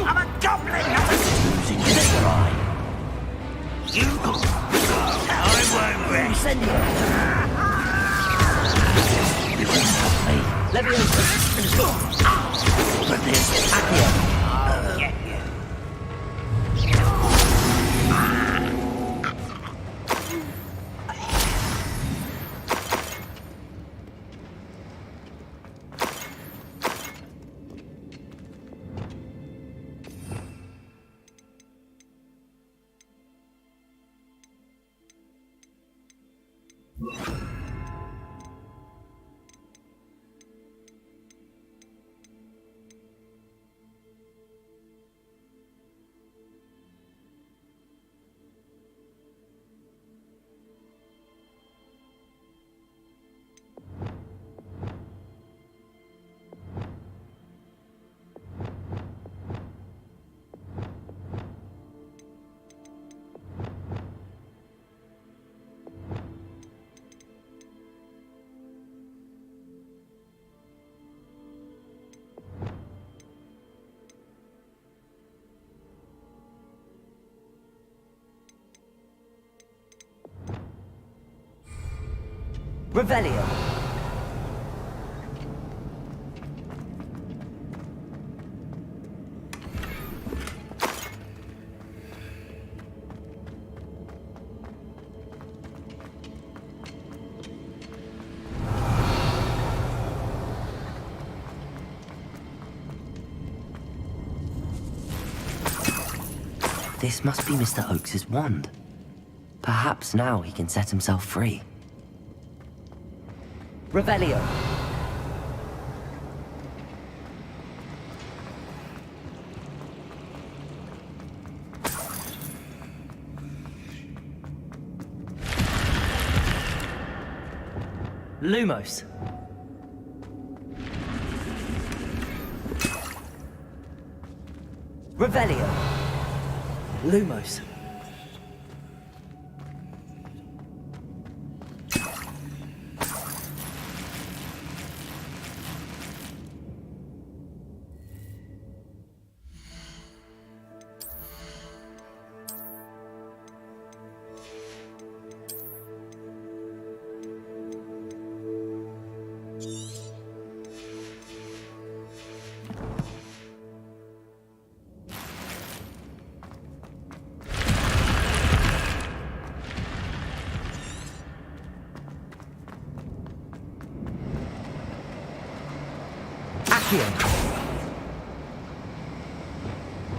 I'm a goblin, not a losing this eye. You I won't rest. Leviosa. But this Accio. Yeah. Revelio. This must be Mr. Oakes's wand. Perhaps now he can set himself free. Revelio. Lumos. Revelio. Lumos.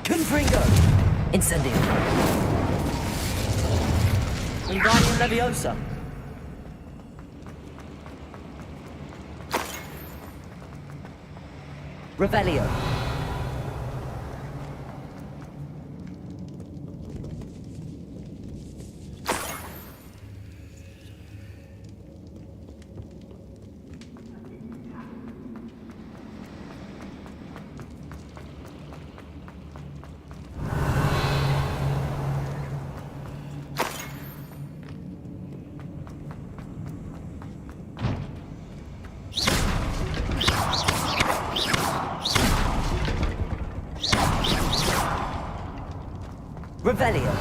Confringo. Incendio. Wingardium Leviosa. Revelio. Revelio.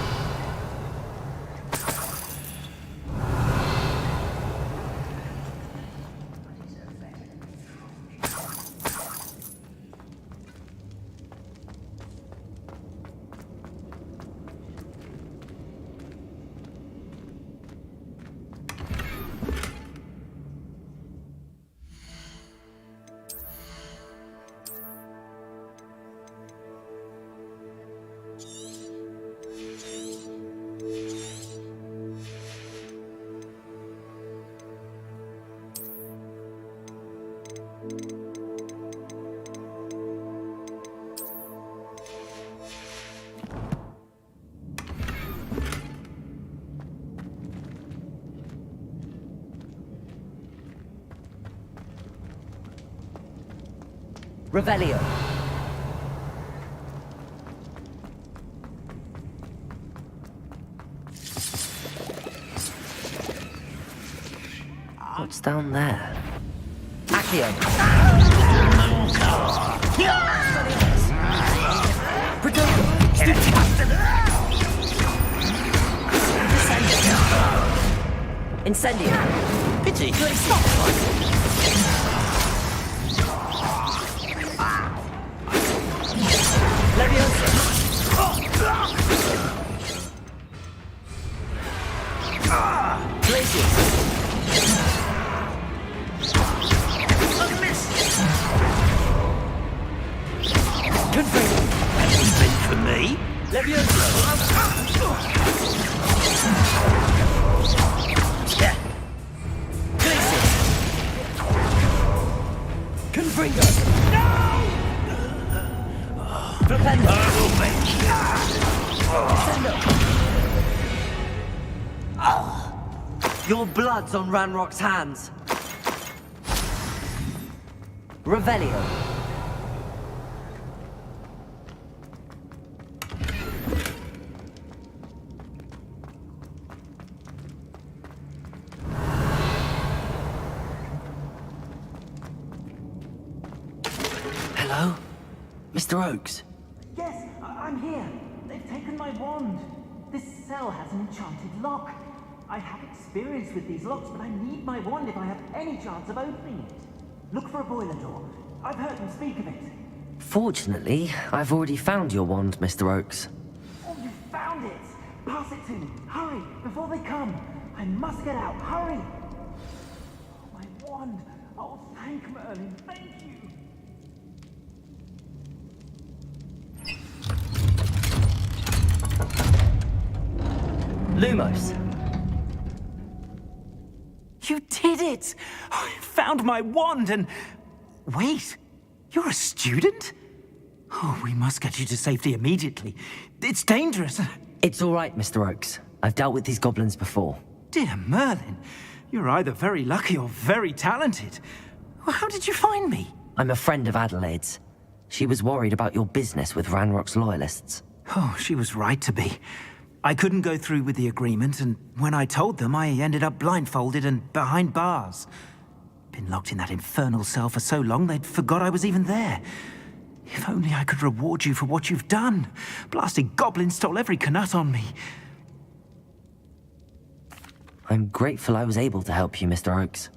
Revelio. What's down there? Accio. Incendio. Pity. Leviosa. Glacius. Confringo. Anything for me? Leviosa. Glacius. Confringo. Flipendo. I will make Your blood's on Ranrock's hands. Revelio. Hello? Mr. Oakes? Yes, I'm here. They've taken my wand. This cell has an enchanted lock. I have experience with these locks, but I need my wand if I have any chance of opening it. Look for a boiler door. I've heard them speak of it. Fortunately, I've already found your wand, Mr. Oakes. Oh, you found it! Pass it to me. Hurry, before they come. I must get out. Hurry! Oh, my wand. Oh, thank Merlin. Thank you. Lumos. You did it! I found my wand and... Wait, you're a student? Oh, we must get you to safety immediately. It's dangerous. It's all right, Mr. Oakes. I've dealt with these goblins before. Dear Merlin, you're either very lucky or very talented. Well, how did you find me? I'm a friend of Adelaide's. She was worried about your business with Ranrock's loyalists. Oh, she was right to be. I couldn't go through with the agreement, and when I told them, I ended up blindfolded and behind bars. Been locked in that infernal cell for so long, they'd forgot I was even there. If only I could reward you for what you've done. Blasted goblin stole every canut on me. I'm grateful I was able to help you, Mr. Oakes.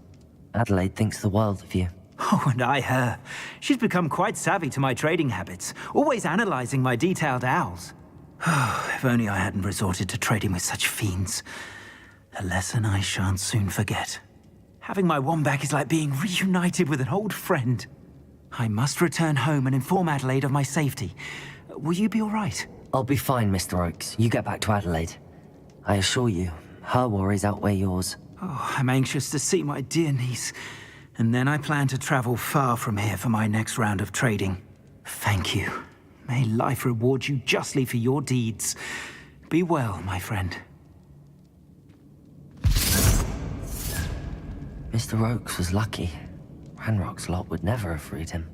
Adelaide thinks the world of you. Oh, and I her. She's become quite savvy to my trading habits, always analyzing my detailed owls. Oh, if only I hadn't resorted to trading with such fiends. A lesson I shan't soon forget. Having my wand back is like being reunited with an old friend. I must return home and inform Adelaide of my safety. Will you be all right? I'll be fine, Mr. Oakes. You get back to Adelaide. I assure you, her worries outweigh yours. Oh, I'm anxious to see my dear niece. And then I plan to travel far from here for my next round of trading. Thank you. May life reward you justly for your deeds. Be well, my friend. Mr. Oakes was lucky. Ranrock's lot would never have freed him.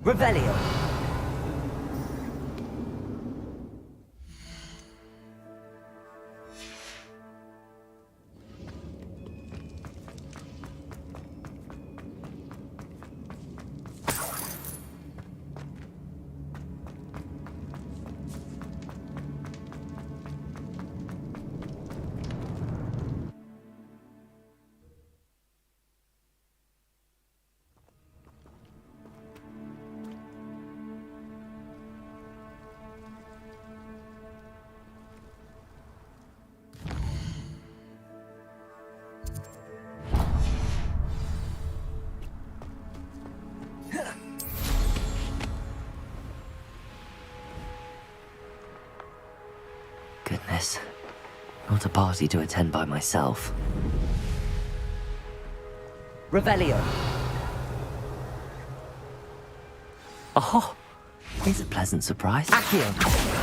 Revelio. Goodness. Not a party to attend by myself. Revelio. Oh, here's a pleasant surprise. Accio.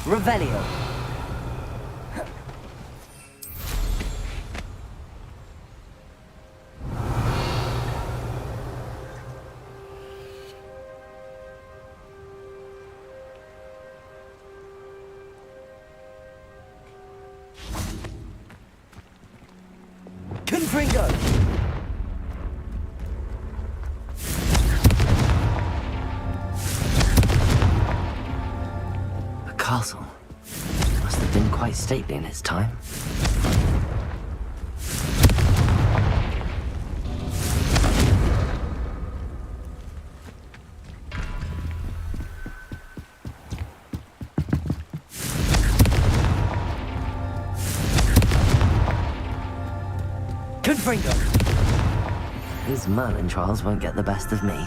Revelio. Confringo. A castle. Must have been quite stately in its time. Confringo. These Merlin trials won't get the best of me.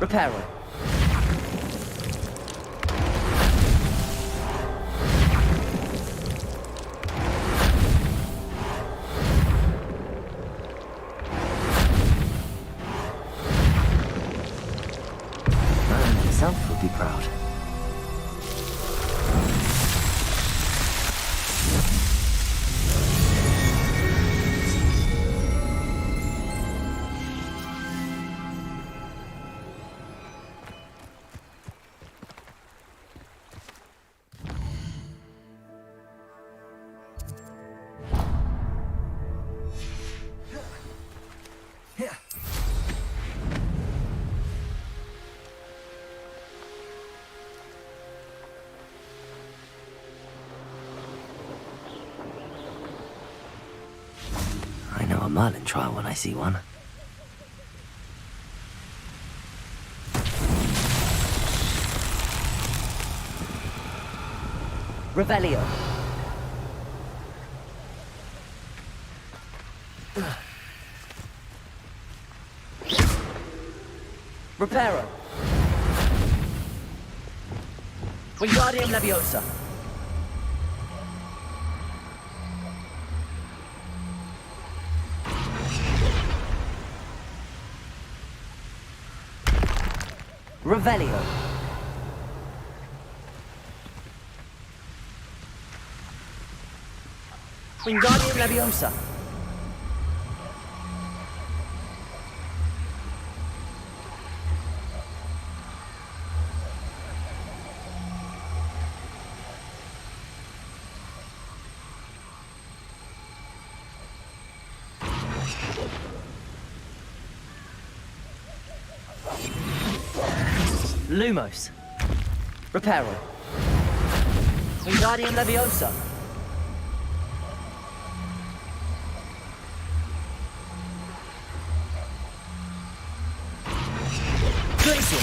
Reparo. Merlin himself would be proud. I know a Merlin trial when I see one. Revelio. Reparo. Wingardium Leviosa. Revelio. Wingardium Leviosa. Lumos. Reparo. Wingardium Leviosa. Glacier.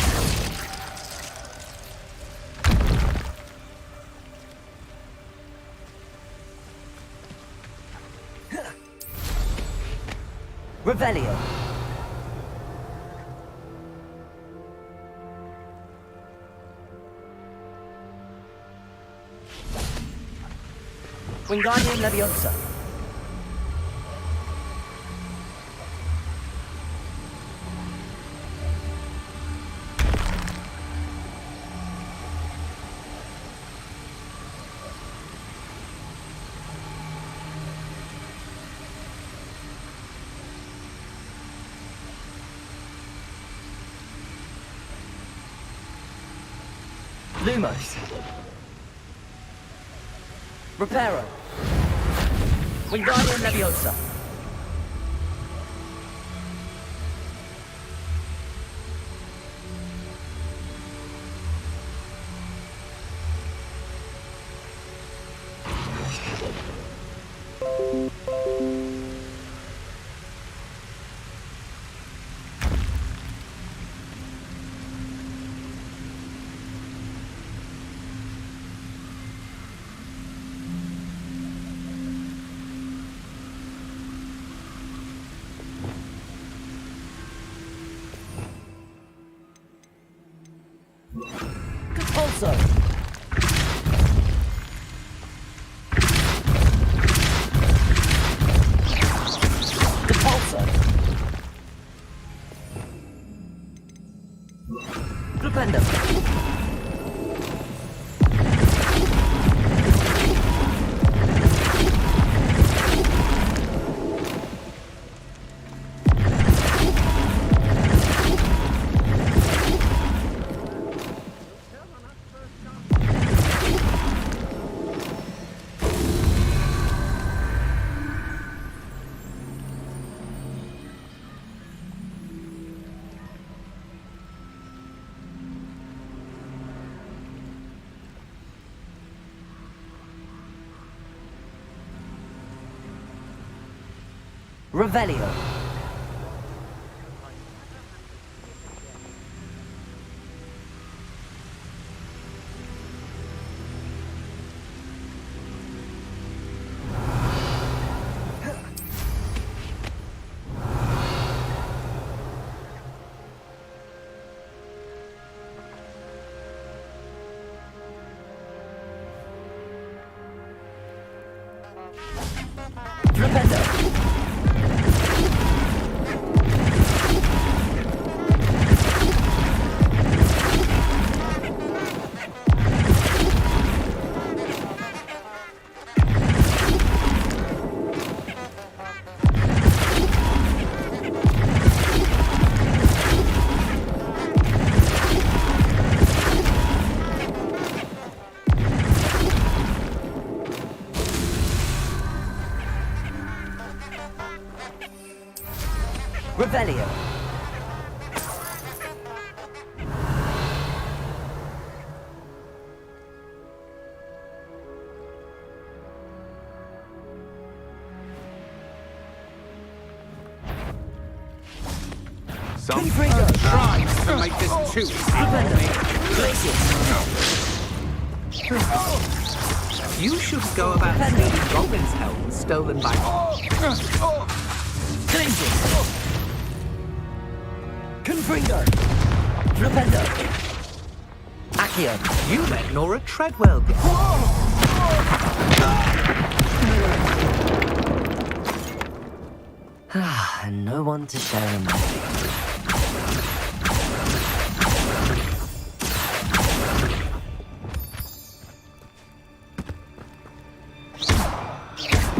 Revelio. Wingardium Leviosa. Lumos. Reparo. Wingardium Leviosa. Compulso. Compulso. Flipendo. Revelio. Flipendo. Revelio. Some Confringo. tries to make this too easy for Flipendo. me. Glacius. You should go about Defender. stealing Goblin's helm stolen by... Glacius. Confringo. Flipendo. Accio. You met Nora Treadwell. And no one to share a mercy.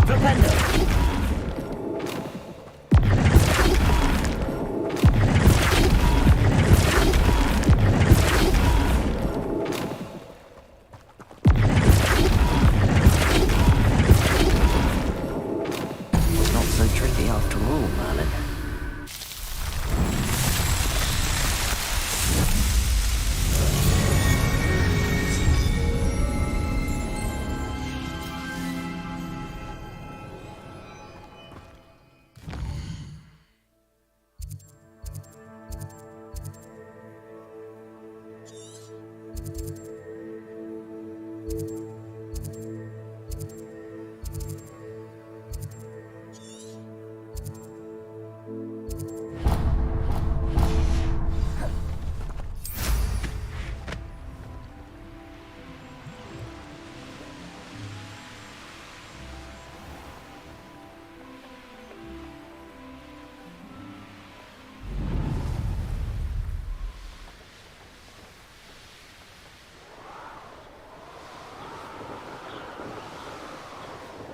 Flipendo. Not so tricky after all, Merlin.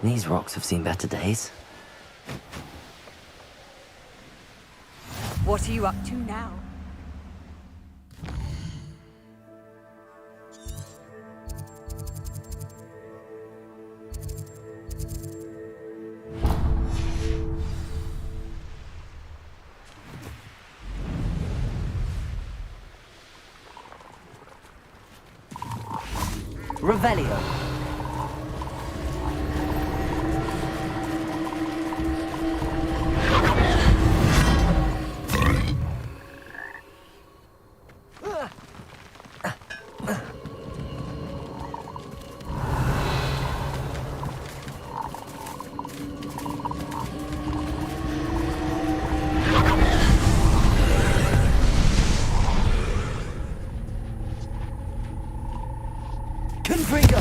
These rocks have seen better days. What are you up to now? Revelio. Confringo!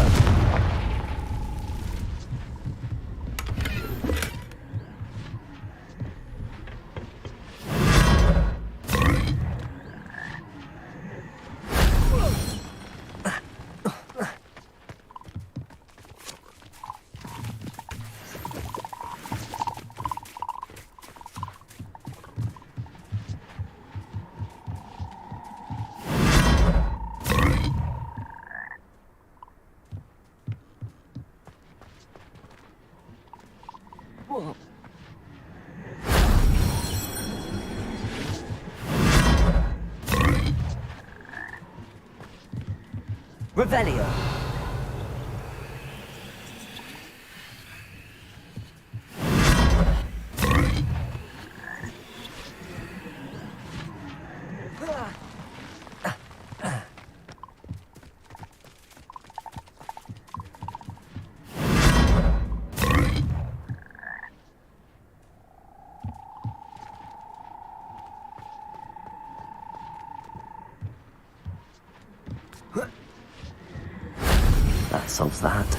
Whoa. Revelio. That solves that.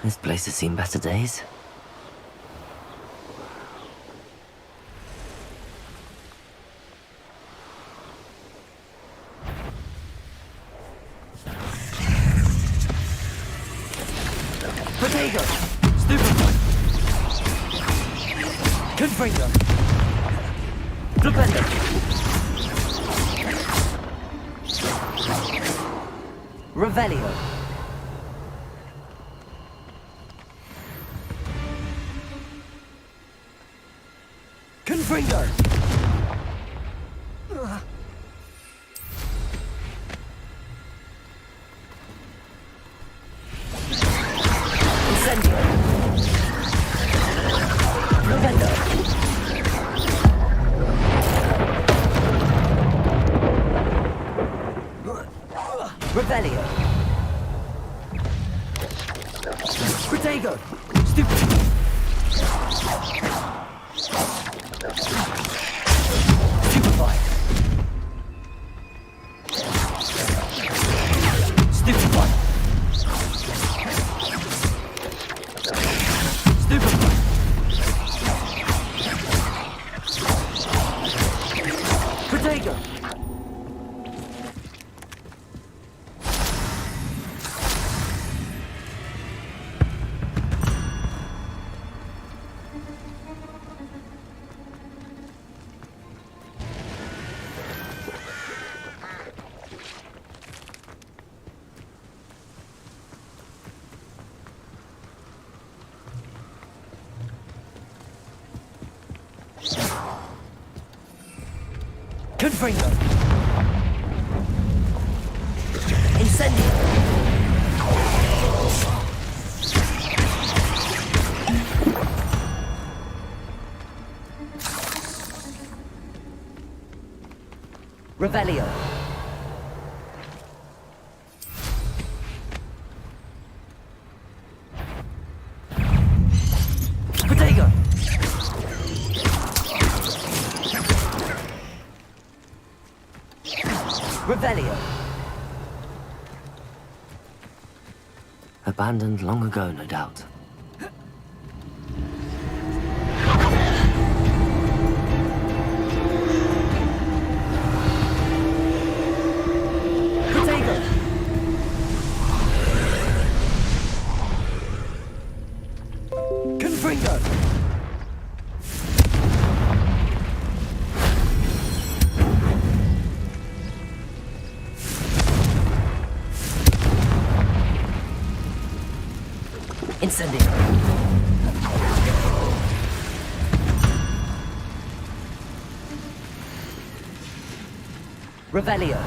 This place has seen better days. Potato! Stupefy! Confringo! Flipendo! Revelio! Confringo! Incendio! Flipendo! Revelio! Protego! Stupid! Stupefy! Stupefy! Stupefy! Protego! Confringo. Incendio. Revelio. Protego. Revelio. Abandoned long ago, no doubt. Protego. Confringo. Incendio. Revelio.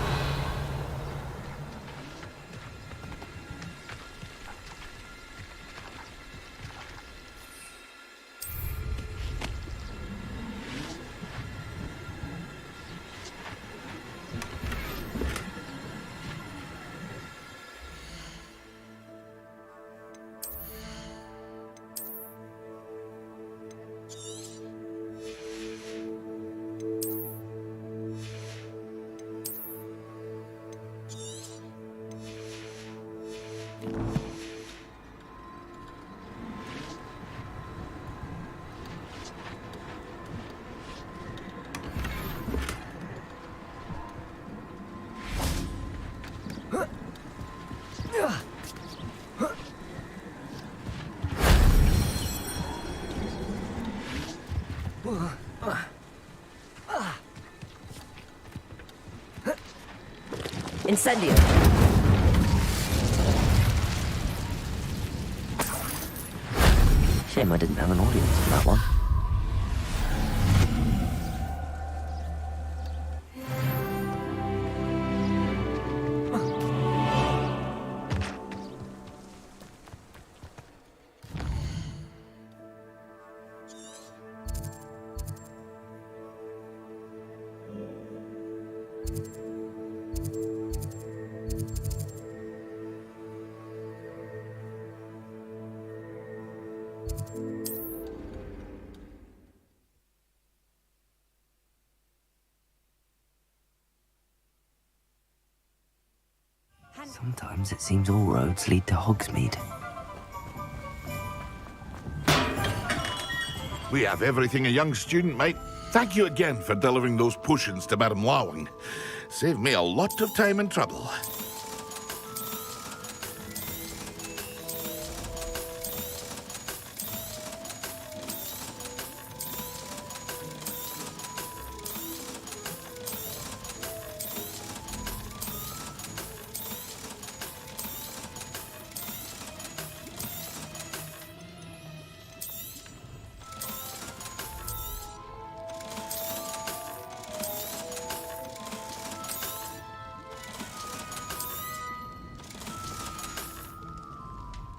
Incendio. Shame I didn't have an audience for that one. Sometimes it seems all roads lead to Hogsmeade. We have everything a young student might. Thank you again for delivering those potions to Madame Lawing. Saved me a lot of time and trouble.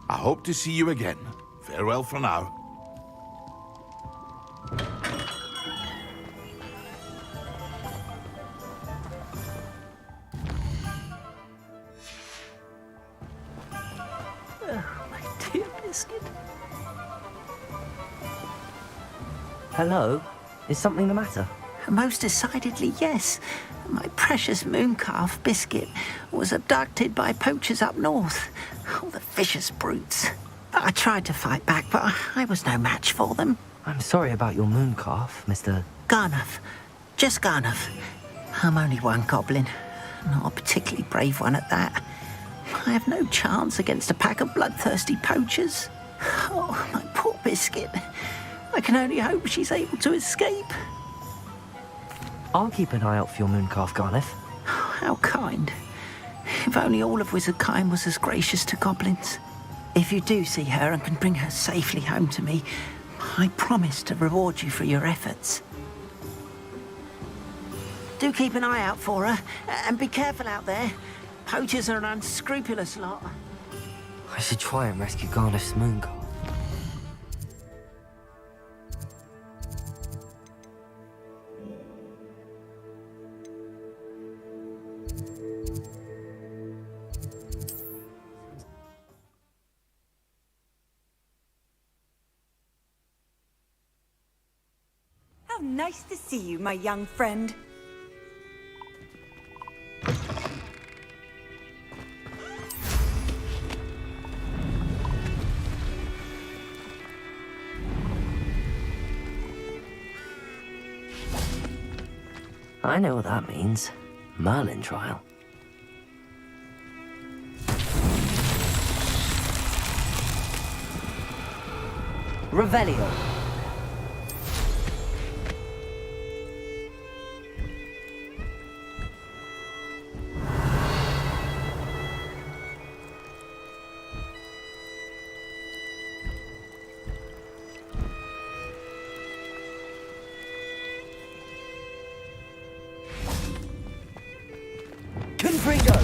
I hope to see you again. Farewell for now. My dear Biscuit. Hello? Is something the matter? Most decidedly, yes. My precious moon calf, Biscuit, was abducted by poachers up north. Oh, the vicious brutes. I tried to fight back, but I was no match for them. I'm sorry about your moon calf, Mr. Garnuff. Just Garnuff. I'm only one goblin. Not a particularly brave one at that. I have no chance against a pack of bloodthirsty poachers. Oh, my poor Biscuit. I can only hope she's able to escape. I'll keep an eye out for your moon calf, Garniff. How kind. If only all of Wizardkind was as gracious to goblins. If you do see her and can bring her safely home to me, I promise to reward you for your efforts. Do keep an eye out for her, and be careful out there. Poachers are an unscrupulous lot. I should try and rescue Garneth's moon god. How nice to see you, my young friend. I know what that means. Merlin trial. Revelio. Confringo.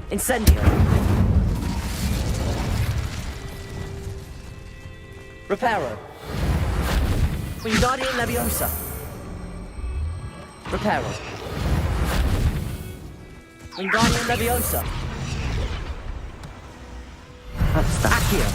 Incendio. Reparo. Wingardium Leviosa. Reparo. Wingardium Leviosa. Accio.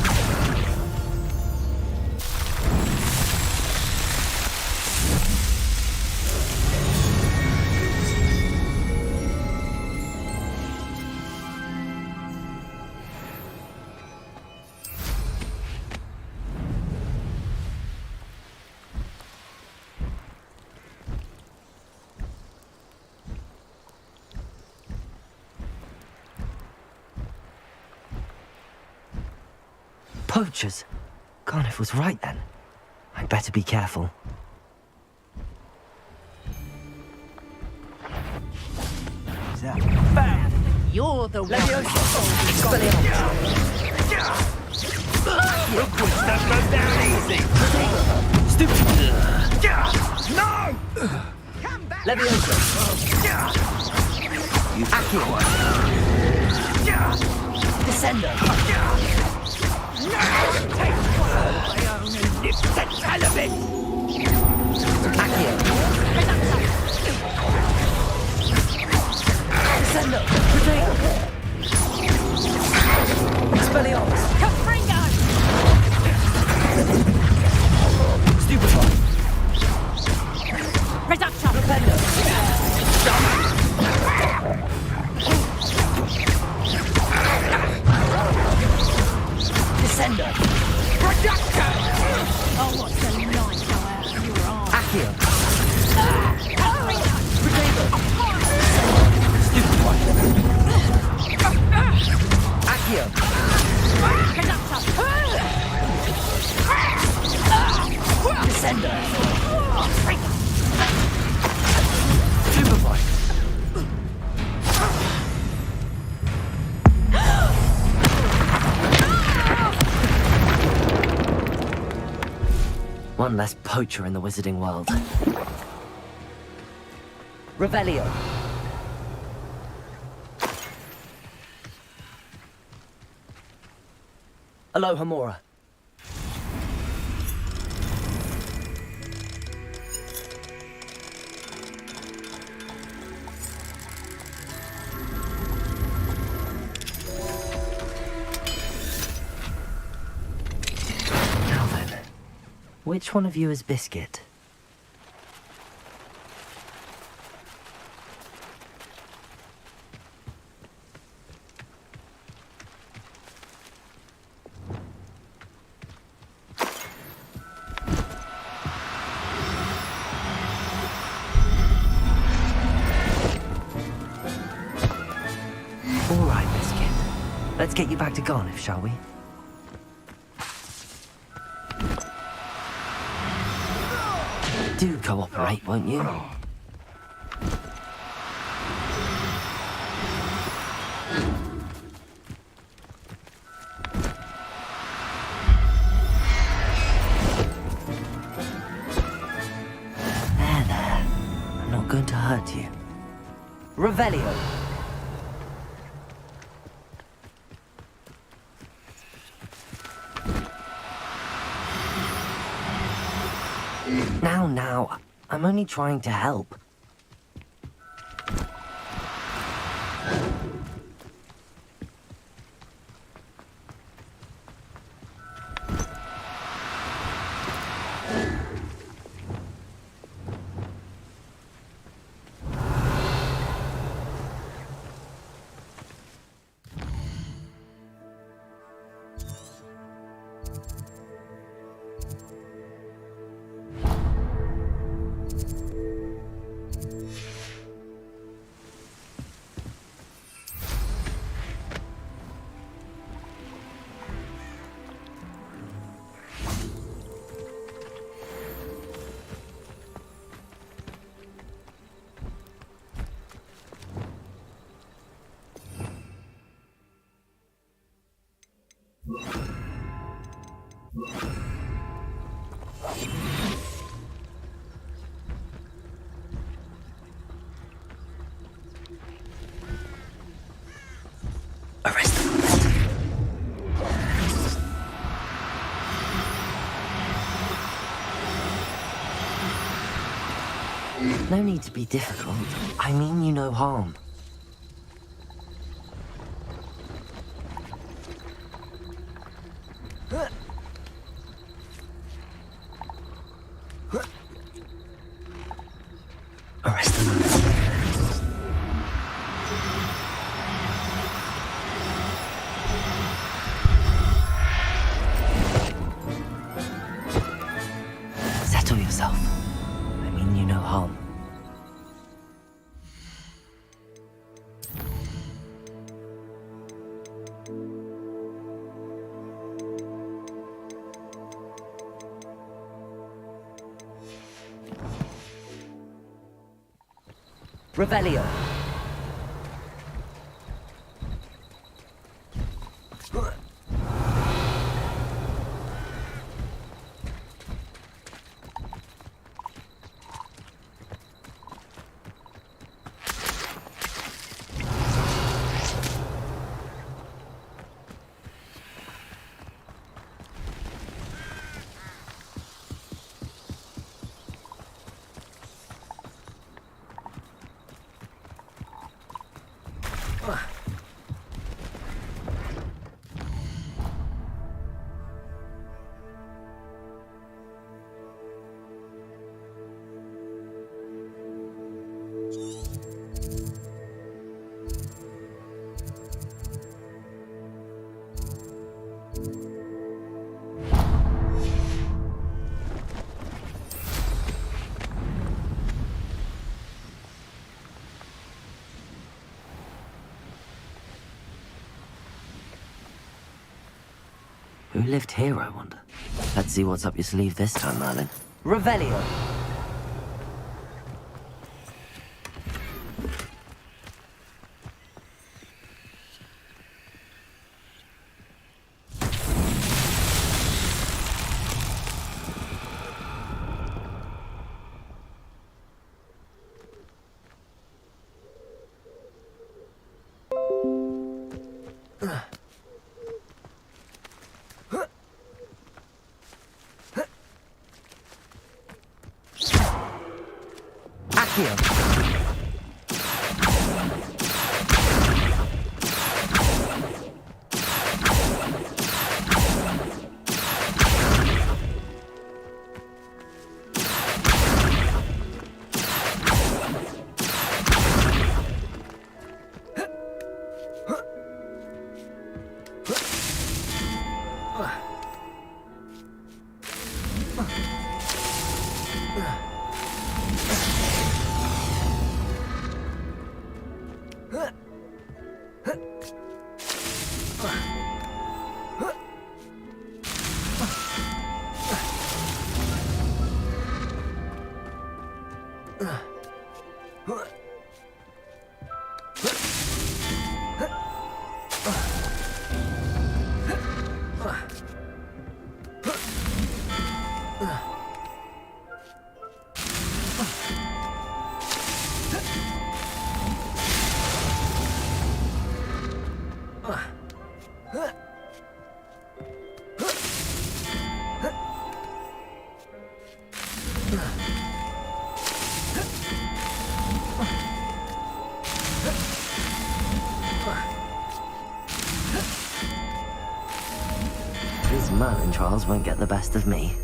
Poachers. Garneth was right then. I'd better be careful. Bam! You're the one. Look what stuff goes down easy. No! Leviosa. Accio. Descendo. Accio. Descendo. Expelliarmus. Confringo! Stupefy. Reducto! Rependo. Descendo. Reducto! Oh, what a nice go out of your arm. Accio. Confringo! Accio. Reducto! Descendo. Stupefy. One less poacher in the wizarding world. Revelio. Aloha Mora. Now then, which one of you is Biscuit? All right, Biscuit. Let's get you back to Garneth, shall we? Do cooperate, won't you? There. I'm not going to hurt you. Revelio. Now, I'm only trying to help. Arrest them. No need to be difficult. I mean you no harm. Arrest them. Settle yourself. I mean you no harm. Revelio. Who lived here, I wonder? Let's see what's up your sleeve this time, Merlin. Revelio. Accio. Merlin trials won't get the best of me.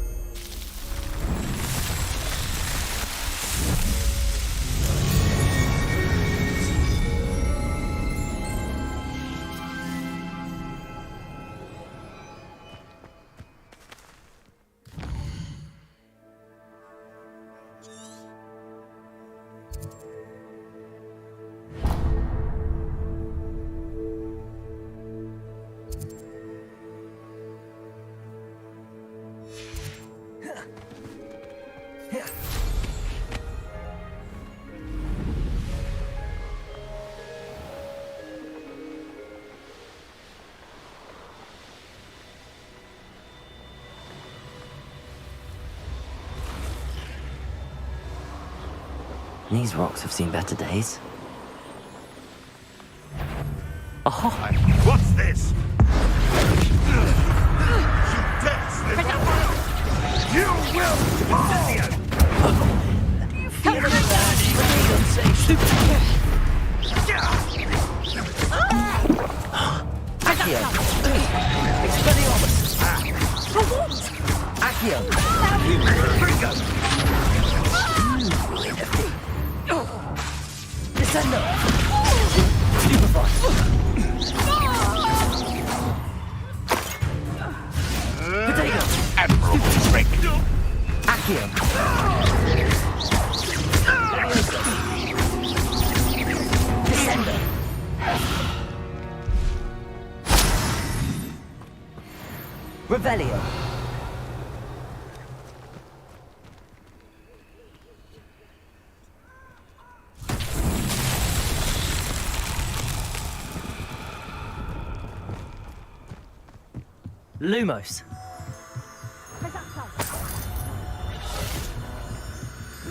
These rocks have seen better days. Aha! What's this? You dare slip up? You will fall! Accio! Expelliarmus! Accio! Descendo! Stupefy! Potato! Admirable trick! Accio! Descendo! Revelio! Lumos!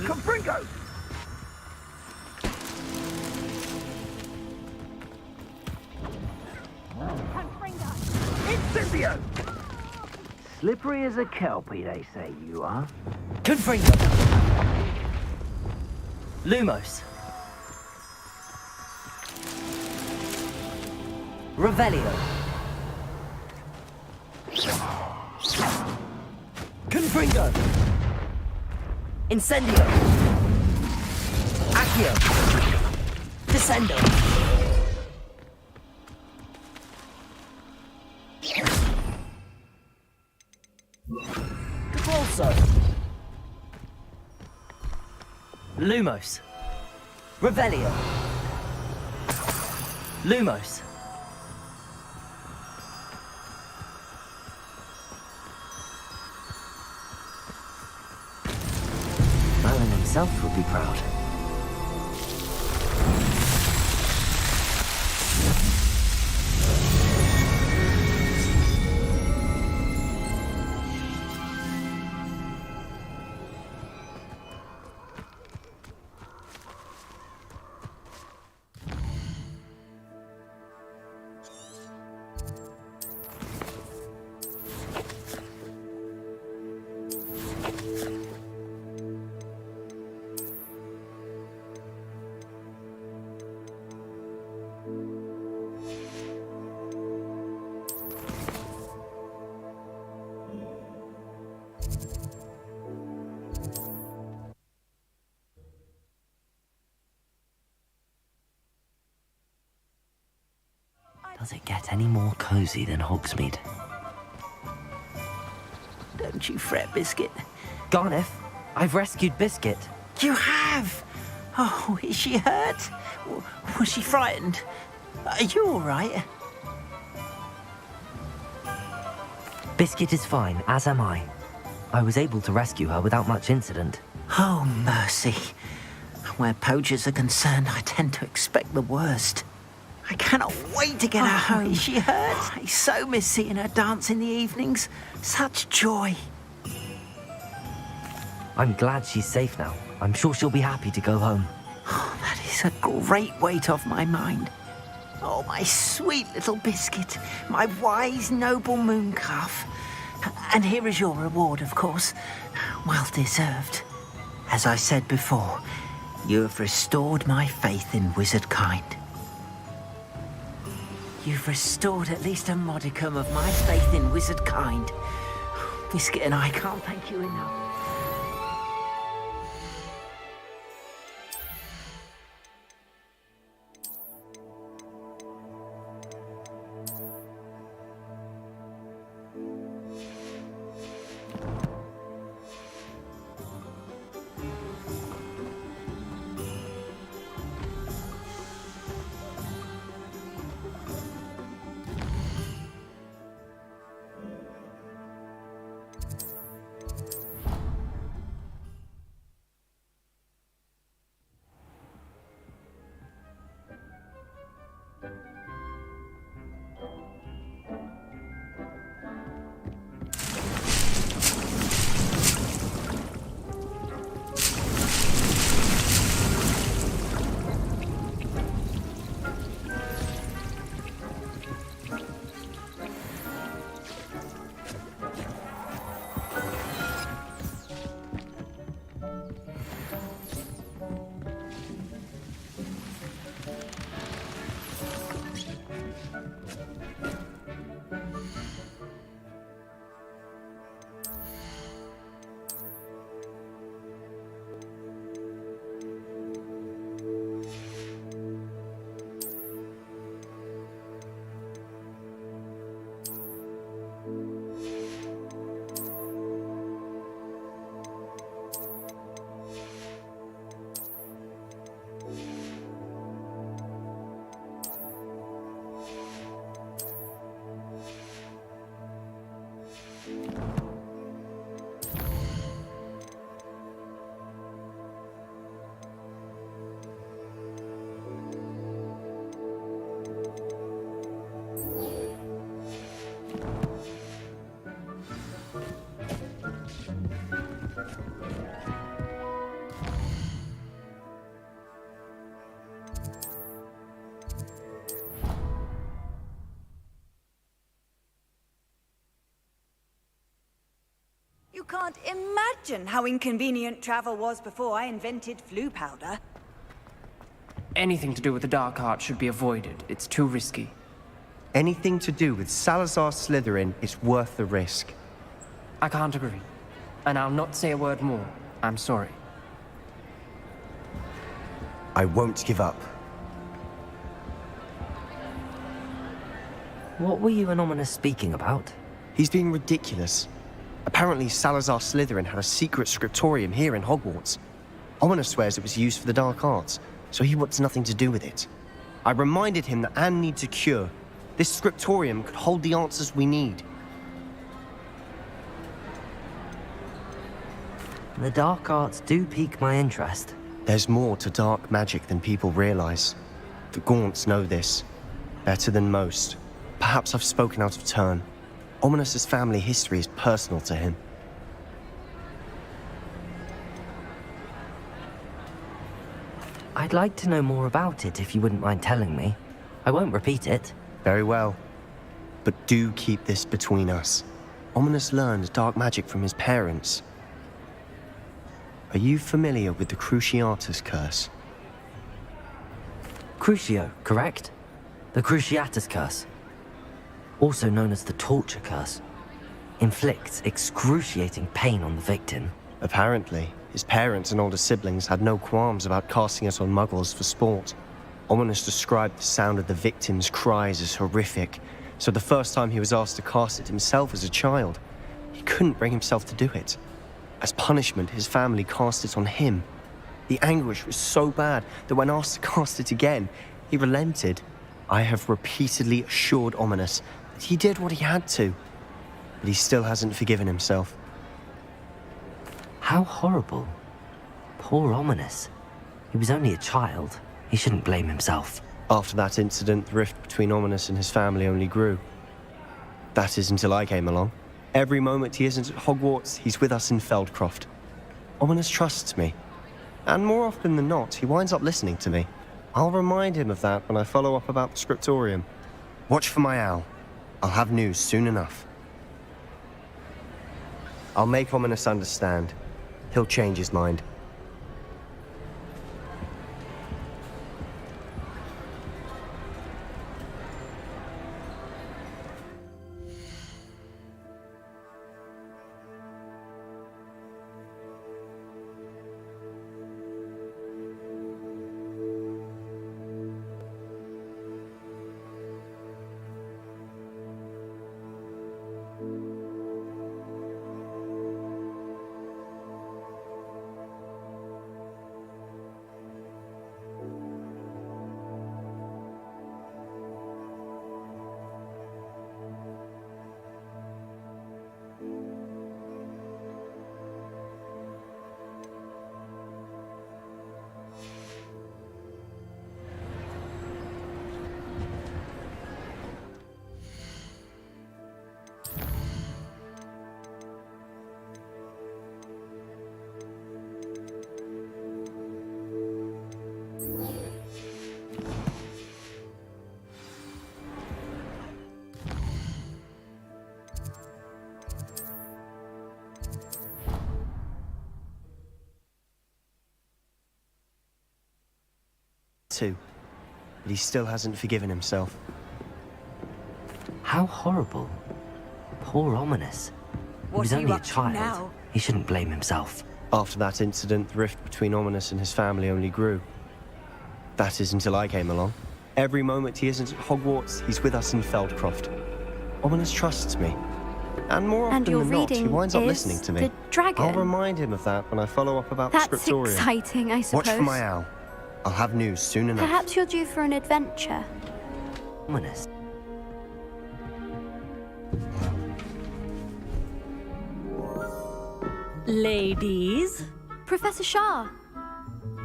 Compringo! Incendio! Slippery as a kelpie, they say you are. Confringo! Lumos! Revelio! Confringo! Incendio! Accio! Descendo! Cabalso! Lumos! Revelio! Lumos! Merlin himself would be proud. Does it get any more cozy than Hogsmeade? Don't you fret, Biscuit. Garneth, I've rescued Biscuit. You have? Oh, is she hurt? Was she frightened? Are you all right? Biscuit is fine, as am I. I was able to rescue her without much incident. Oh, mercy. Where poachers are concerned, I tend to expect the worst. I cannot wait to get her home. Is she hurt? I so miss seeing her dance in the evenings. Such joy. I'm glad she's safe now. I'm sure she'll be happy to go home. Oh, that is a great weight off my mind. Oh, my sweet little Biscuit. My wise, noble moon calf. And here is your reward, of course. Well deserved. As I said before, you have restored my faith in wizard kind. You've restored at least a modicum of my faith in wizard kind. Biscuit and I can't thank you enough. You can't imagine how inconvenient travel was before I invented flu powder. Anything to do with the dark art should be avoided. It's too risky. Anything to do with Salazar Slytherin is worth the risk. I can't agree. And I'll not say a word more. I'm sorry. I won't give up. What were you and Ominous speaking about? He's being ridiculous. Apparently, Salazar Slytherin had a secret scriptorium here in Hogwarts. Ominous swears it was used for the dark arts, so he wants nothing to do with it. I reminded him that Anne needs a cure. This scriptorium could hold the answers we need. The dark arts do pique my interest. There's more to dark magic than people realize. The Gaunts know this. Better than most. Perhaps I've spoken out of turn. Ominous's family history is personal to him. I'd like to know more about it if you wouldn't mind telling me. I won't repeat it. Very well. But do keep this between us. Ominous learned dark magic from his parents. Are you familiar with the Cruciatus Curse? Crucio, correct? The Cruciatus Curse. Also known as the Torture Curse. Inflicts excruciating pain on the victim. Apparently, his parents and older siblings had no qualms about casting it on muggles for sport. Ominous described the sound of the victim's cries as horrific, so the first time he was asked to cast it himself as a child, he couldn't bring himself to do it. As punishment, his family cast it on him. The anguish was so bad that when asked to cast it again, he relented. I have repeatedly assured Ominous that he did what he had to, but he still hasn't forgiven himself. How horrible. Poor Ominous. He was only a child. He shouldn't blame himself. After that incident, the rift between Ominous and his family only grew. That is until I came along. Every moment he isn't at Hogwarts, he's with us in Feldcroft. Ominous trusts me. And more often than not, he winds up listening to me. I'll remind him of that when I follow up about the scriptorium. Watch for my owl. I'll have news soon enough. I'll make Ominous understand. He'll change his mind. Too. But he still hasn't forgiven himself. How horrible. Poor Ominous. He was only a child. He shouldn't blame himself. After that incident, the rift between Ominous and his family only grew. That is until I came along. Every moment he isn't at Hogwarts, he's with us in Feldcroft. Ominous trusts me. And more often than not, he winds up listening to me. The dragon. I'll remind him of that when I follow up about the That's Scriptorium. exciting, I suppose. Watch for my owl. I'll have news soon enough. Perhaps you're due for an adventure. Ominous. Ladies, Professor Shah.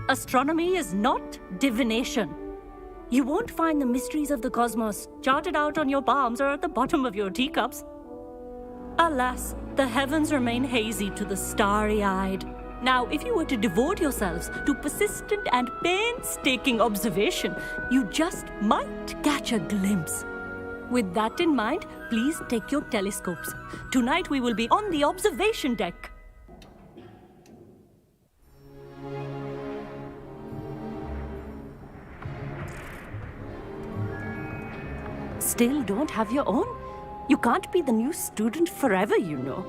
astronomy is not divination. You won't find the mysteries of the cosmos charted out on your palms or at the bottom of your teacups. Alas, the heavens remain hazy to the starry-eyed. Now, if you were to devote yourselves to persistent and painstaking observation, you just might catch a glimpse. With that in mind, please take your telescopes. Tonight we will be on the observation deck. Still don't have your own? You can't be the new student forever, you know.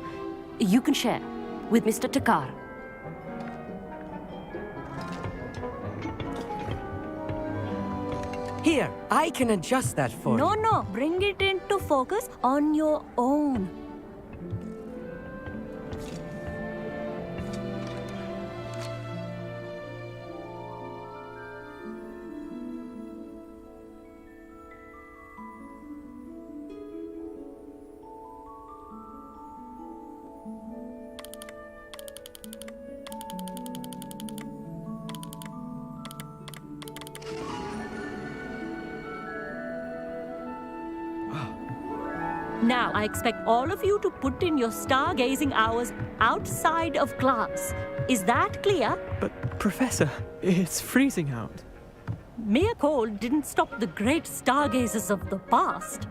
You can share with Mr. Takar. Here, I can adjust that for you. No, bring it into focus on your own. Now, I expect all of you to put in your stargazing hours outside of class. Is that clear? But, Professor, it's freezing out. Mere cold didn't stop the great stargazers of the past.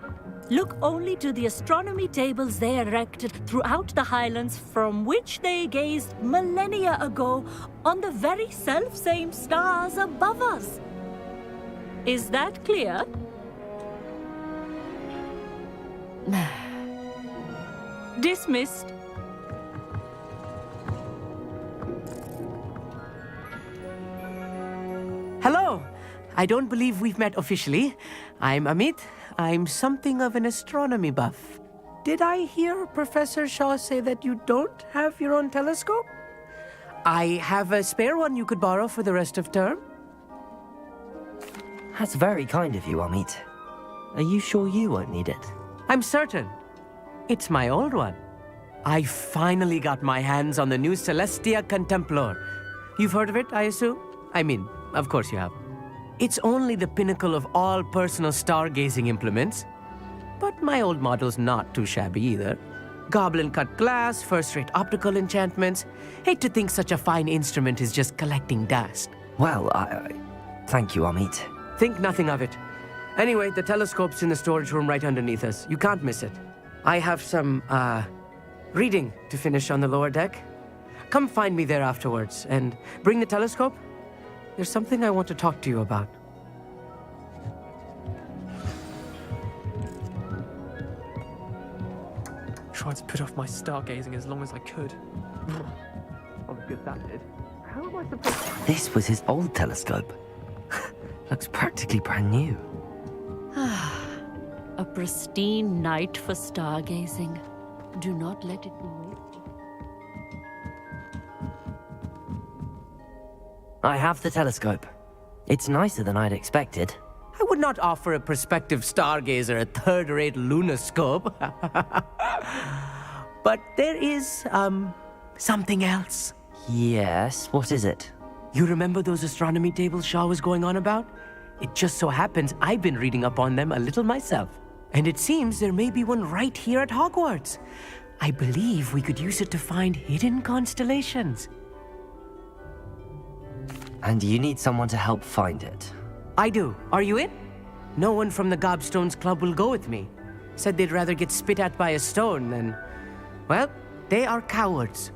Look only to the astronomy tables they erected throughout the Highlands from which they gazed millennia ago on the very self-same stars above us. Is that clear? Dismissed. Hello. I don't believe we've met officially. I'm Amit. I'm something of an astronomy buff. Did I hear Professor Shaw say that you don't have your own telescope? I have a spare one you could borrow for the rest of term. That's very kind of you, Amit. Are you sure you won't need it? I'm certain. It's my old one. I finally got my hands on the new Celestia Contemplar. You've heard of it, I assume? I mean, of course you have. It's only the pinnacle of all personal stargazing implements. But my old model's not too shabby either. Goblin-cut glass, first-rate optical enchantments. Hate to think such a fine instrument is just collecting dust. Well, thank you, Amit. Think nothing of it. Anyway, the telescope's in the storage room right underneath us. You can't miss it. I have some, reading to finish on the lower deck. Come find me there afterwards, and bring the telescope. There's something I want to talk to you about. Tried to put off my stargazing as long as I could. Oh, good that did. How am I supposed This was his old telescope. Looks practically brand new. A pristine night for stargazing. Do not let it be wasted. I have the telescope. It's nicer than I'd expected. I would not offer a prospective stargazer a third-rate lunoscope. But there is, something else. Yes, what is it? You remember those astronomy tables Shaw was going on about? It just so happens I've been reading up on them a little myself. And it seems there may be one right here at Hogwarts. I believe we could use it to find hidden constellations. And you need someone to help find it. I do. Are you in? No one from the Gobstones Club will go with me. Said they'd rather get spit at by a stone than... Well, they are cowards.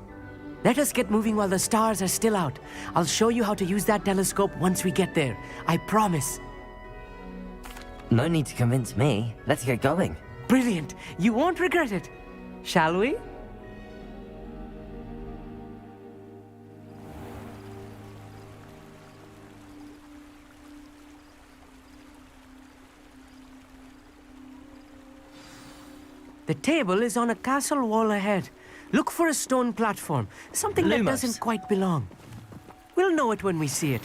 Let us get moving while the stars are still out. I'll show you how to use that telescope once we get there. I promise. No need to convince me. Let's get going. Brilliant. You won't regret it. Shall we? The table is on a castle wall ahead. Look for a stone platform, something that doesn't quite belong. We'll know it when we see it.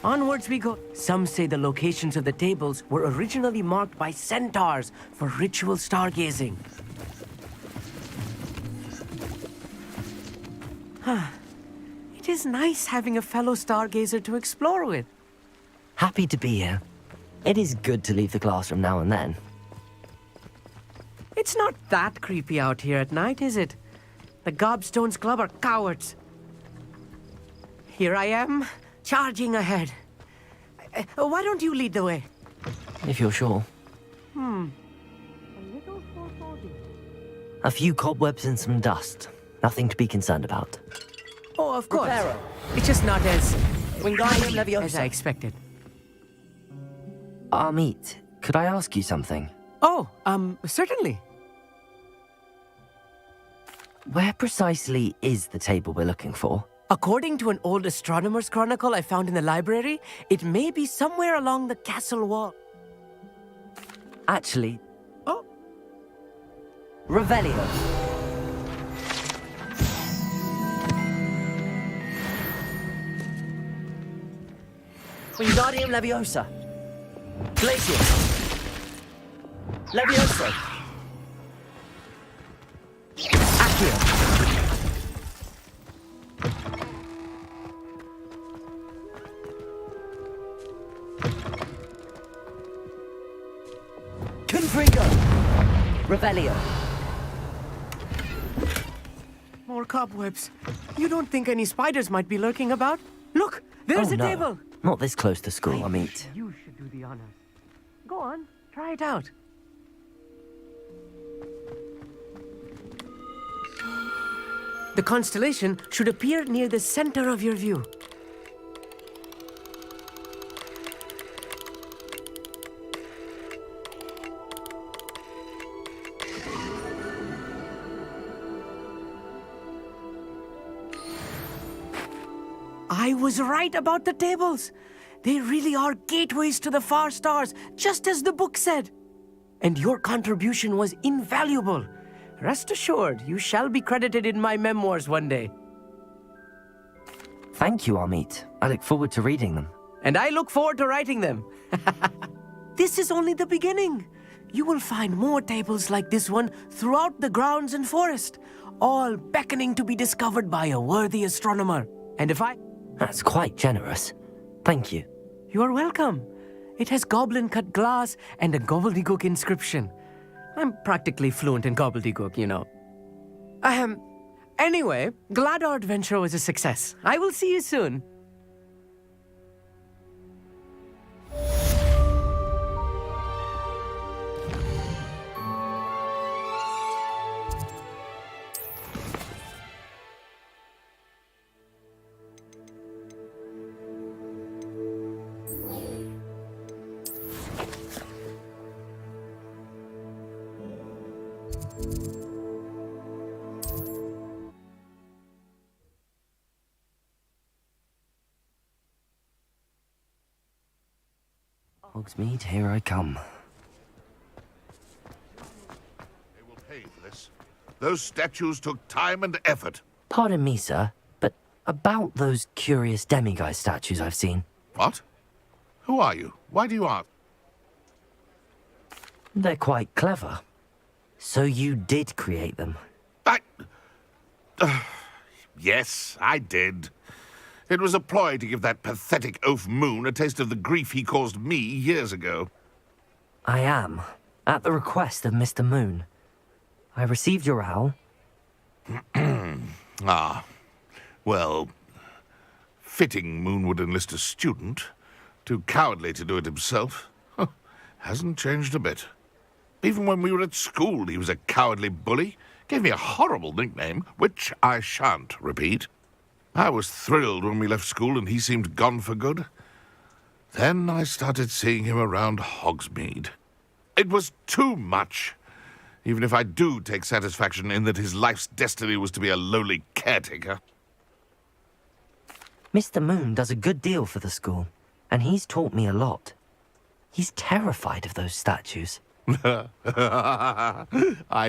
Onwards we go. Some say the locations of the tables were originally marked by centaurs for ritual stargazing. It is nice having a fellow stargazer to explore with. Happy to be here. It is good to leave the classroom now and then. It's not that creepy out here at night, is it? The Gobstones Club are cowards. Here I am, charging ahead. Why don't you lead the way? If you're sure. A few cobwebs and some dust. Nothing to be concerned about. Oh, of course. It's just not as I expected. Amit, could I ask you something? Oh, certainly. Where precisely is the table we're looking for? According to an old astronomer's chronicle I found in the library, it may be somewhere along the castle wall. Actually... Oh. Revelio. Wingardium Leviosa. Glacius. Levioso. Accio. Confringo. Revelio. More cobwebs. You don't think any spiders might be lurking about? Look, there's a table. Not this close to school, Amit. You should do the honors. Go on, try it out. The constellation should appear near the center of your view. I was right about the tables. They really are gateways to the far stars, just as the book said. And your contribution was invaluable. Rest assured, you shall be credited in my memoirs one day. Thank you, Amit. I look forward to reading them. And I look forward to writing them. This is only the beginning. You will find more tables like this one throughout the grounds and forest, all beckoning to be discovered by a worthy astronomer. And if I... That's quite generous. Thank you. You are welcome. It has goblin-cut glass and a gobbledygook inscription. I'm practically fluent in gobbledygook, you know. Anyway, glad our adventure was a success. I will see you soon. Hogsmeade, here I come. They will pay for this. Those statues took time and effort. Pardon me, sir, but about those curious demiguise statues I've seen. What? Who are you? Why do you ask? They're quite clever. So you did create them? Yes, I did. It was a ploy to give that pathetic oaf Moon a taste of the grief he caused me years ago. I am, at the request of Mr. Moon. I received your owl. Ah, well, fitting Moon would enlist a student. Too cowardly to do it himself. Huh. Hasn't changed a bit. Even when we were at school, he was a cowardly bully. Gave me a horrible nickname, which I shan't repeat. I was thrilled when we left school and he seemed gone for good. Then I started seeing him around Hogsmeade. It was too much. Even if I do take satisfaction in that his life's destiny was to be a lowly caretaker. Mr. Moon does a good deal for the school, and he's taught me a lot. He's terrified of those statues. I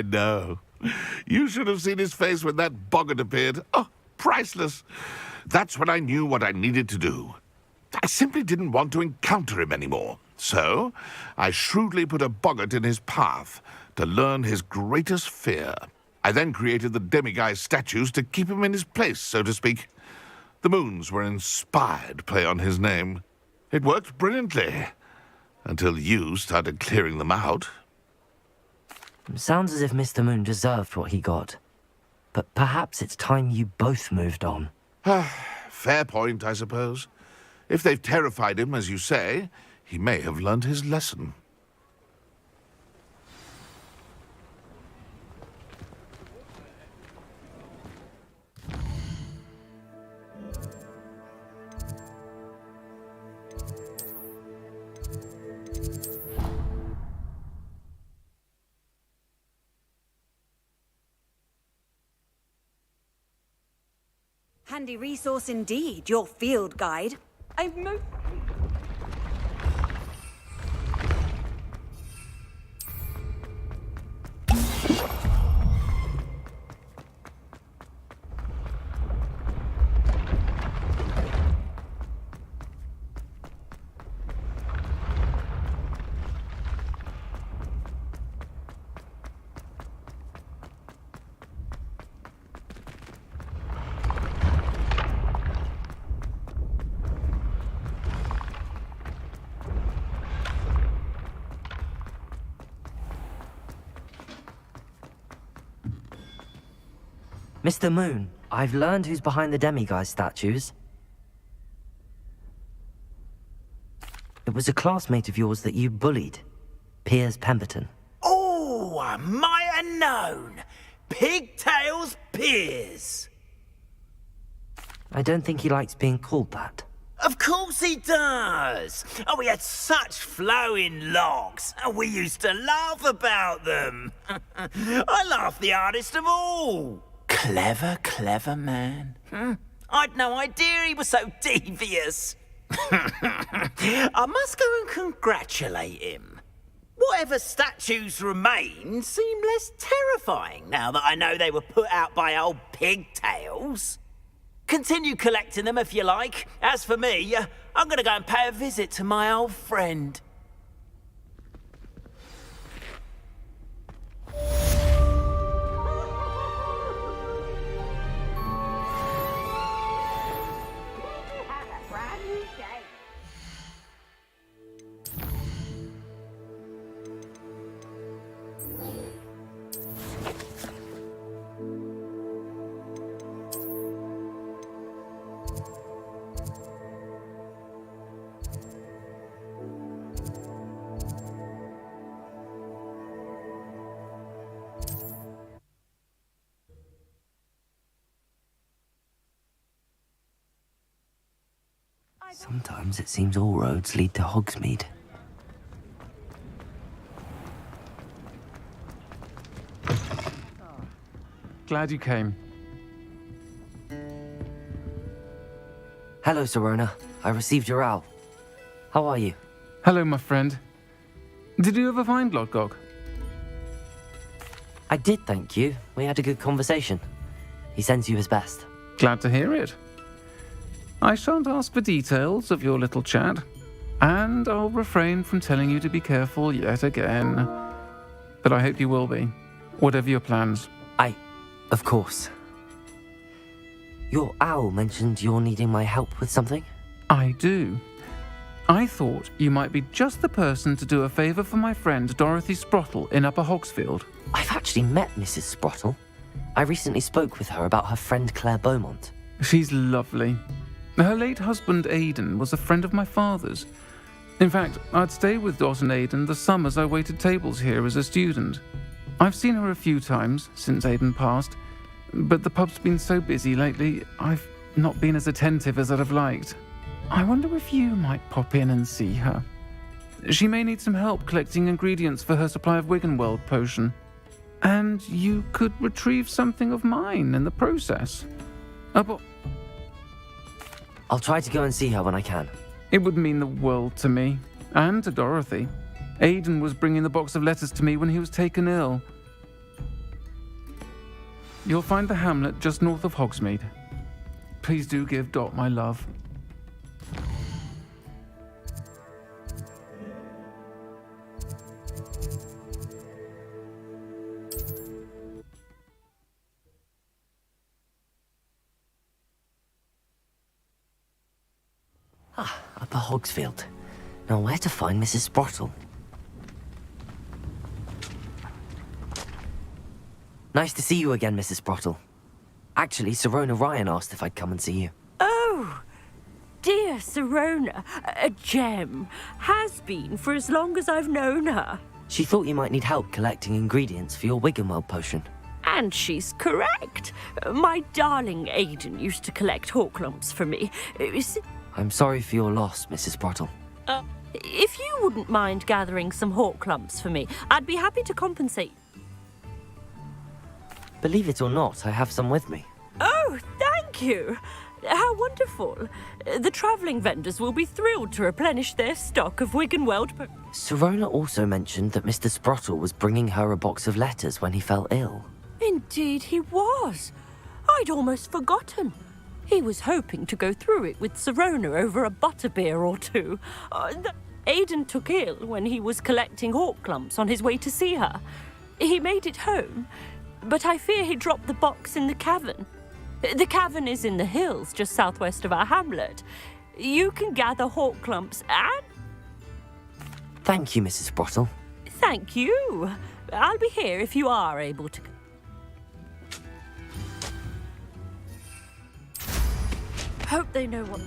know. You should have seen his face when that boggart appeared. Oh, priceless. That's when I knew what I needed to do. I simply didn't want to encounter him anymore. So, I shrewdly put a boggart in his path to learn his greatest fear. I then created the demiguise statues to keep him in his place, so to speak. The moons were inspired play on his name. It worked brilliantly. Until you started clearing them out. Sounds as if Mr. Moon deserved what he got. But perhaps it's time you both moved on. Fair point, I suppose. If they've terrified him, as you say, he may have learned his lesson. Handy resource indeed, your field guide. I've most... Mr. Moon, I've learned who's behind the demiguise statues. It was a classmate of yours that you bullied, Piers Pemberton. Oh, I might have known. Pigtails Piers. I don't think he likes being called that. Of course he does. Oh, we had such flowing locks, and we used to laugh about them. I laughed the hardest of all. Clever, clever man. I'd no idea he was so devious. I must go and congratulate him. Whatever statues remain seem less terrifying now that I know they were put out by old pigtails. Continue collecting them if you like. As for me, I'm gonna go and pay a visit to my old friend. Sometimes it seems all roads lead to Hogsmeade. Glad you came. Hello, Serona. I received your owl. How are you? Hello, my friend. Did you ever find Lodgog? I did, thank you. We had a good conversation. He sends you his best. Glad to hear it. I shan't ask for details of your little chat, and I'll refrain from telling you to be careful yet again. But I hope you will be, whatever your plans. Of course. Your owl mentioned you're needing my help with something? I do. I thought you might be just the person to do a favour for my friend Dorothy Sprottle in Upper Hogsfield. I've actually met Mrs. Sprottle. I recently spoke with her about her friend Claire Beaumont. She's lovely. Her late husband, Aidan, was a friend of my father's. In fact, I'd stay with Dot and Aidan the summers I waited tables here as a student. I've seen her a few times since Aidan passed, but the pub's been so busy lately, I've not been as attentive as I'd have liked. I wonder if you might pop in and see her. She may need some help collecting ingredients for her supply of Wiggenweld potion. And you could retrieve something of mine in the process. I'll try to go and see her when I can. It would mean the world to me, and to Dorothy. Aidan was bringing the box of letters to me when he was taken ill. You'll find the hamlet just north of Hogsmeade. Please do give Dot my love. Upper Hogsfield. Now where to find Mrs. Sprottle? Nice to see you again, Mrs. Sprottle. Actually, Sirona Ryan asked if I'd come and see you. Oh, dear Sirona. A gem. Has been for as long as I've known her. She thought you might need help collecting ingredients for your Wiggenweld potion. And she's correct. My darling Aidan used to collect Horklumps for me. I'm sorry for your loss, Mrs. Sprottle. If you wouldn't mind gathering some Horklumps for me, I'd be happy to compensate. Believe it or not, I have some with me. Oh, thank you. How wonderful. The travelling vendors will be thrilled to replenish their stock of Wiggenweld. Sirona also mentioned that Mr. Sprottle was bringing her a box of letters when he fell ill. Indeed he was. I'd almost forgotten. He was hoping to go through it with Sirona over a butterbeer or two. Aidan took ill when he was collecting Horklumps on his way to see her. He made it home, but I fear he dropped the box in the cavern. The cavern is in the hills just southwest of our hamlet. You can gather Horklumps and... Thank you, Mrs. Sprottle. Thank you. I'll be here if you are able to... Hope they know what...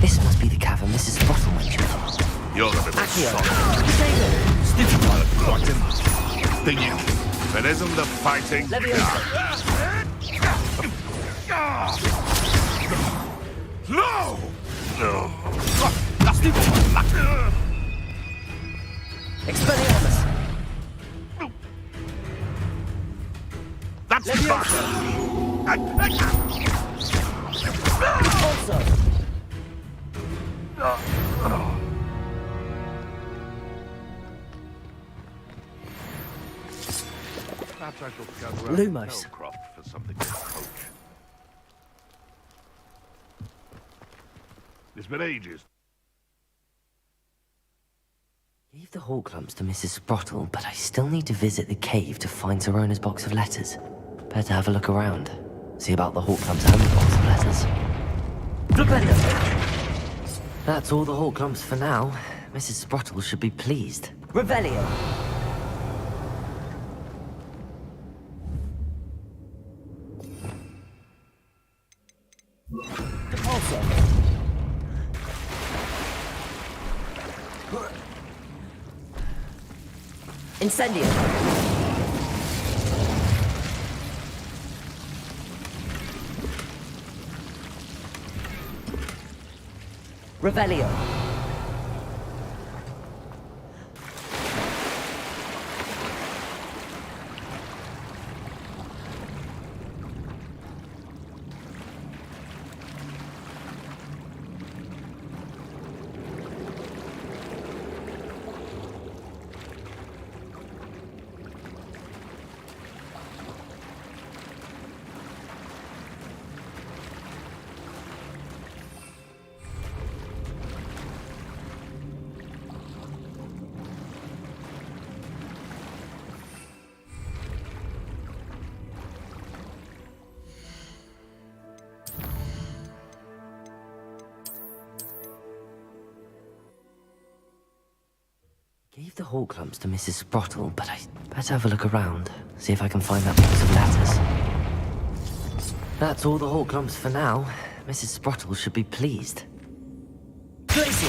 This must be the cavern Mrs. Sprottle mentioned. You're a bit Accio. soft. Thinking. If it isn't the fighting... No! Expelliarmus! That's Perhaps I shall gather Lumos. a crop for something to poach. It's been ages. Gave the Horklumps to Mrs. Sprottle, but I still need to visit the cave to find Sirona's box of letters. Better have a look around. See about the Horklumps and the box of letters. Flipendo! That's all the Horklumps for now. Mrs. Sprottle should be pleased. Revelio! Incendio! Revelio! Gave the Horklumps to Mrs. Sprottle, but I Better have a look around, see if I can find that box of letters. That's all the Hawklumps for now. Mrs. Sprottle should be pleased. Glacier!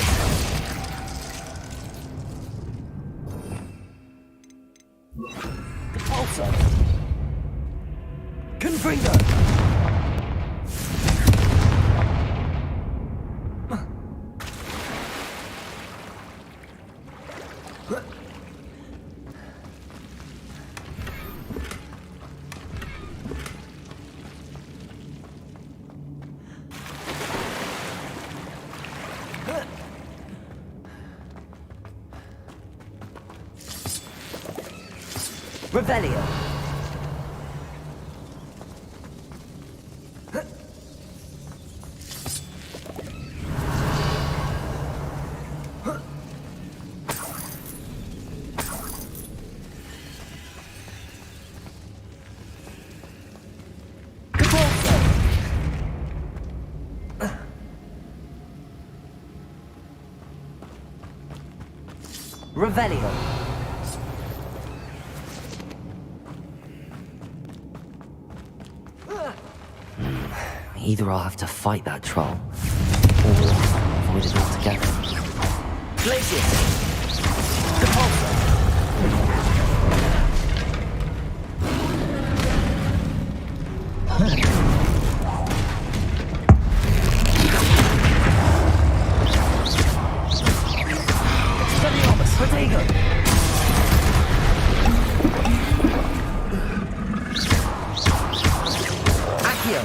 Pulsar! Confringo! Revelio. Revelio. Either I'll have to fight that troll, or avoid it altogether. Glacier. Depulso. Protego. Accio.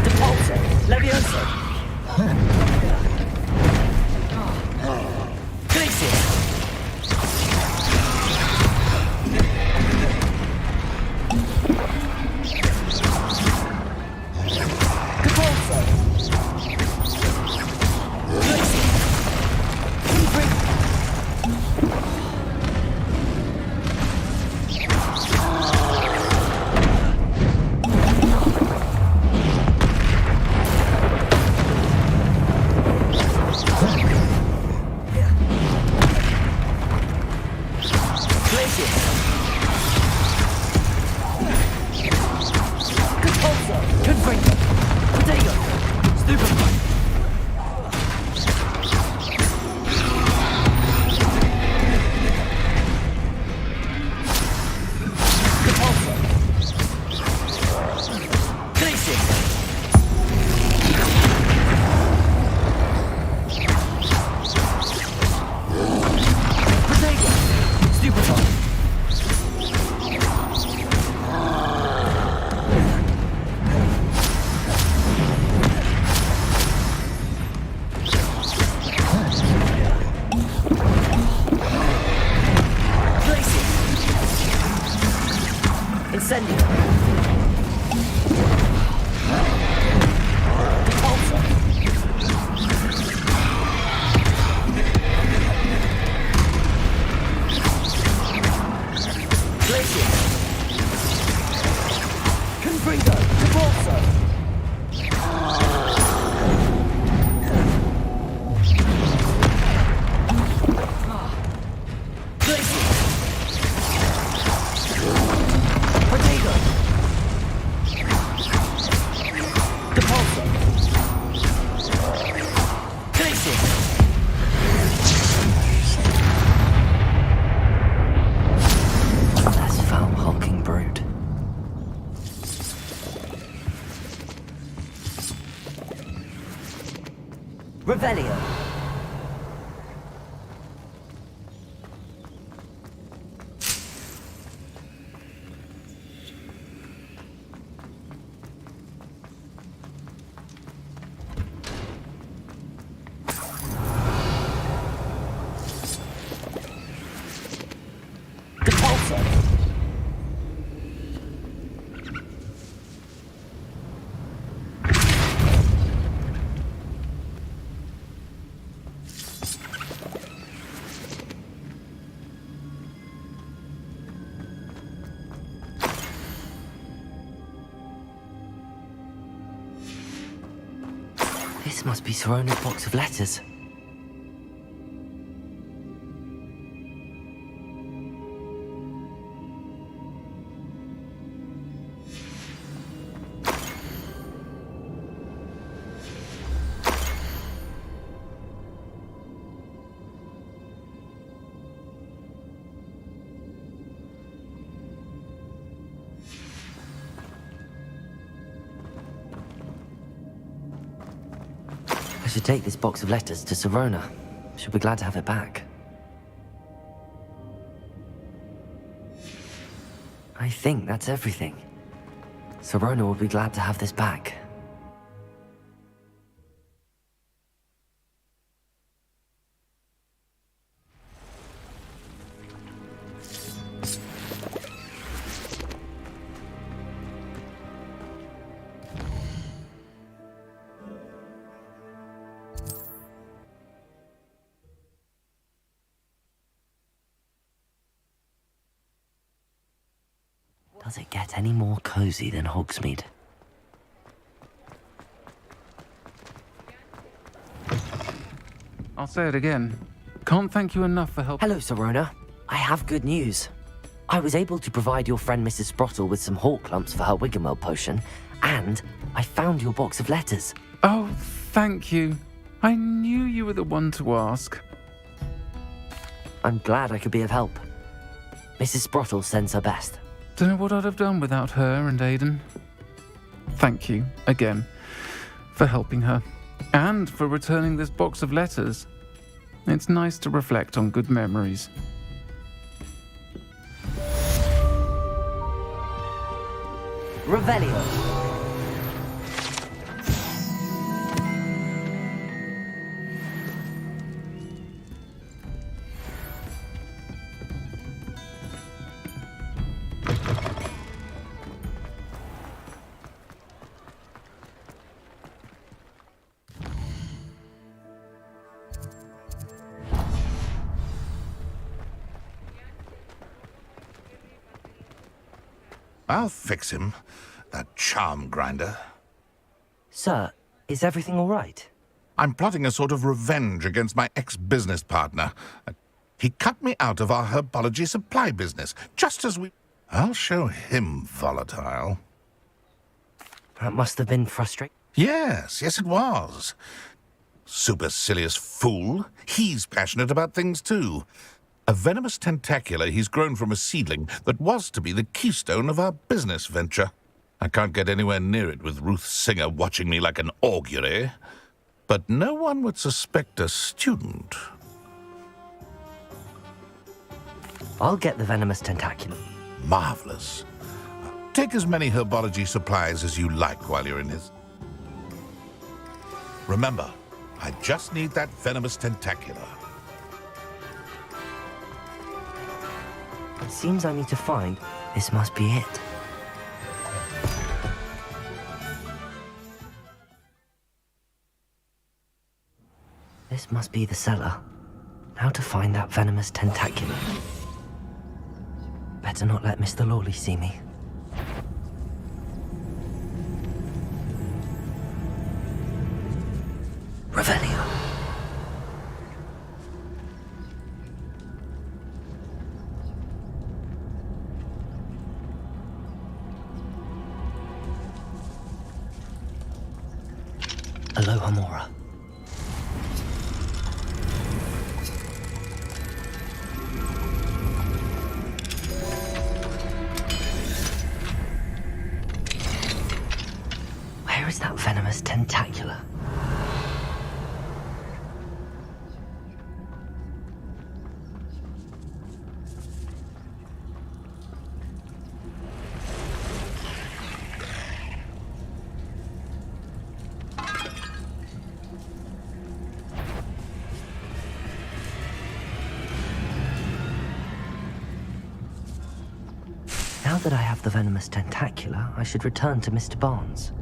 Depulso. Levioso. Glacier. Depulso. Glacier. Revelio. This must be Sirona's box of letters. should take this box of letters to Sirona. She'll be glad to have it back. I think that's everything. Sirona will be glad to have this back. Does it get any more cozy than Hogsmeade? I'll say it again. Can't thank you enough for helping. Hello, Sirona. I have good news. I was able to provide your friend Mrs. Sprottle with some hawk lumps for her Wiggenweld potion, and I found your box of letters. Oh, thank you. I knew you were the one to ask. I'm glad I could be of help. Mrs. Sprottle sends her best. Don't know what I'd have done without her and Aiden. Thank you, again, for helping her, and for returning this box of letters. It's nice to reflect on good memories. Revelio. I'll fix him, that charm grinder. Sir, is everything all right? I'm plotting a sort of revenge against my ex-business partner. He cut me out of our herbology supply business, just as we... I'll show him volatile. That must have been frustrating. Yes, it was. Supercilious fool. He's passionate about things too. A venomous tentacular he's grown from a seedling that was to be the keystone of our business venture. I can't get anywhere near it with Ruth Singer watching me like an augury. But no one would suspect a student. I'll get the venomous tentacular. Marvelous. Take as many herbology supplies as you like while you're in his... Remember, I just need that venomous tentacular. It seems I need to find... This must be it. This must be the cellar. How to find that venomous tentacular. Better not let Mr. Lawley see me. Revelio. Aloha Mora. Where is that venomous tentacular? Now that I have the venomous tentacular, I should return to Mr. Barnes.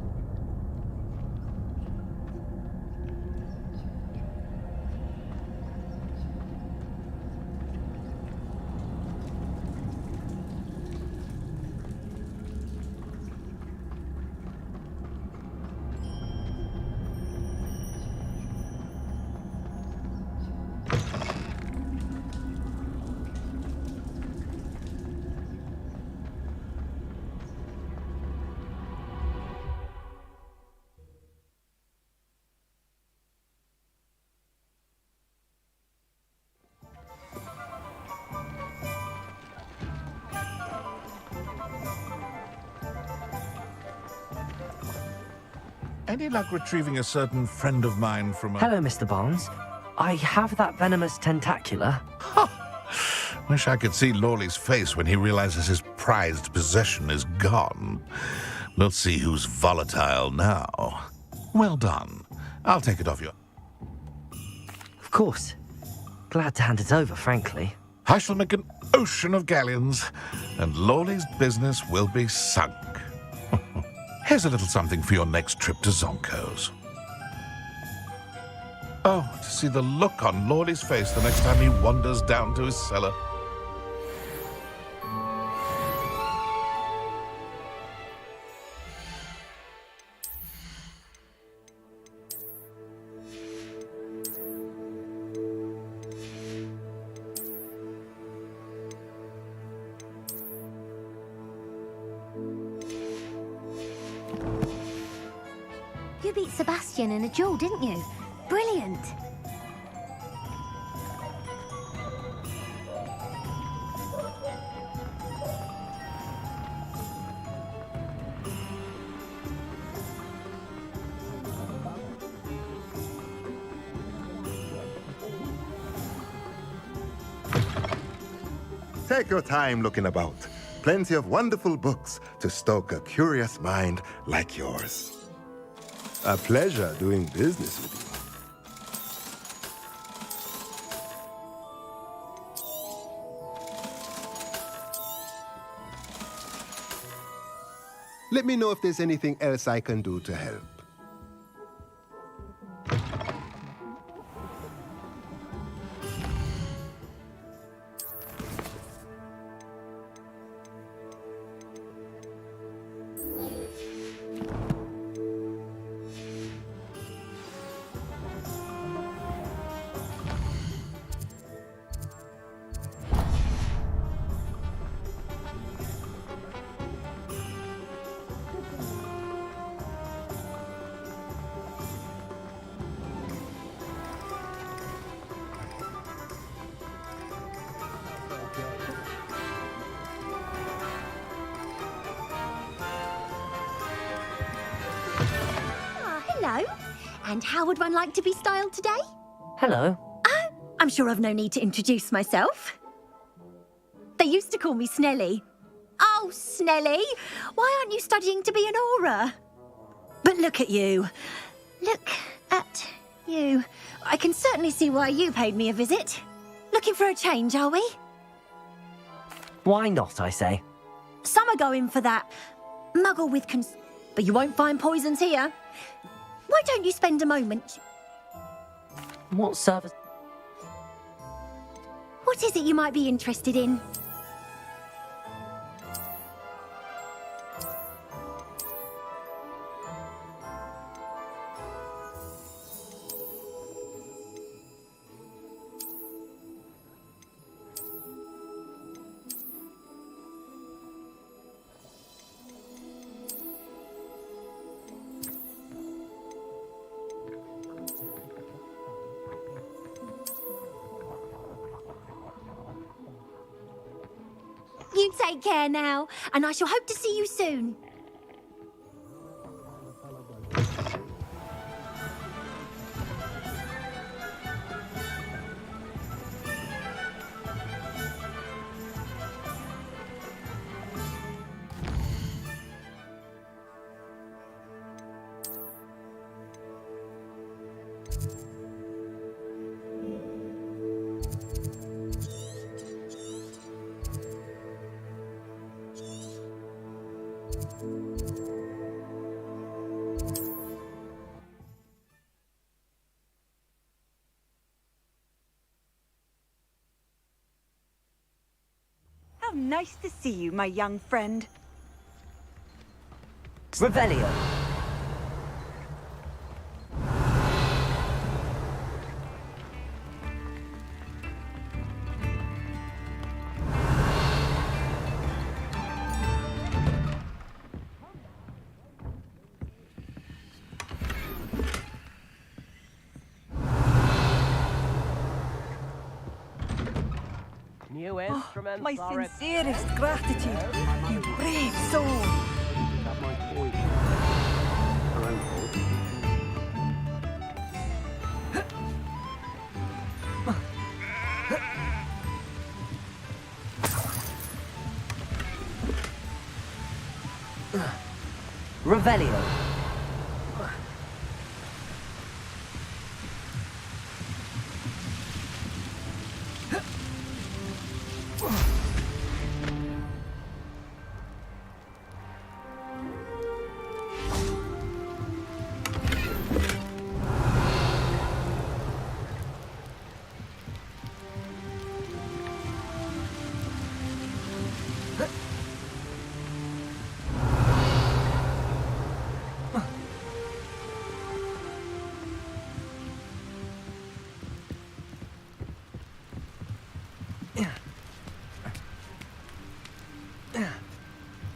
Any luck retrieving a certain friend of mine from a... Hello, Mr. Barnes. I have that venomous tentacula. Wish I could see Lawley's face when he realizes his prized possession is gone. We'll see who's volatile now. Well done. I'll take it off you. Of course. Glad to hand it over, frankly. I shall make an ocean of galleons, and Lawley's business will be sunk. Here's a little something for your next trip to Zonko's. Oh, to see the look on Lawley's face the next time he wanders down to his cellar. You beat Sebastian in a duel, didn't you? Brilliant. Take your time looking about. Plenty of wonderful books to stoke a curious mind like yours. A pleasure doing business with you. Let me know if there's anything else I can do to help. Hello. And how would one like to be styled today? Hello. Oh, I'm sure I've no need to introduce myself. They used to call me Snelly. Oh, Snelly, why aren't you studying to be an aura? But look at you. Look at you. I can certainly see why you paid me a visit. Looking for a change, are we? Why not, I say? Some are going for that muggle with but you won't find poisons here. Why don't you spend a moment? What service? What is it you might be interested in? You take care now, and I shall hope to see you soon. How nice to see you, my young friend. Revelio. My sincerest gratitude, you brave soul. Revelio.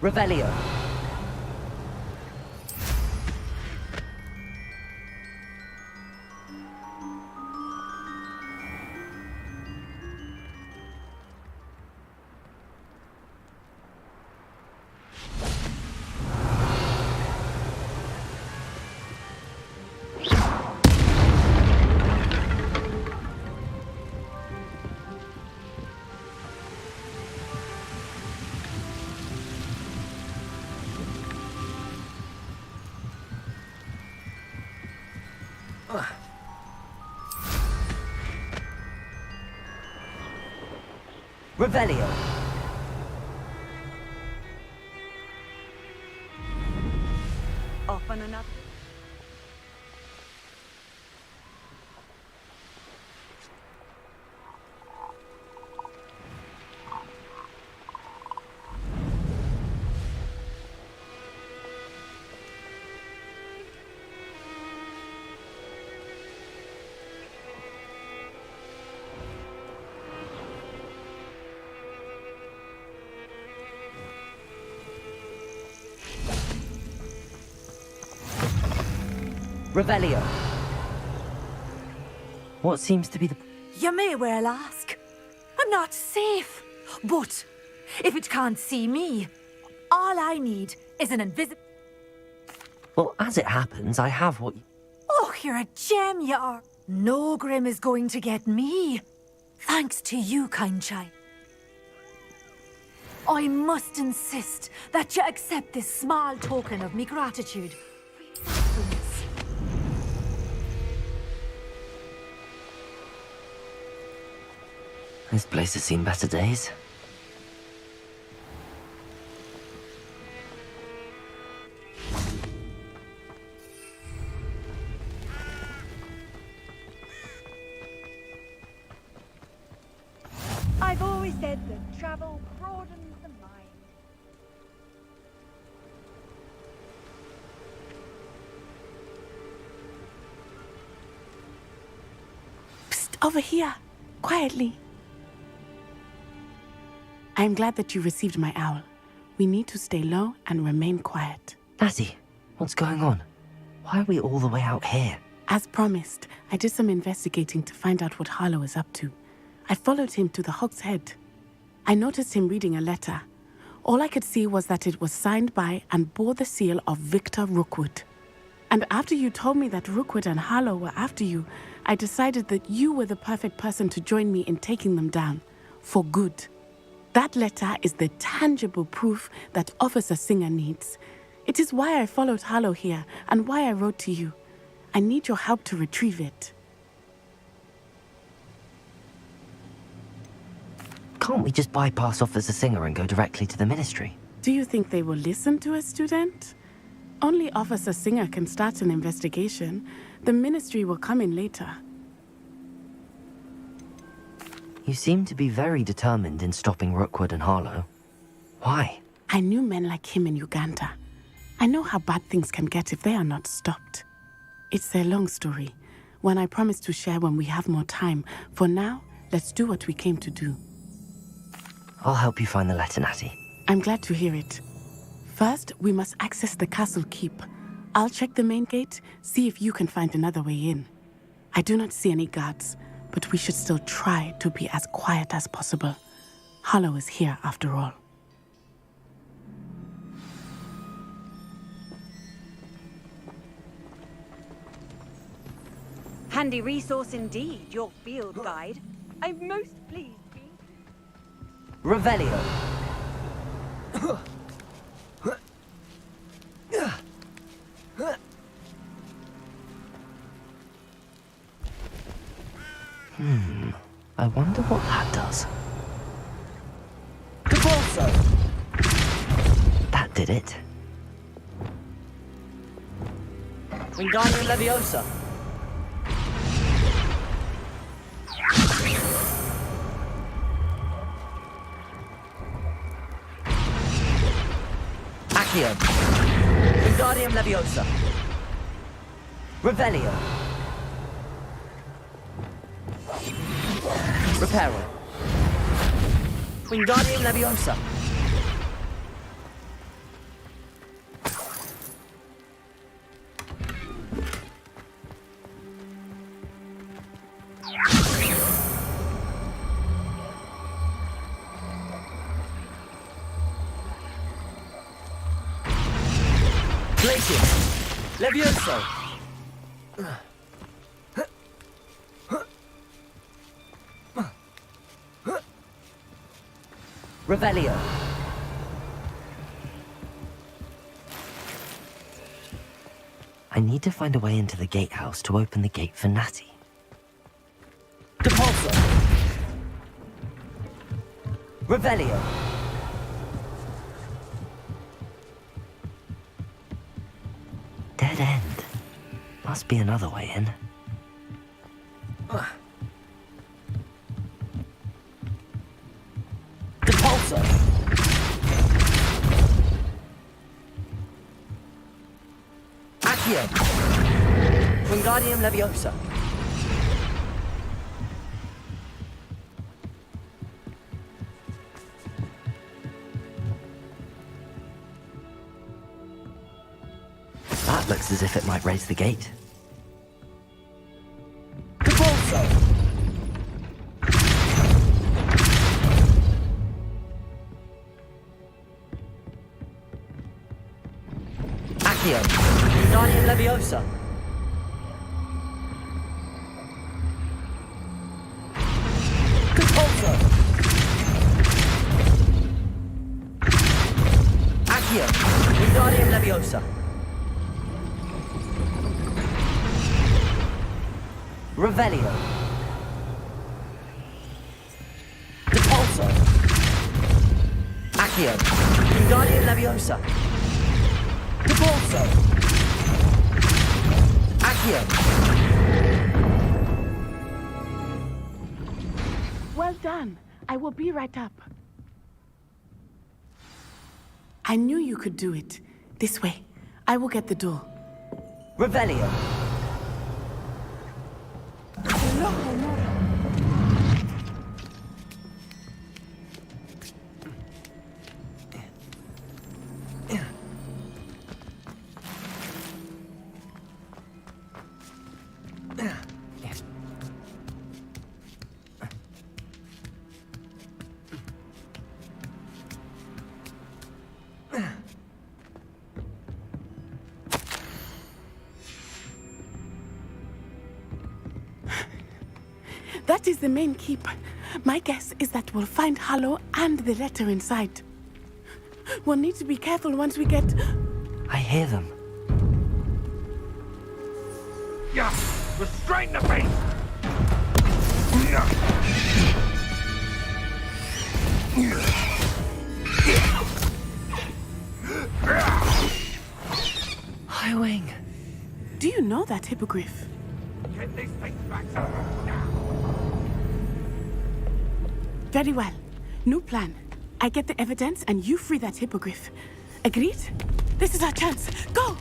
Revelio. Revelio. Off on another. Revelio. What seems to be the... You may well ask. I'm not safe. But if it can't see me, all I need is an invisible... Well, as it happens, I have what... Oh, you're a gem, you are. No Grim is going to get me. Thanks to you, kind child. I must insist that you accept this small token of me gratitude for your thoughtfulness. This place has seen better days. I've always said that travel broadens the mind. Psst, over here. Quietly. I'm glad that you received my owl. We need to stay low and remain quiet. Natty, what's going on? Why are we all the way out here? As promised, I did some investigating to find out what Harlow is up to. I followed him to the Hog's Head. I noticed him reading a letter. All I could see was that it was signed by and bore the seal of Victor Rookwood. And after you told me that Rookwood and Harlow were after you, I decided that you were the perfect person to join me in taking them down. For good. That letter is the tangible proof that Officer Singer needs. It is why I followed Harlow here and why I wrote to you. I need your help to retrieve it. Can't we just bypass Officer Singer and go directly to the Ministry? Do you think they will listen to a student? Only Officer Singer can start an investigation. The Ministry will come in later. You seem to be very determined in stopping Rookwood and Harlow. Why? I knew men like him in Uganda. I know how bad things can get if they are not stopped. It's a long story, one I promise to share when we have more time. For now, let's do what we came to do. I'll help you find the letter, Natty. I'm glad to hear it. First, we must access the castle keep. I'll check the main gate, see if you can find another way in. I do not see any guards, but we should still try to be as quiet as possible. Harlow is here, after all. Handy resource indeed, your field guide. I'm most pleased. Revelio. I wonder what that does. Depulso! That did it. Wingardium Leviosa! Accio! Wingardium Leviosa! Revelio! Reparo! Wingardium Leviosa! Glacius! Levioso! Revelio! I need to find a way into the gatehouse to open the gate for Natty. Depulso! Revelio! Dead end. Must be another way in. Depulso! Accio! Wingardium Leviosa! That looks as if it might raise the gate. Depulso! Accio! Wingardium Leviosa! Depulso! Accio! Wingardium Leviosa! Revelio! Depulso! Accio! Wingardium Leviosa! Depulso! Accio! Well done. I will be right up. I knew you could do it. This way. I will get the door. Revelio! That is the main keep. My guess is that we'll find Harlow and the letter inside. We'll need to be careful once we get... I hear them. Yeah! Restrain the beast! Highwing. Do you know that hippogriff? Get these things back Very well. New plan. I get the evidence and you free that hippogriff. Agreed? This is our chance. Go!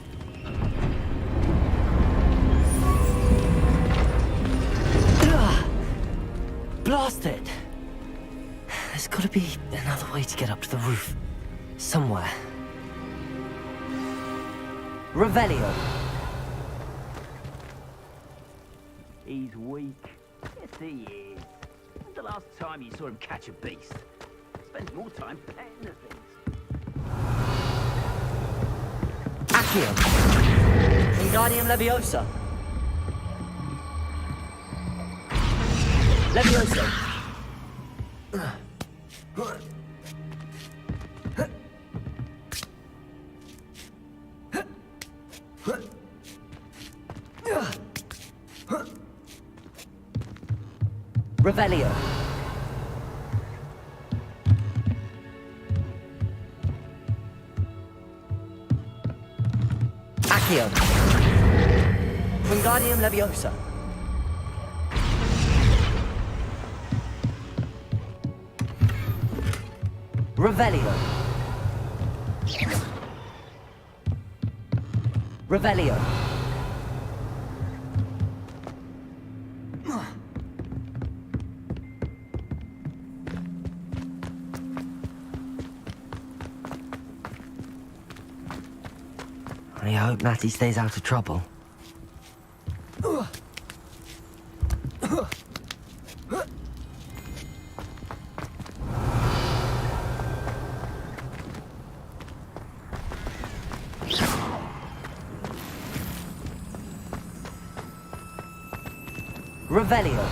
Blast it! There's gotta be another way to get up to the roof. Somewhere. Revelio! He's weak. Yes, he is. When's the last time you saw him catch a beast? Spends more time petting the things. Accio! Wingardium Leviosa! Leviosa! Revelio. Accio. Wingardium Leviosa. Revelio. Revelio. I hope Natty stays out of trouble. Revelio.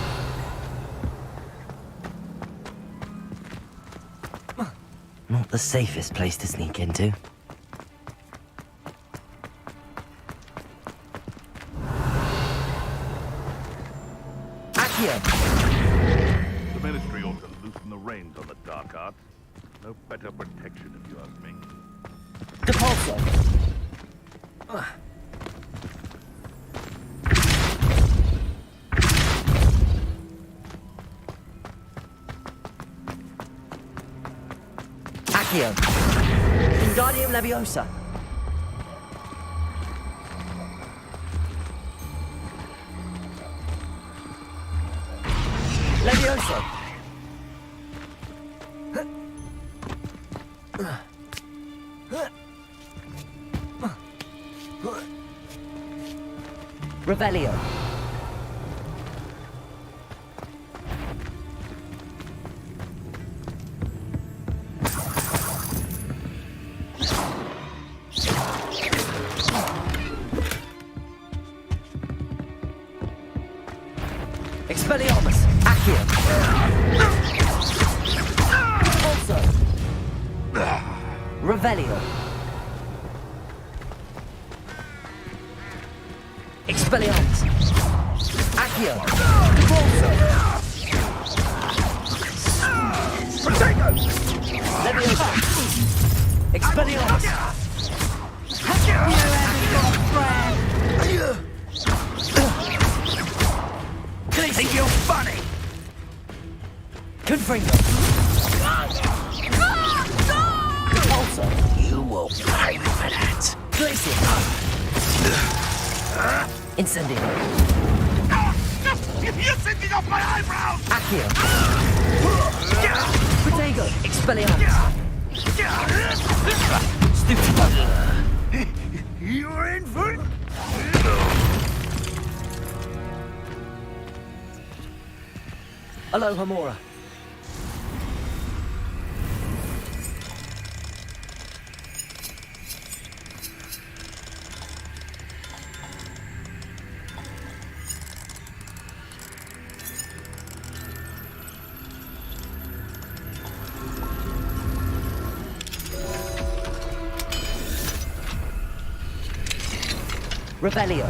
Not the safest place to sneak into. The Ministry ought to loosen the reins on the dark arts. No better protection, if you ask me. Depulso. Accio. Wingardium Leviosa. Leviosa. Revelio. Expelliarmus. Accio. Also. Revelio. Expelliarmus. Accio. Also. Protego. Leviosa. Expelliarmus. You haven't got friend. Think you're funny? Confringo. Also. You will pay for that. Glacier. Incendio. You're sitting off my eyebrows! Accio. Protego. Expelliarmus. Stupid. You're in for it? Aloha Mora. Revelio.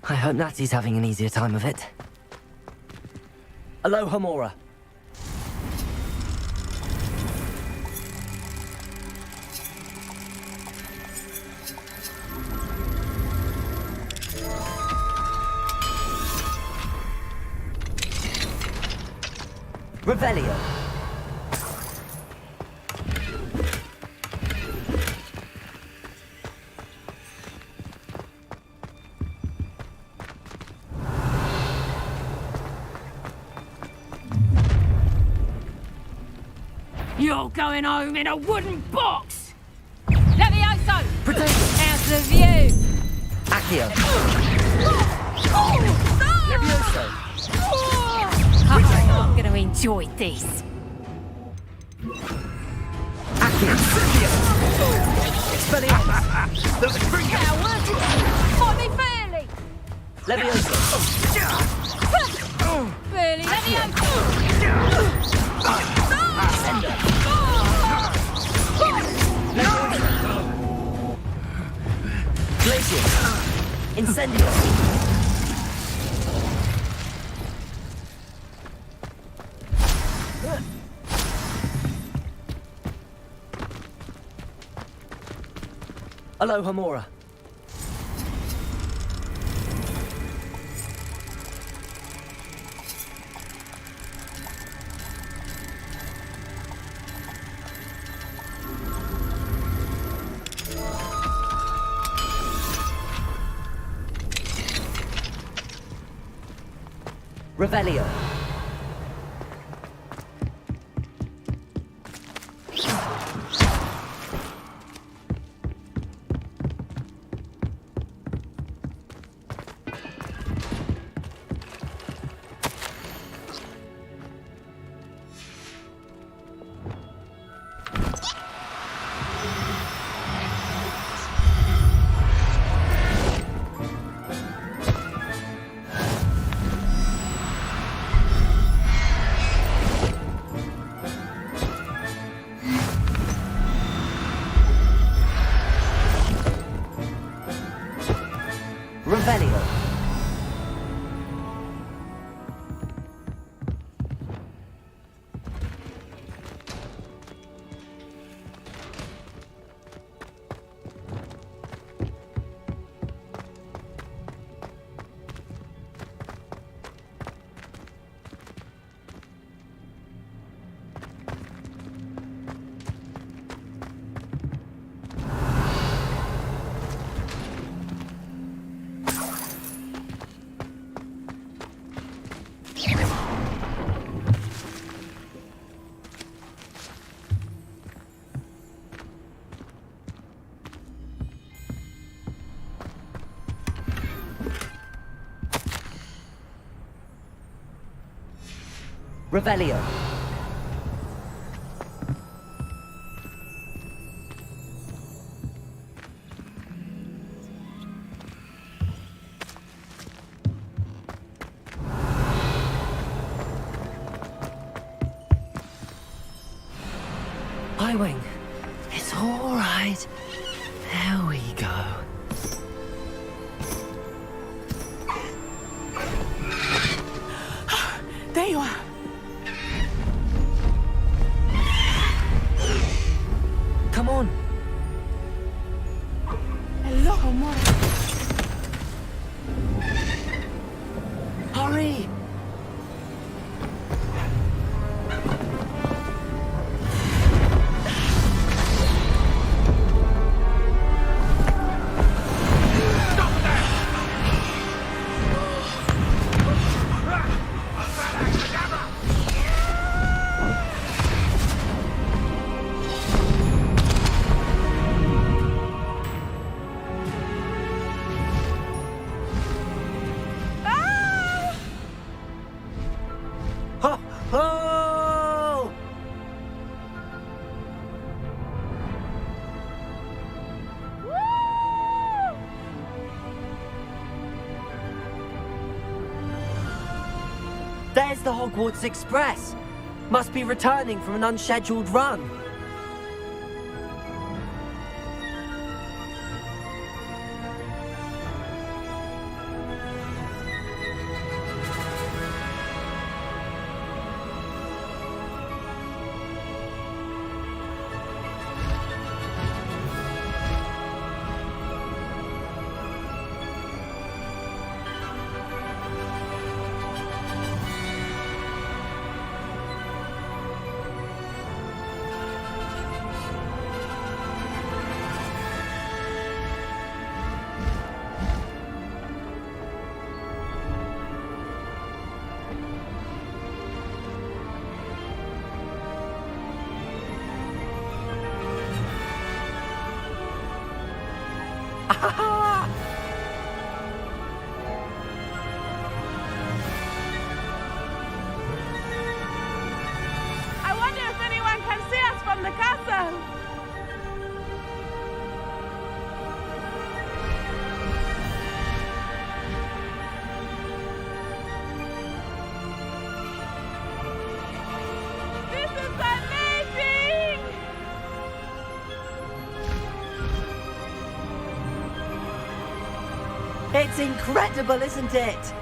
I hope Natty's having an easier time of it. Aloha Mora. Revelio. You're going home in a wooden box! Levioso! Protego! Out of view! Accio. Levioso! I'm going to enjoy this. Accio. Expelliarmus. Coward! Fight me fairly! Leviosa. Really, let me Glacius. Incendio. Aloha Mora. Revelio. Revelio. Revelio. Highwing. It's all right. There we go. There you are. Come on. Hello, Mora. Hurry. Oh! There's the Hogwarts Express. Must be returning from an unscheduled run. I wonder if anyone can see us from the castle. It's incredible, isn't it?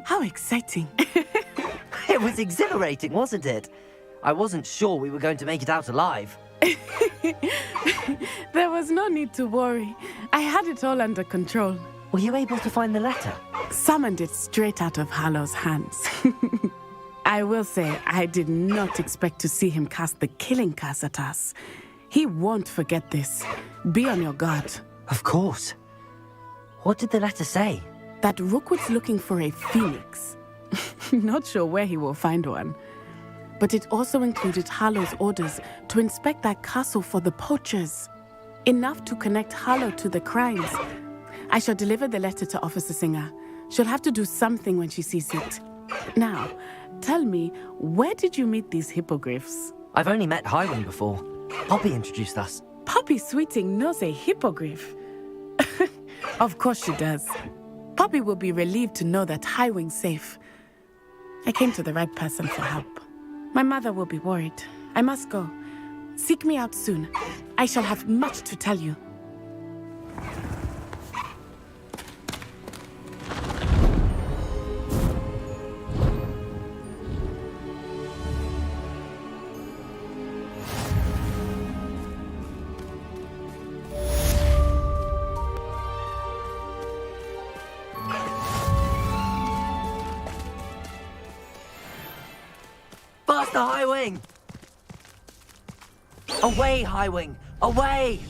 How exciting. It was exhilarating, wasn't it? I wasn't sure we were going to make it out alive. There was no need to worry. I had it all under control. Were you able to find the letter? Summoned it straight out of Harlow's hands. I will say, I did not expect to see him cast the killing curse at us. He won't forget this. Be on your guard. Of course. What did the letter say? That Rookwood's looking for a phoenix. Not sure where he will find one. But it also included Harlow's orders to inspect that castle for the poachers. Enough to connect Harlow to the crimes. I shall deliver the letter to Officer Singer. She'll have to do something when she sees it. Now, tell me, where did you meet these hippogriffs? I've only met Highwing before. Poppy introduced us. Poppy Sweeting knows a hippogriff. Of course she does. Poppy will be relieved to know that Highwing's safe. I came to the right person for help. My mother will be worried. I must go. Seek me out soon. I shall have much to tell you. Faster, Highwing! Away, Highwing! Away!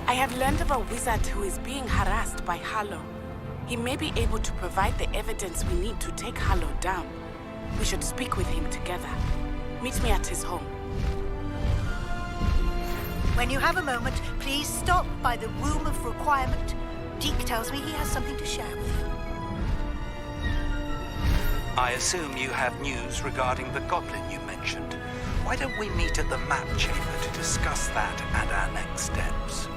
I have learned of a wizard who is being harassed by Harlow. He may be able to provide the evidence we need to take Harlow down. We should speak with him together. Meet me at his home. When you have a moment, please stop by the Room of Requirement. Deke tells me he has something to share with you. I assume you have news regarding the goblin you mentioned. Why don't we meet at the map chamber to discuss that and our next steps?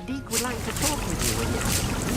Deke would like to talk with you when you have a moment.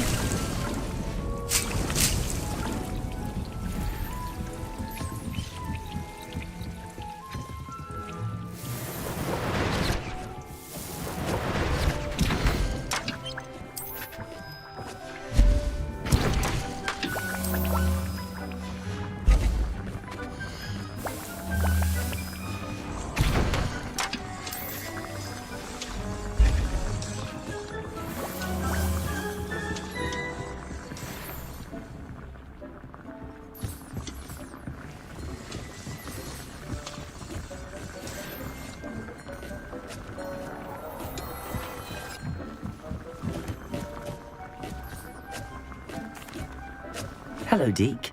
Hello, Deke.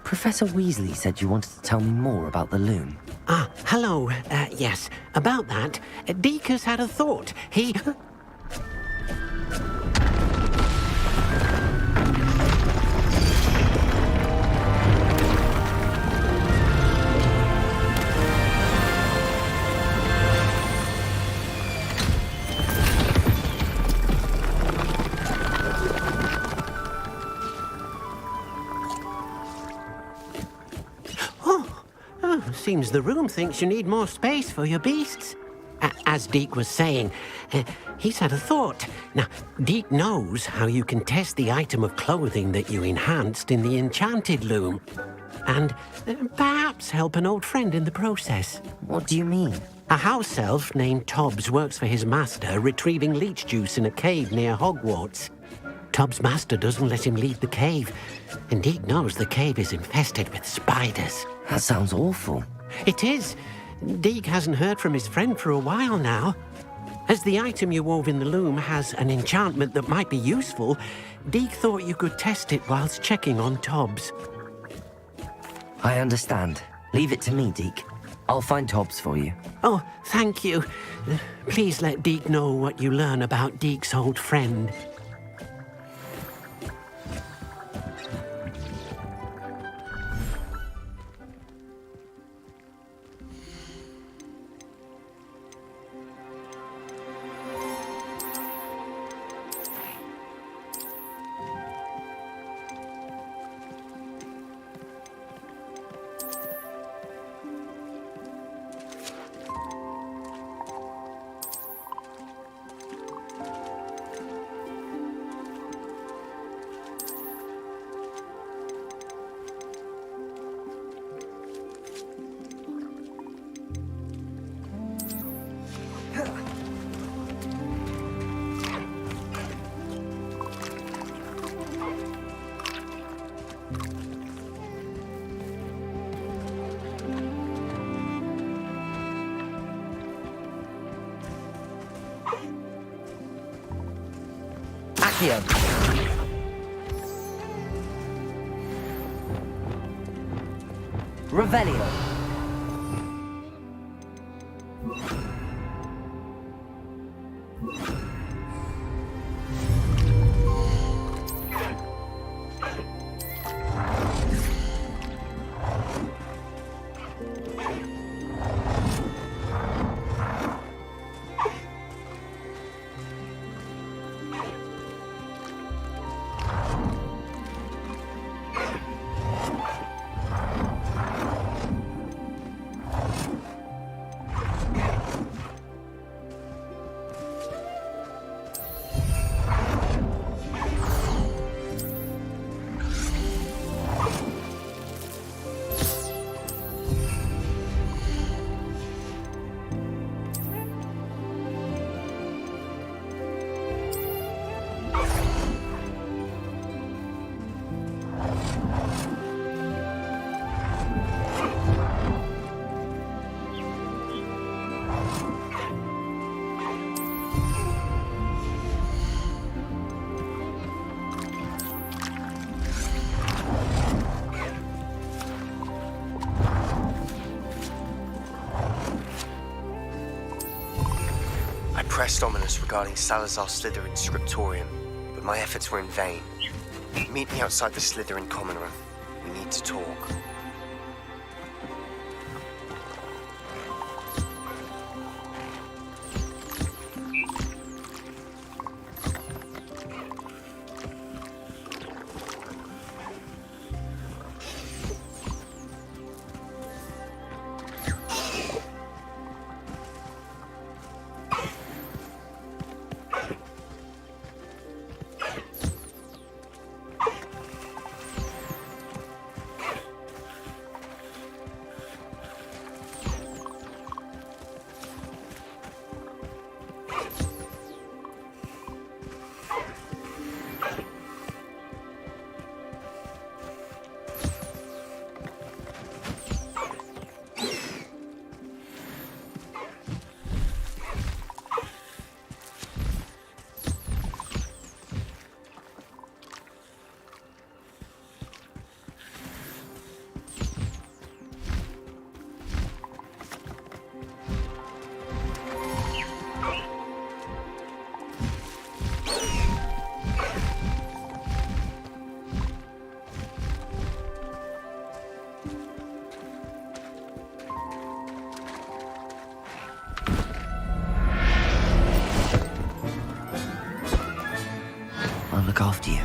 Professor Weasley said you wanted to tell me more about the loom. Ah, hello. Yes, about that. Deke has had a thought. He... Seems the room thinks you need more space for your beasts. As Deke was saying, he's had a thought. Now, Deke knows how you can test the item of clothing that you enhanced in the enchanted loom. And perhaps help an old friend in the process. What do you mean? A house elf named Tobbs works for his master retrieving leech juice in a cave near Hogwarts. Tobbs' master doesn't let him leave the cave, and Deke knows the cave is infested with spiders. That sounds awful. It is. Deke hasn't heard from his friend for a while now. As the item you wove in the loom has an enchantment that might be useful, Deke thought you could test it whilst checking on Tobbs. I understand. Leave it to me, Deke. I'll find Tobbs for you. Oh, thank you. Please let Deke know what you learn about Deke's old friend. Accio. Revelio. Pressed ominous regarding Salazar Slytherin's scriptorium, but my efforts were in vain. Meet me outside the Slytherin common room. We need to talk. I'll look after you.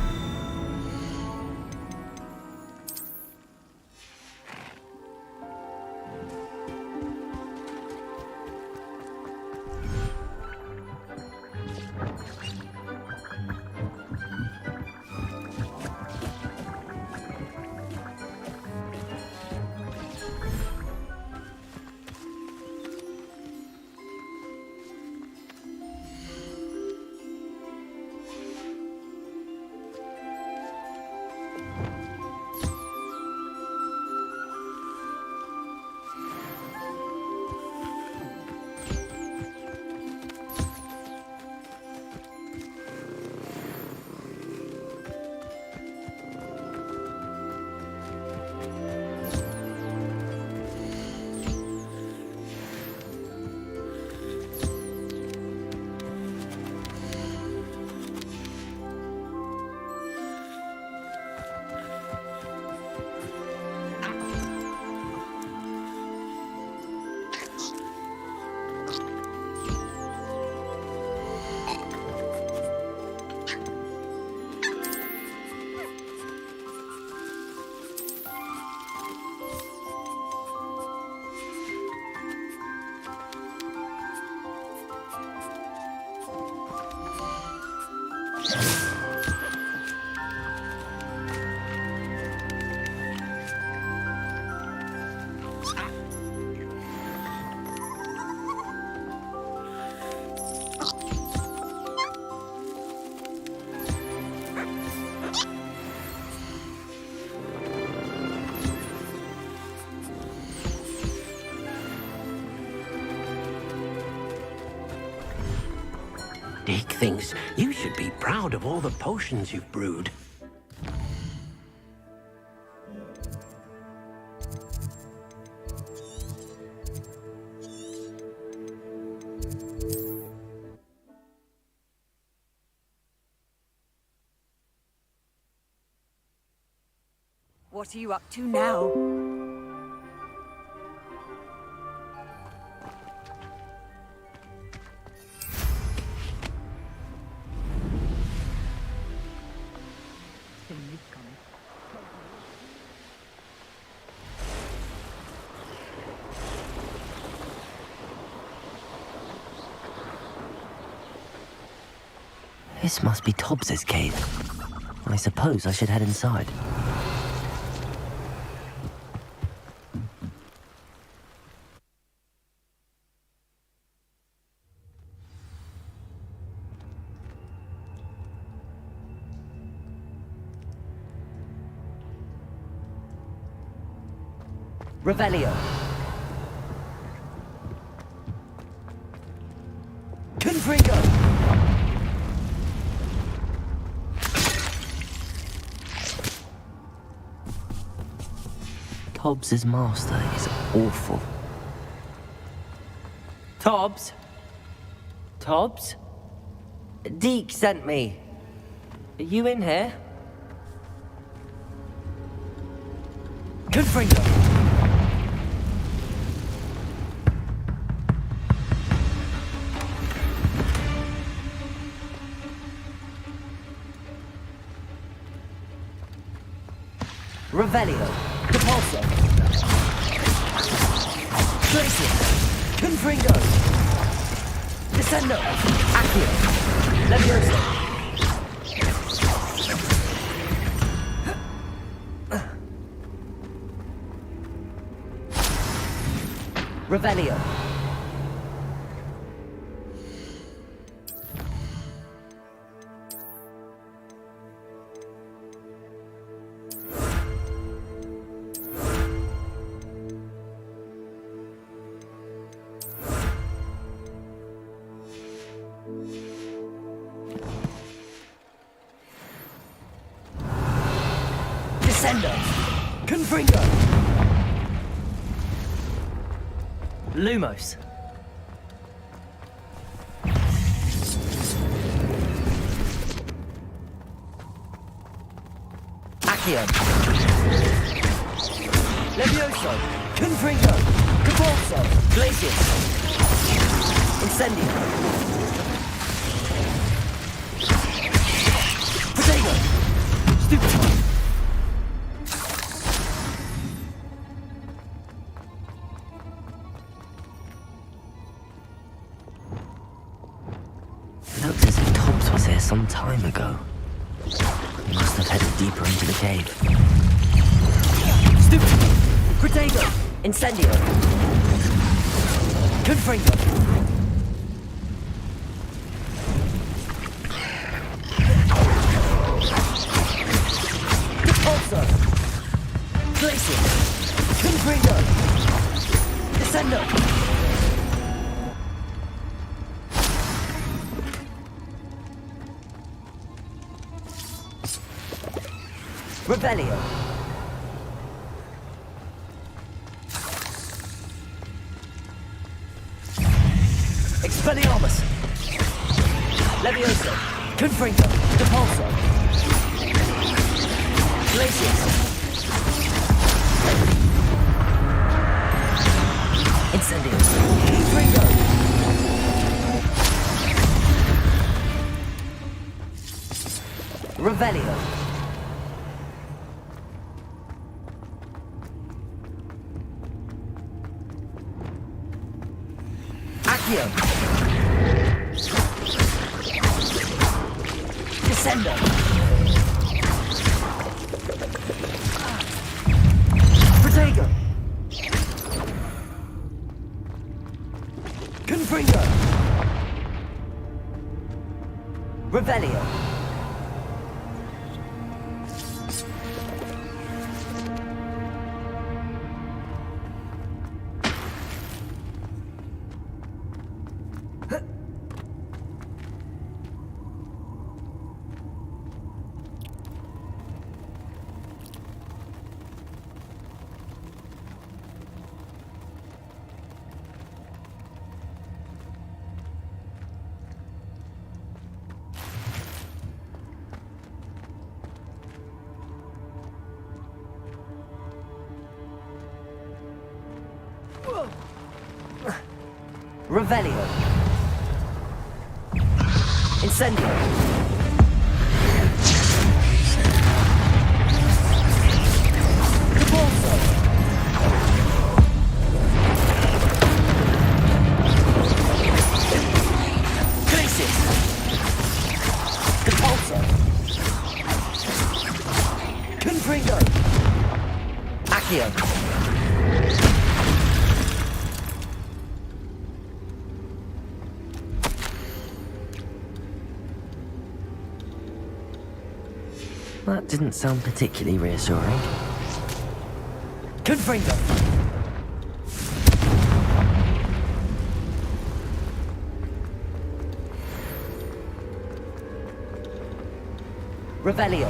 Dick thinks you should be proud of all the potions you've brewed. What are you up to now? This must be Tobbs's cave. I suppose I should head inside. Revelio. Confringo. Tobbs's master is awful. Tobbs? Tobbs? Deke sent me. Are you in here? Confringo. Revelio. Depulso. Glacier. Confringo. Descendo. Accio. Levioso. Revelio. Descendo. Confringo. Lumos. Accio. Levioso. Confringo. Capulso. Glacius. Incendio. here some time ago. He must have headed deeper into the cave. Stupid! Protego! Incendio! Confringo! Repulsor! Glacier! Confringo! Descendo! Revelio! Expelliarmus! Levioso! Confringo! Depulso! Glacius! Incendio! Confringo! Revelio! Accio! Descendo! Protego! Confringo! Revelio! Revelio! Incendio! Repulso! Glacius! Repulso! Confringo! Accio! That didn't sound particularly reassuring. Confringo! Revelio!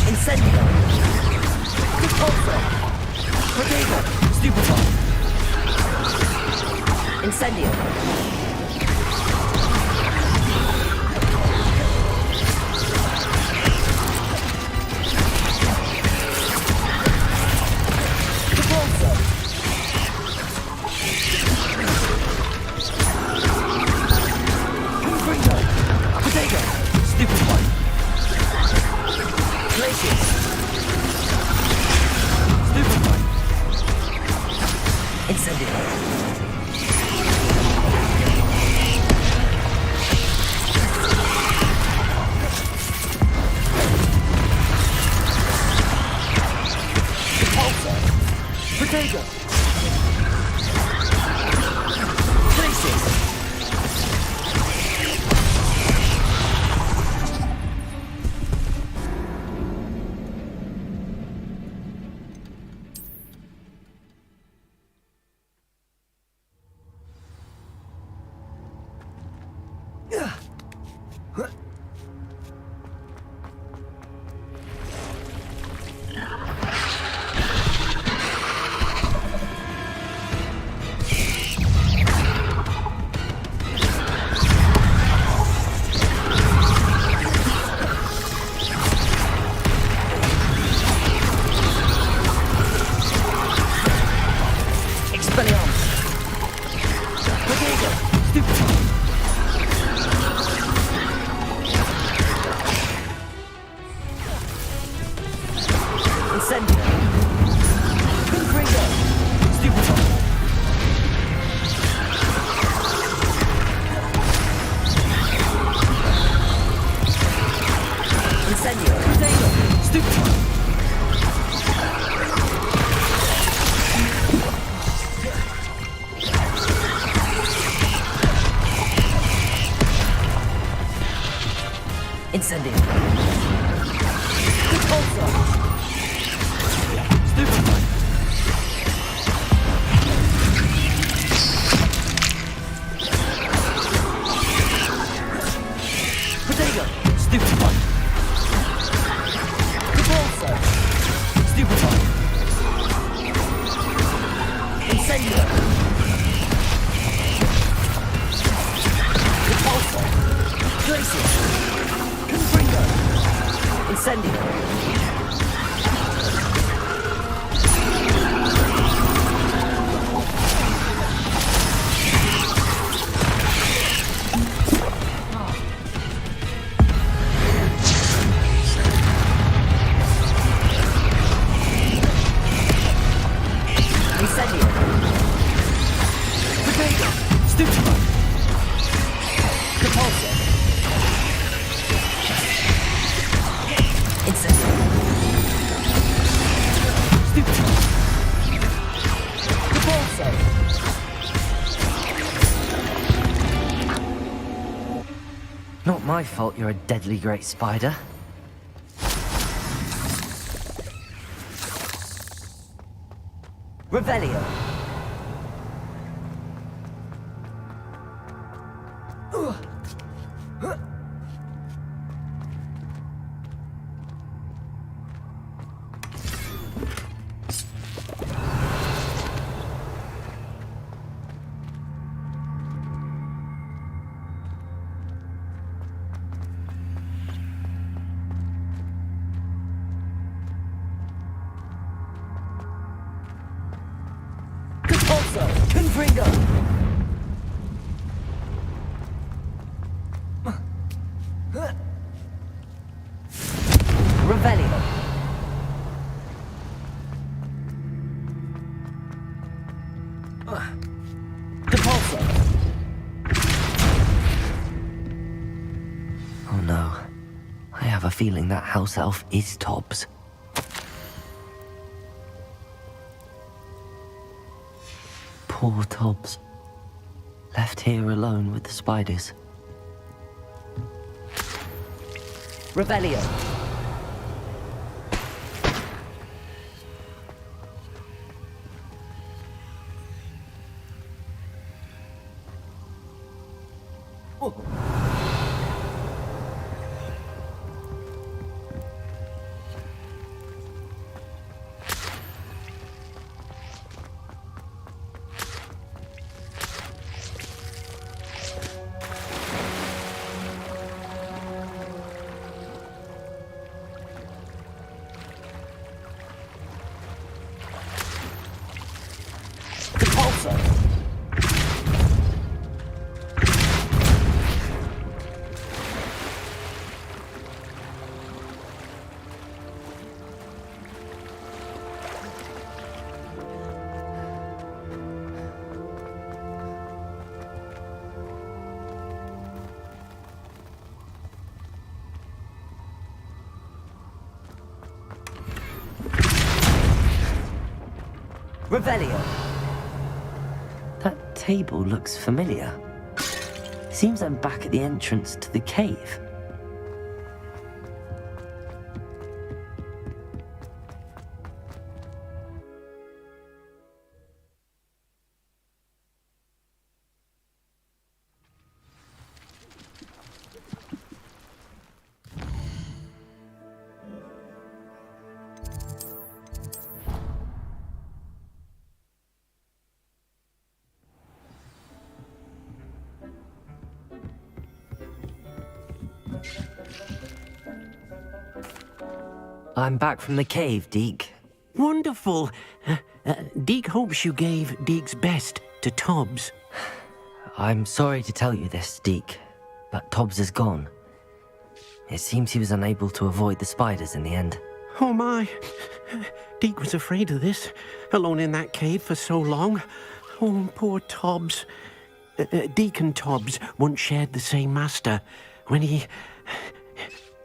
Incendio! Repulso! Protego! Stupefy! Incendio! Repulso! Confringo! Protego! Stupefy! Glacius! Stupefy! Incendio! Repulsor! Protego! Glacius! Incendio. Repulsor. Stupefy. Protego. Stupefy. Repulsor. Stupefy. Incendio. Repulsor. Glacier. Confringo. Incendio. Incendio. Protego. Stupefy. Repulsor. Incendio. Stupefy. Repulsor. Not my fault you're a deadly great spider. Revelio. Repulsor. Confringo. Revelio. Repulsor. Oh no. I have a feeling that house elf is Tobbs. Poor Tobbs. Left here alone with the spiders. Revelio. Repulsor. Revelio. That table looks familiar. Seems I'm back at the entrance to the cave. I'm back from the cave, Deke. Wonderful. Deke hopes you gave Deke's best to Tobbs. I'm sorry to tell you this, Deke, but Tobbs is gone. It seems he was unable to avoid the spiders in the end. Oh my. Deke was afraid of this, alone in that cave for so long. Oh, poor Tobbs. Deke and Tobbs once shared the same master. When he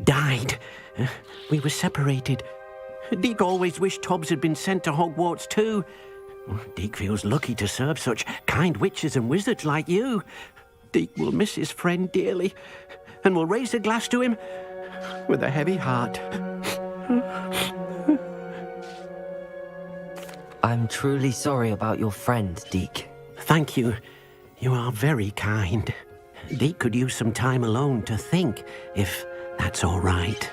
died, we were separated. Deke always wished Tobbs had been sent to Hogwarts too. Deke feels lucky to serve such kind witches and wizards like you. Deke will miss his friend dearly, and will raise a glass to him with a heavy heart. I'm truly sorry about your friend, Deke. Thank you. You are very kind. Deke could use some time alone to think, if that's all right.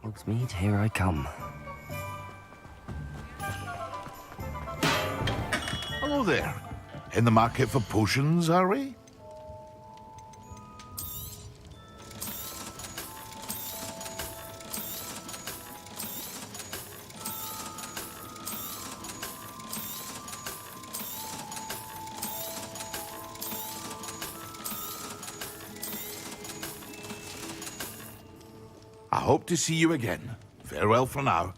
Hogsmeade, here I come. Hello there. In the market for potions, are we? I hope to see you again. Farewell for now.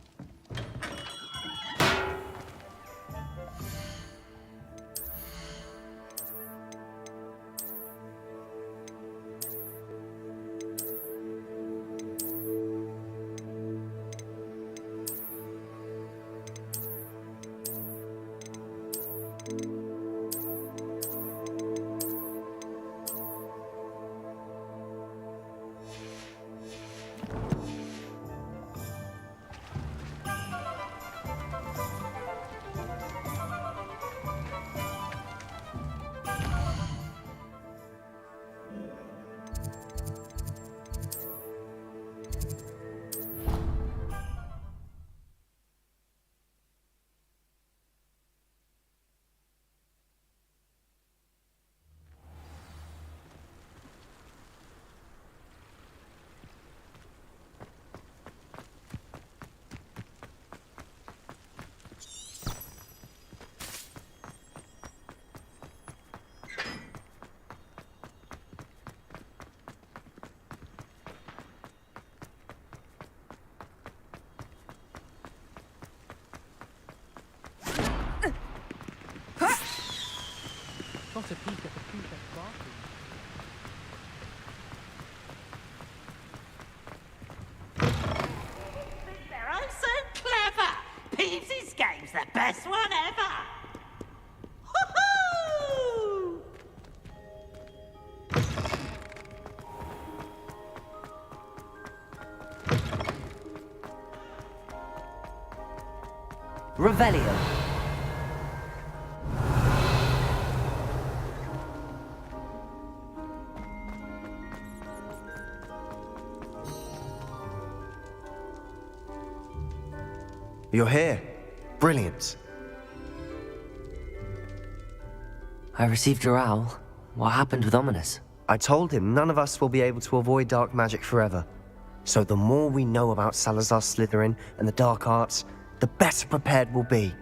Got a peek at the prefect's bathroom. They're oh so clever! Peeves' game's the best one ever! Woohoo! Revelio. You're here. Brilliant. I received your owl. What happened with Ominous? I told him none of us will be able to avoid dark magic forever. So the more we know about Salazar Slytherin and the dark arts, the better prepared we'll be.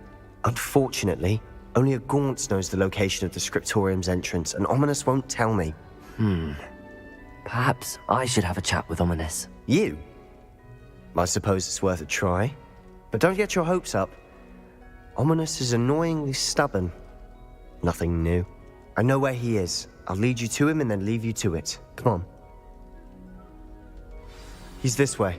Unfortunately, only a Gaunt knows the location of the Scriptorium's entrance, and Ominous won't tell me. Perhaps I should have a chat with Ominous. You? I suppose it's worth a try. But don't get your hopes up. Ominous is annoyingly stubborn. Nothing new. I know where he is. I'll lead you to him and then leave you to it. Come on. He's this way.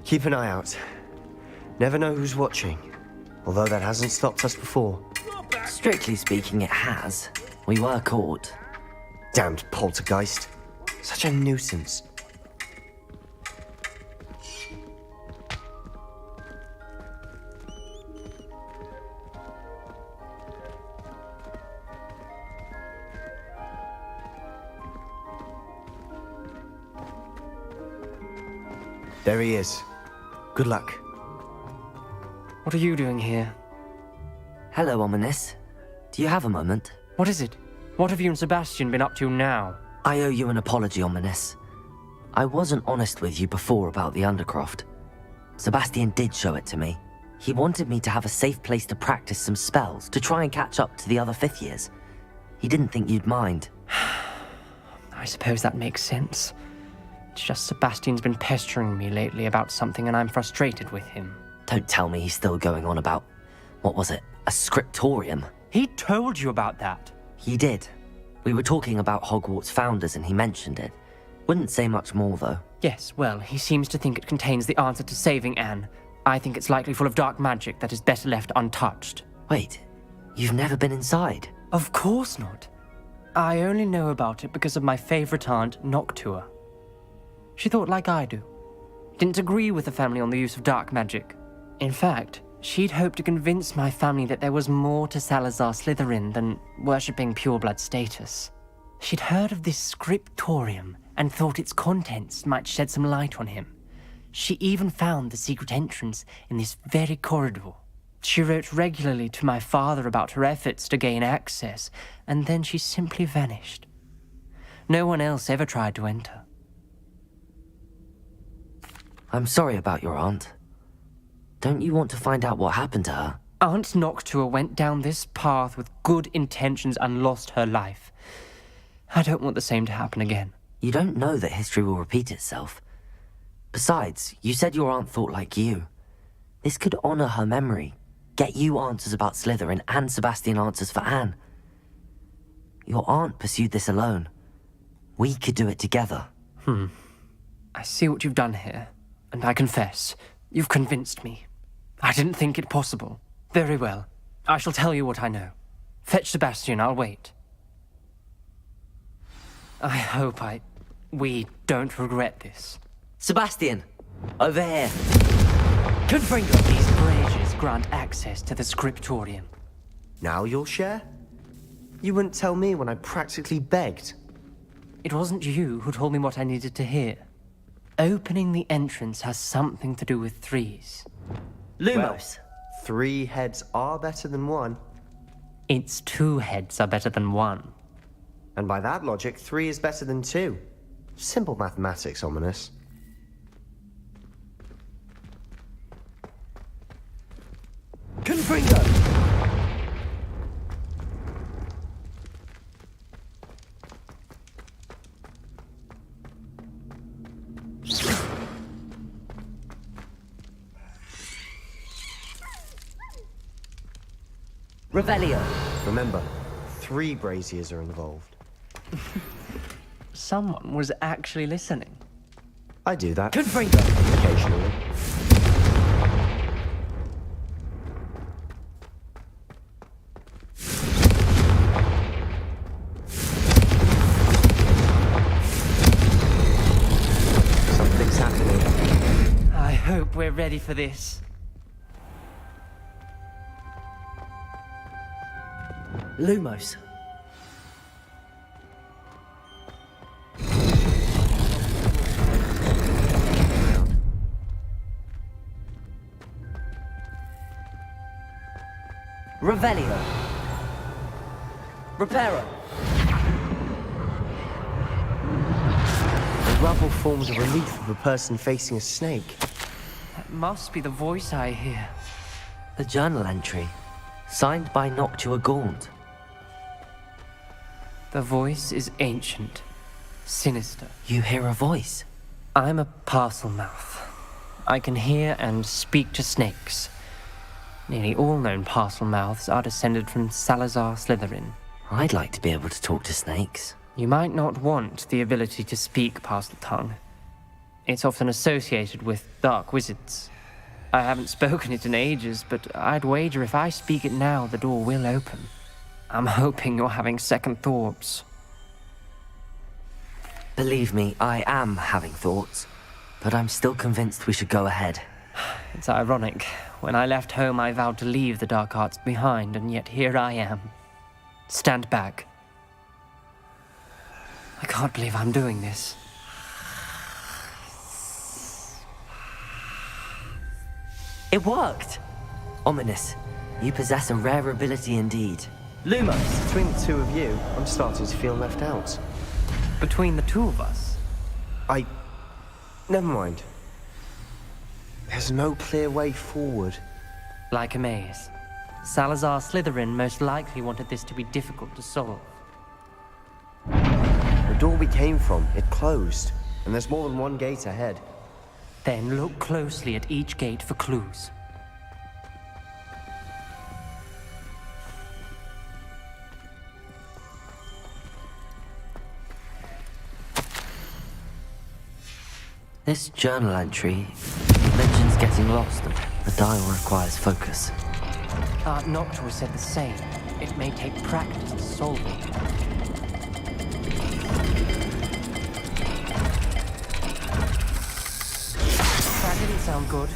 Keep an eye out. Never know who's watching. Although that hasn't stopped us before. Strictly speaking, it has. We were caught. Damned poltergeist. Such a nuisance. There he is. Good luck. What are you doing here? Hello, Ominous. Do you have a moment? What is it? What have you and Sebastian been up to now? I owe you an apology, Ominous. I wasn't honest with you before about the Undercroft. Sebastian did show it to me. He wanted me to have a safe place to practice some spells, to try and catch up to the other fifth years. He didn't think you'd mind. I suppose that makes sense. It's just Sebastian's been pestering me lately about something and I'm frustrated with him. Don't tell me he's still going on about, what was it, a scriptorium? He told you about that. He did. We were talking about Hogwarts founders and he mentioned it. Wouldn't say much more, though. Yes, well, he seems to think it contains the answer to saving Anne. I think it's likely full of dark magic that is better left untouched. Wait, you've never been inside? Of course not. I only know about it because of my favorite aunt, Noctua. She thought like I do. Didn't agree with the family on the use of dark magic. In fact, she'd hoped to convince my family that there was more to Salazar Slytherin than worshipping pureblood status. She'd heard of this scriptorium and thought its contents might shed some light on him. She even found the secret entrance in this very corridor. She wrote regularly to my father about her efforts to gain access, and then she simply vanished. No one else ever tried to enter. I'm sorry about your aunt. Don't you want to find out what happened to her? Aunt Noctua went down this path with good intentions and lost her life. I don't want the same to happen again. You don't know that history will repeat itself. Besides, you said your aunt thought like you. This could honor her memory, get you answers about Slytherin and Sebastian answers for Anne. Your aunt pursued this alone. We could do it together. I see what you've done here, and I confess, you've convinced me. I didn't think it possible. Very well. I shall tell you what I know. Fetch Sebastian, I'll wait. I hope we don't regret this. Sebastian! Over here! Confringo, these braziers grant access to the scriptorium. Now you'll share? You wouldn't tell me when I practically begged. It wasn't you who told me what I needed to hear. Opening the entrance has something to do with threes. Lumos! Well, 3 heads are better than 1. It's 2 heads are better than 1. And by that logic, 3 is better than 2. Simple mathematics, Ominous. Confringo! Revelio. Remember, 3 braziers are involved. Someone was actually listening. I do that. Confringo! Occasionally. Something's happening. I hope we're ready for this. Lumos. Revelio. Reparo. The rubble formed a relief of a person facing a snake. That must be the voice I hear. The journal entry, signed by Noctua Gaunt. The voice is ancient, sinister. You hear a voice? I'm a parcel mouth. I can hear and speak to snakes. Nearly all known parcel mouths are descended from Salazar Slytherin. I'd like to be able to talk to snakes. You might not want the ability to speak parcel tongue. It's often associated with dark wizards. I haven't spoken it in ages, but I'd wager if I speak it now, the door will open. I'm hoping you're having second thoughts. Believe me, I am having thoughts, but I'm still convinced we should go ahead. It's ironic. When I left home, I vowed to leave the dark arts behind, and yet here I am. Stand back. I can't believe I'm doing this. It worked! Ominous. You possess a rare ability indeed. Lumos! Between the two of you, I'm starting to feel left out. Between the two of us? Never mind. There's no clear way forward. Like a maze. Salazar Slytherin most likely wanted this to be difficult to solve. The door we came from, it closed, and there's more than one gate ahead. Then look closely at each gate for clues. This journal entry mentions getting lost, and the dial requires focus. Noctua said the same. It may take practice to solve it. That didn't sound good.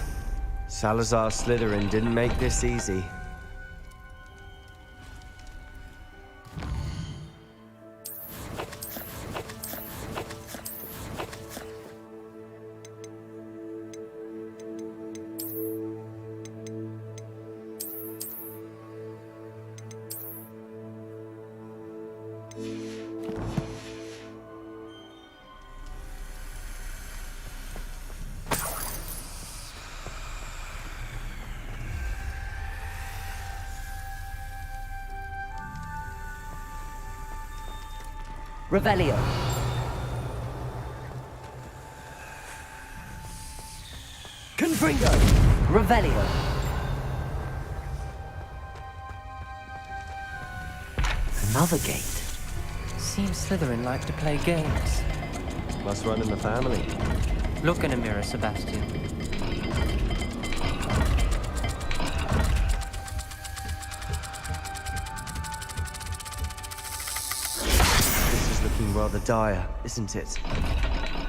Salazar Slytherin didn't make this easy. Revelio. Confringo. Revelio. Another gate. Seems Slytherin like to play games. Must run in the family. Look in a mirror, Sebastian. Looking rather dire, isn't it?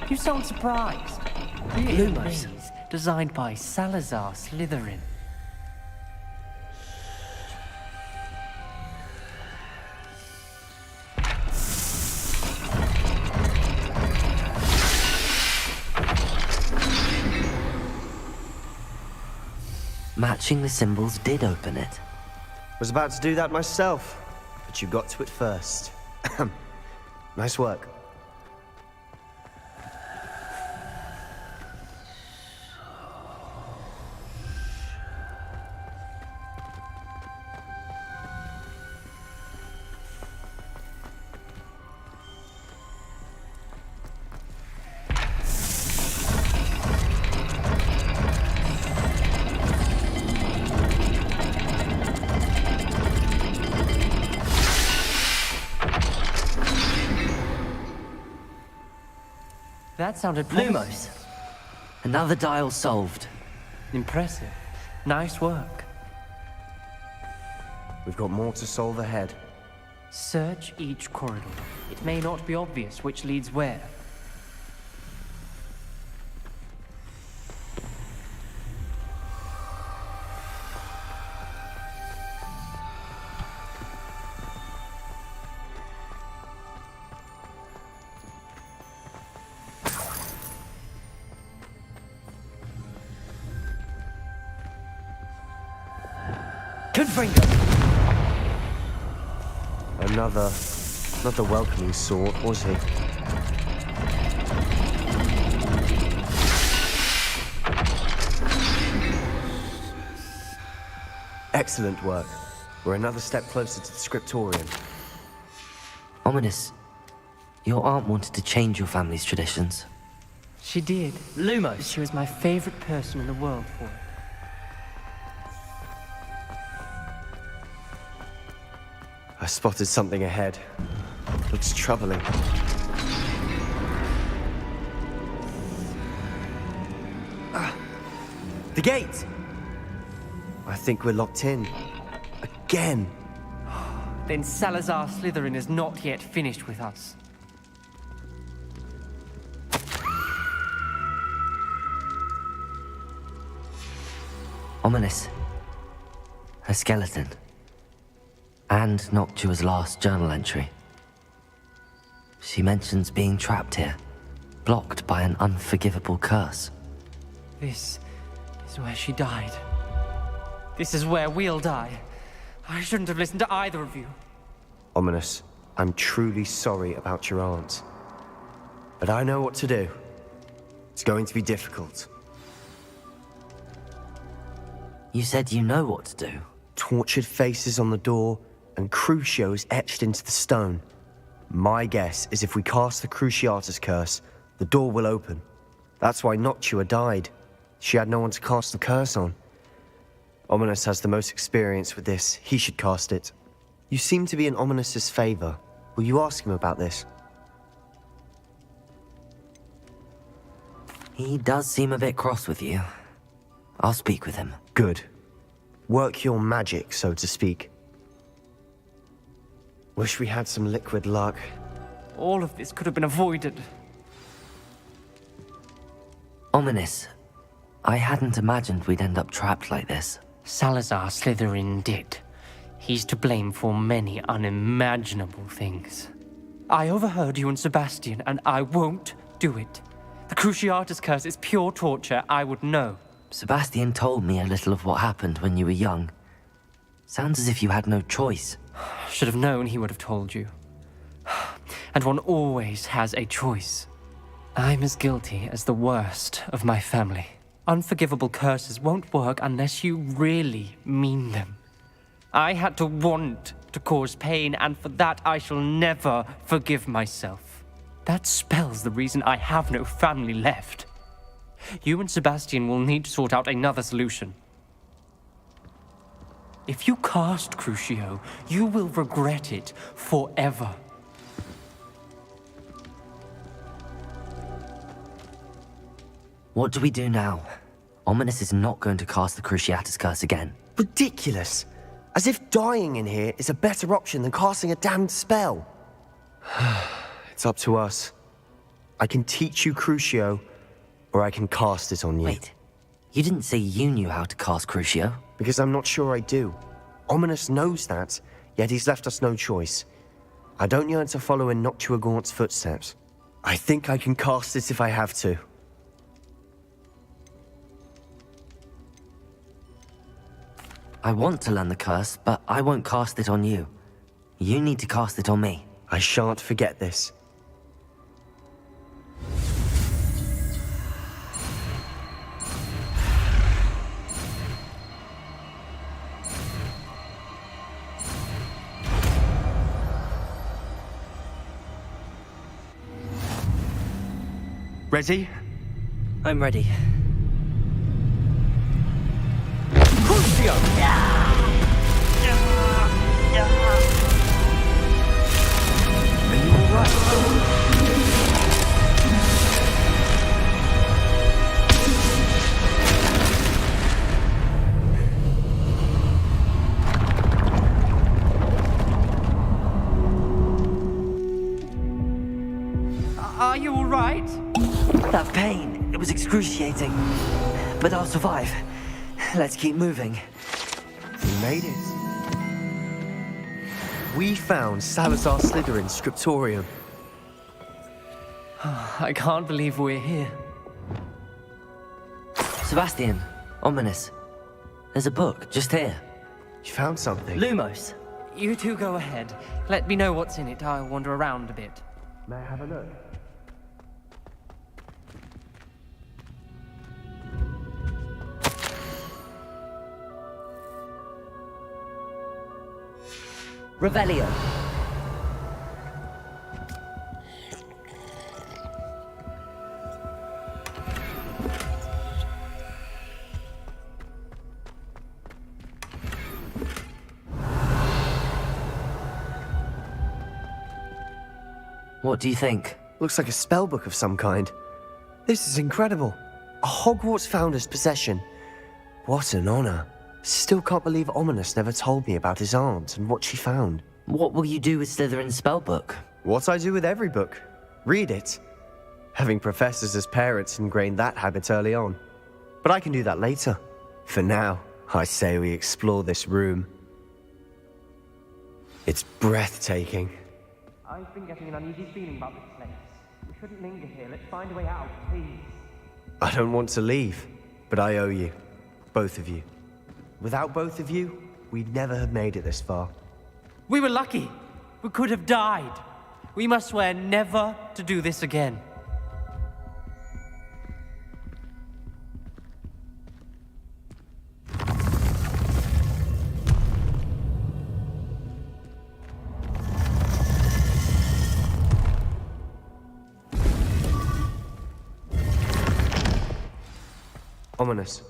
You sound surprised. Lumos. Designed by Salazar Slytherin. Matching the symbols did open it. Was about to do that myself, but you got to it first. Nice work. That sounded Lumos. Another dial solved. Impressive. Nice work. We've got more to solve ahead. Search each corridor. It may not be obvious which leads where. Confringo. another, not the welcoming sort, was he? Excellent work. We're another step closer to the scriptorium. Ominous, your aunt wanted to change your family's traditions. She did. Lumos. She was my favorite person in the world for it. I spotted something ahead. Looks troubling. The gate! I think we're locked in. Again. Then Salazar Slytherin is not yet finished with us. Ominous. Her skeleton. And Noctua's last journal entry. She mentions being trapped here, blocked by an unforgivable curse. This is where she died. This is where we'll die. I shouldn't have listened to either of you. Ominous, I'm truly sorry about your aunt. But I know what to do. It's going to be difficult. You said you know what to do. Tortured faces on the door, and Crucios etched into the stone. My guess is if we cast the Cruciatus curse, the door will open. That's why Noctua died. She had no one to cast the curse on. Ominous has the most experience with this. He should cast it. You seem to be in Ominous's favor. Will you ask him about this? He does seem a bit cross with you. I'll speak with him. Good. Work your magic, so to speak. Wish we had some liquid luck. All of this could have been avoided. Ominous. I hadn't imagined we'd end up trapped like this. Salazar Slytherin did. He's to blame for many unimaginable things. I overheard you and Sebastian, and I won't do it. The Cruciatus curse is pure torture. I would know. Sebastian told me a little of what happened when you were young. Sounds as if you had no choice. Should have known he would have told you. And one always has a choice. I'm as guilty as the worst of my family. Unforgivable curses won't work unless you really mean them. I had to want to cause pain, and for that I shall never forgive myself. That spells the reason I have no family left. You and Sebastian will need to sort out another solution. If you cast Crucio, you will regret it forever. What do we do now? Ominous is not going to cast the Cruciatus curse again. Ridiculous! As if dying in here is a better option than casting a damned spell. It's up to us. I can teach you Crucio, or I can cast it on you. Wait, you didn't say you knew how to cast Crucio? Because I'm not sure I do. Ominous knows that, yet he's left us no choice. I don't yearn to follow in Noctua Gaunt's footsteps. I think I can cast it if I have to. I want to learn the curse, but I won't cast it on you. You need to cast it on me. I shan't forget this. Ready? I'm ready. Crucio! Are you alright? Are you alright? That pain, it was excruciating. But I'll survive. Let's keep moving. We made it. We found Salazar Slytherin's scriptorium. I can't believe we're here. Sebastian, Ominous. There's a book just here. You found something? Lumos. You two go ahead. Let me know what's in it. I'll wander around a bit. May I have a look? Revelio. What do you think? Looks like a spellbook of some kind. This is incredible. A Hogwarts founder's possession. What an honor. Still can't believe Ominous never told me about his aunt and what she found. What will you do with Slytherin's spellbook? What I do with every book. Read it. Having professors as parents ingrained that habit early on. But I can do that later. For now, I say we explore this room. It's breathtaking. I've been getting an uneasy feeling about this place. We shouldn't linger here. Let's find a way out, please. I don't want to leave, but I owe you. Both of you. Without both of you, we'd never have made it this far. We were lucky. We could have died. We must swear never to do this again. Ominous.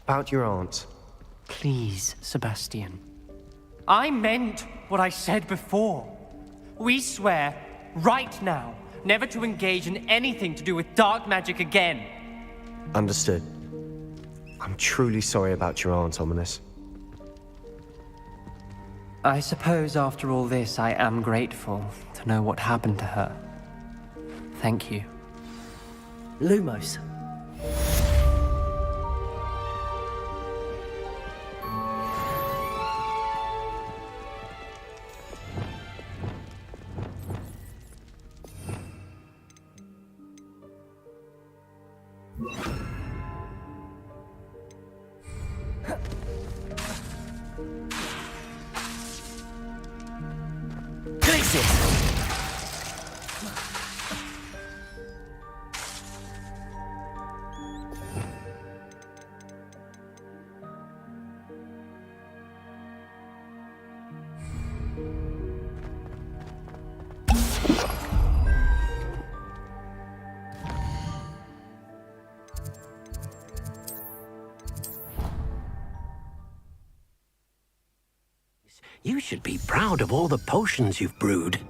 About your aunt. Please, Sebastian. I meant what I said before. We swear, right now, never to engage in anything to do with dark magic again. Understood. I'm truly sorry about your aunt, Ominous. I suppose after all this, I am grateful to know what happened to her. Thank you. Lumos. You should be proud of all the potions you've brewed.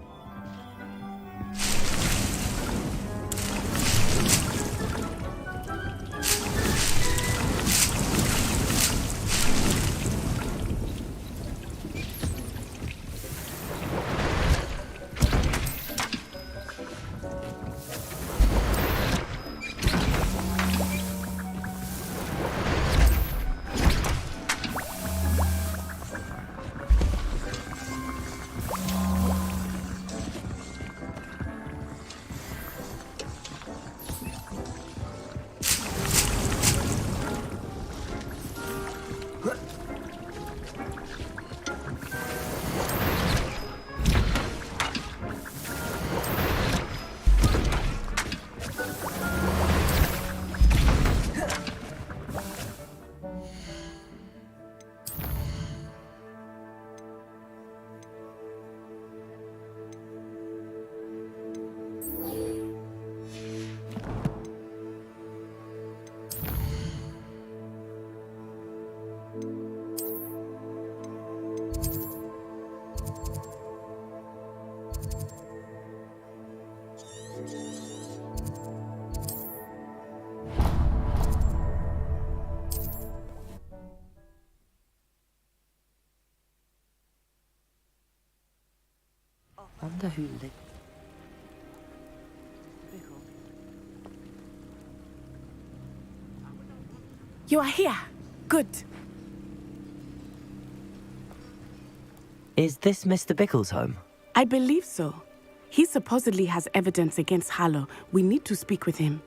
Wonder who lived. You are here. Good. Is this Mr. Bickle's home? I believe so. He supposedly has evidence against Harlow. We need to speak with him.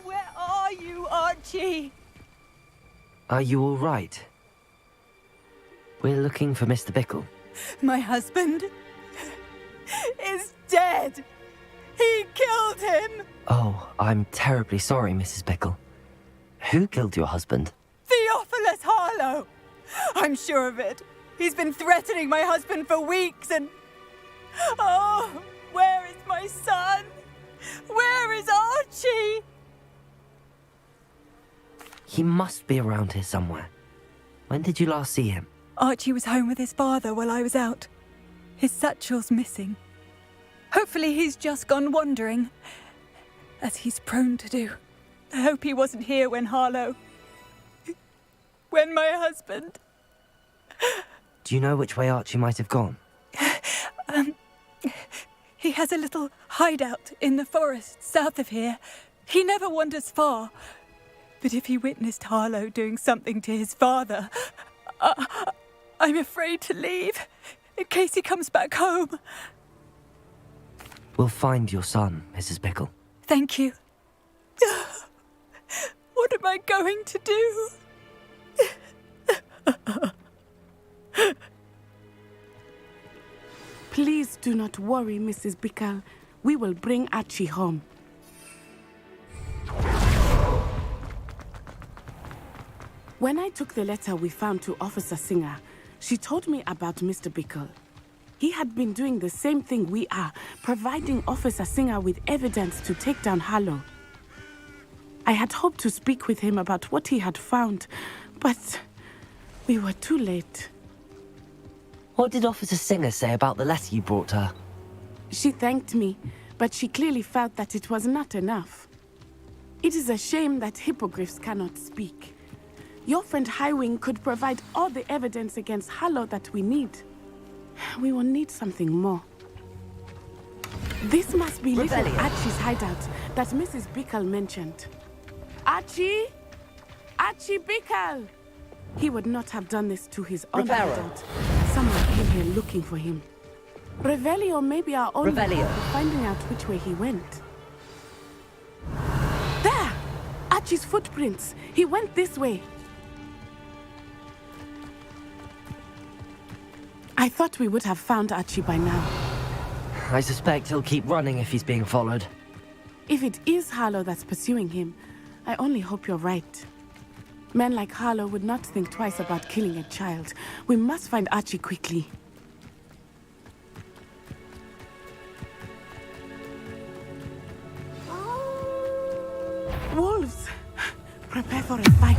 Where are you, Archie? Are you all right? We're looking for Mr. Bickle. My husband is dead. He killed him. Oh, I'm terribly sorry, Mrs. Bickle. Who killed your husband? Theophilus Harlow. I'm sure of it. He's been threatening my husband for weeks and... Oh, where is my son? Where is Archie? He must be around here somewhere. When did you last see him? Archie was home with his father while I was out. His satchel's missing. Hopefully he's just gone wandering, as he's prone to do. I hope he wasn't here when Harlow... when my husband... Do you know which way Archie might have gone? He has a little hideout in the forest south of here. He never wanders far. But if he witnessed Harlow doing something to his father, I'm afraid to leave, in case he comes back home. We'll find your son, Mrs. Bickle. Thank you. What am I going to do? Please do not worry, Mrs. Bickle. We will bring Archie home. When I took the letter we found to Officer Singer, she told me about Mr. Bickle. He had been doing the same thing we are, providing Officer Singer with evidence to take down Harlow. I had hoped to speak with him about what he had found, but we were too late. What did Officer Singer say about the letter you brought her? She thanked me, but she clearly felt that it was not enough. It is a shame that hippogriffs cannot speak. Your friend Highwing could provide all the evidence against Harlow that we need. We will need something more. This must be little Archie's hideout that Mrs. Bickle mentioned. Archie? Archie Bickle! He would not have done this to his own hideout. Someone came here looking for him. Revelio may be our only hope of finding out which way he went. There! Archie's footprints. He went this way. I thought we would have found Archie by now. I suspect he'll keep running if he's being followed. If it is Harlow that's pursuing him, I only hope you're right. Men like Harlow would not think twice about killing a child. We must find Archie quickly. Wolves! Prepare for a fight.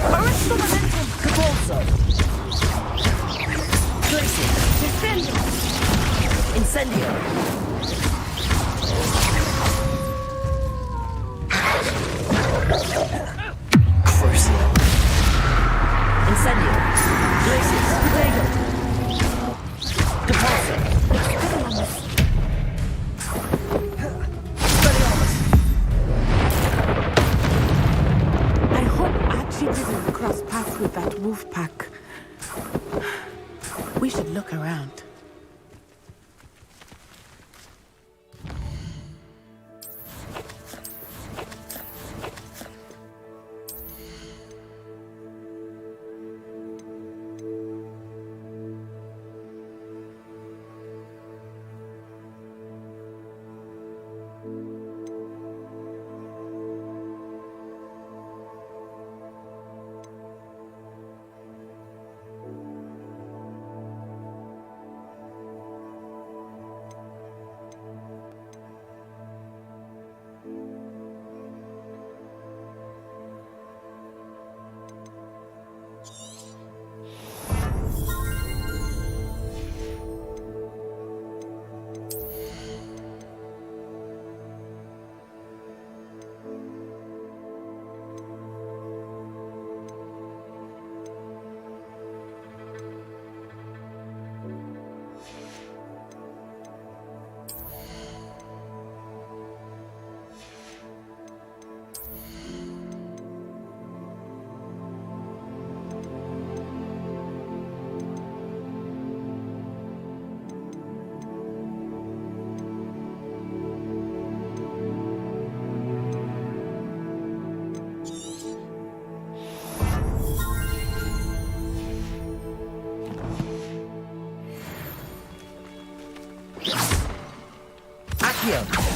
Arrest the momentum! Capolso! Glacier! Defendo! Incendio! Crucio! Incendio! Glacier! Prego! Capolso! I hope Archie didn't cross paths with that wolf pack. We should look around. Accio!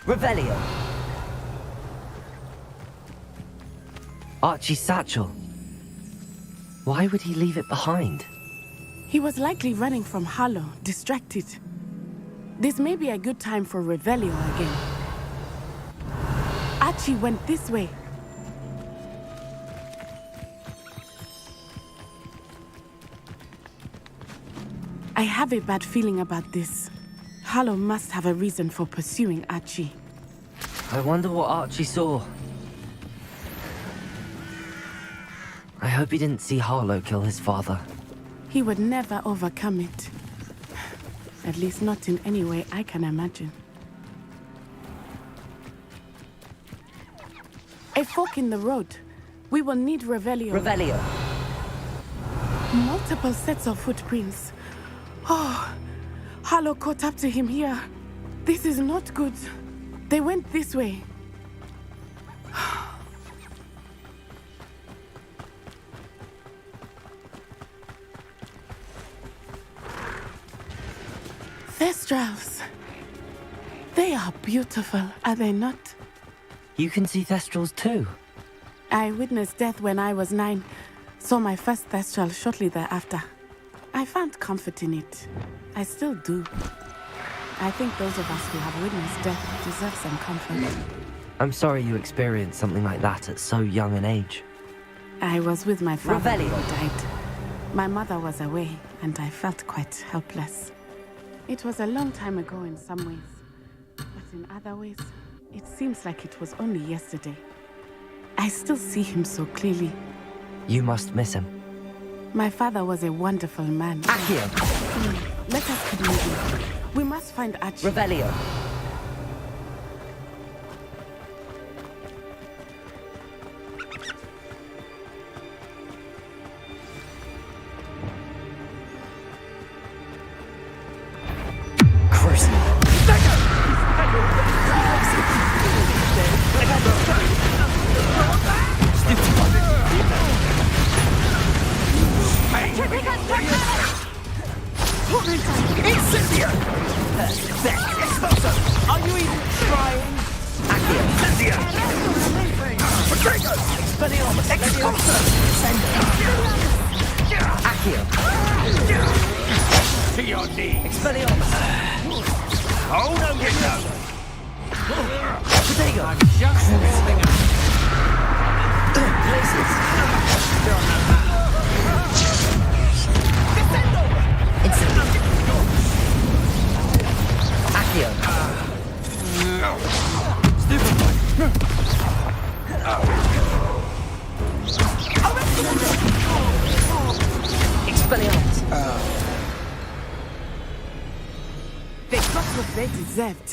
Revelio. Archie's satchel. Why would he leave it behind? He was likely running from Harlow, distracted. This may be a good time for Revelio again. Archie went this way. I have a bad feeling about this. Harlow must have a reason for pursuing Archie. I wonder what Archie saw. I hope he didn't see Harlow kill his father. He would never overcome it. At least not in any way I can imagine. A fork in the road. We will need Revelio. Revelio. Multiple sets of footprints. Oh, Harlow caught up to him here. This is not good. They went this way. Thestrals. They are beautiful, are they not? You can see Thestrals too. I witnessed death when I was 9. Saw my first Thestral shortly thereafter. I found comfort in it. I still do. I think those of us who have witnessed death deserve some comfort. I'm sorry you experienced something like that at so young an age. I was with my father Revelio. who died. My mother was away, and I felt quite helpless. It was a long time ago in some ways, but in other ways, it seems like it was only yesterday. I still see him so clearly. You must miss him. My father was a wonderful man. Accio. Let us keep moving. We must find Archie. Revelio. Are you even trying? Accio. Accio. To your knees. Expelliarmus. Oh, no, you don't. Protego. I'm just warming up. Places. Instantly. Accio. Expelliarmus. They got what they deserved.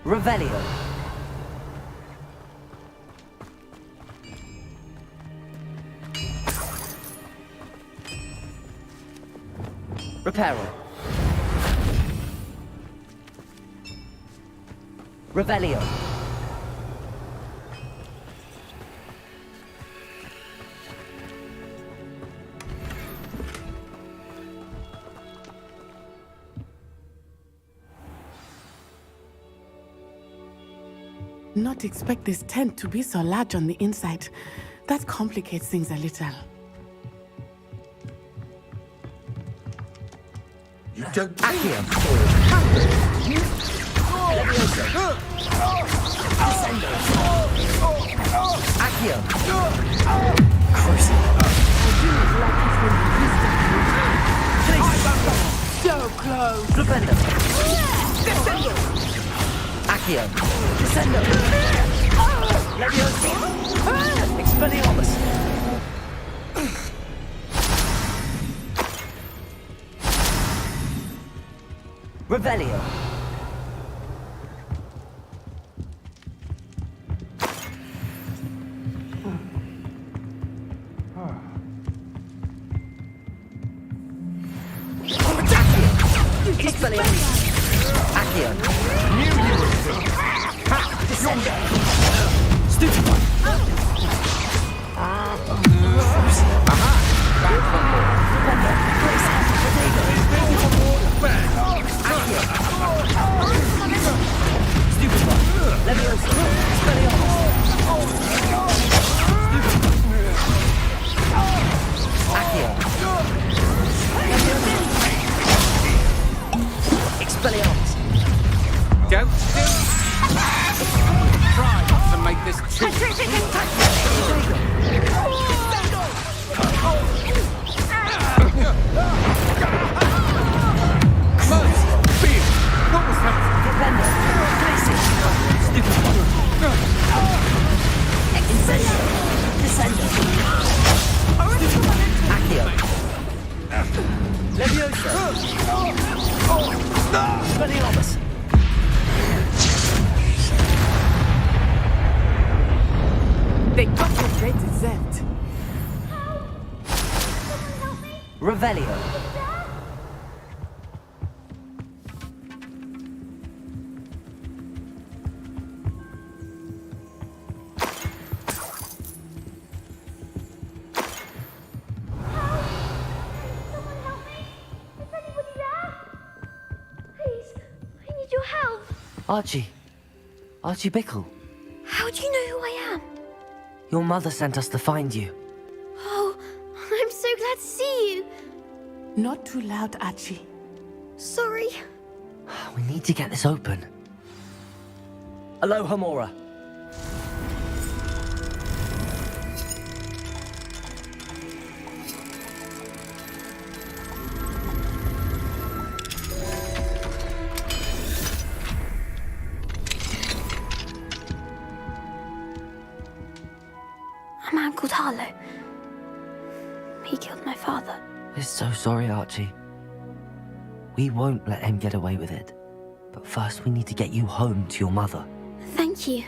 Revelio. Reparo. Revelio. Not expect this tent to be so large on the inside. That complicates things a little. Accio. Accio. So close. Revelio. Descendo! Accio! Descendo! Leviosa! Expelliarmus! Revelio! Expelliarmus! Accio! New University! Ha! Descendo! Stupefy! Aha! Back from board! Defender! Grace! Potato! Ready for board! Accio! Stupefy! Leviosa! Expelliarmus! Accio! Expelliarmus! Don't try to make this too. What was that? Defender! Glacier! Stupefy! Incendio! Descendo! Accio! Leviosa! Expelliarmus! They got the great desert. Revelio! Archie. Archie Bickle. How do you know who I am? Your mother sent us to find you. Oh, I'm so glad to see you. Not too loud, Archie. Sorry. We need to get this open. Aloha, Mora. A man called Harlow. He killed my father. We're so sorry, Archie. We won't let him get away with it. But first we need to get you home to your mother. Thank you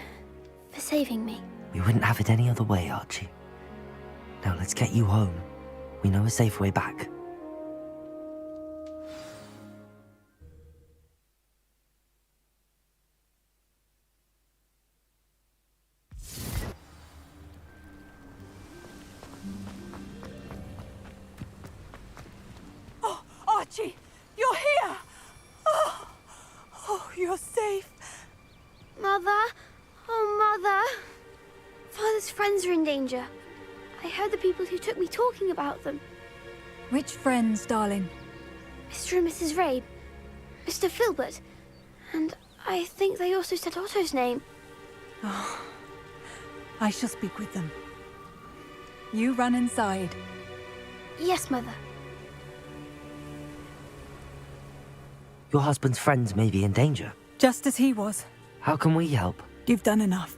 for saving me. We wouldn't have it any other way, Archie. Now let's get you home. We know a safe way back. Oh, Archie, you're here! Oh, you're safe. Mother? Oh, Mother. Father's friends are in danger. I heard the people who took me talking about them. Which friends, darling? Mr. and Mrs. Rabe, Mr. Filbert, and I think they also said Otto's name. Oh, I shall speak with them. You run inside. Yes, Mother. Your husband's friends may be in danger. Just as he was. How can we help? You've done enough.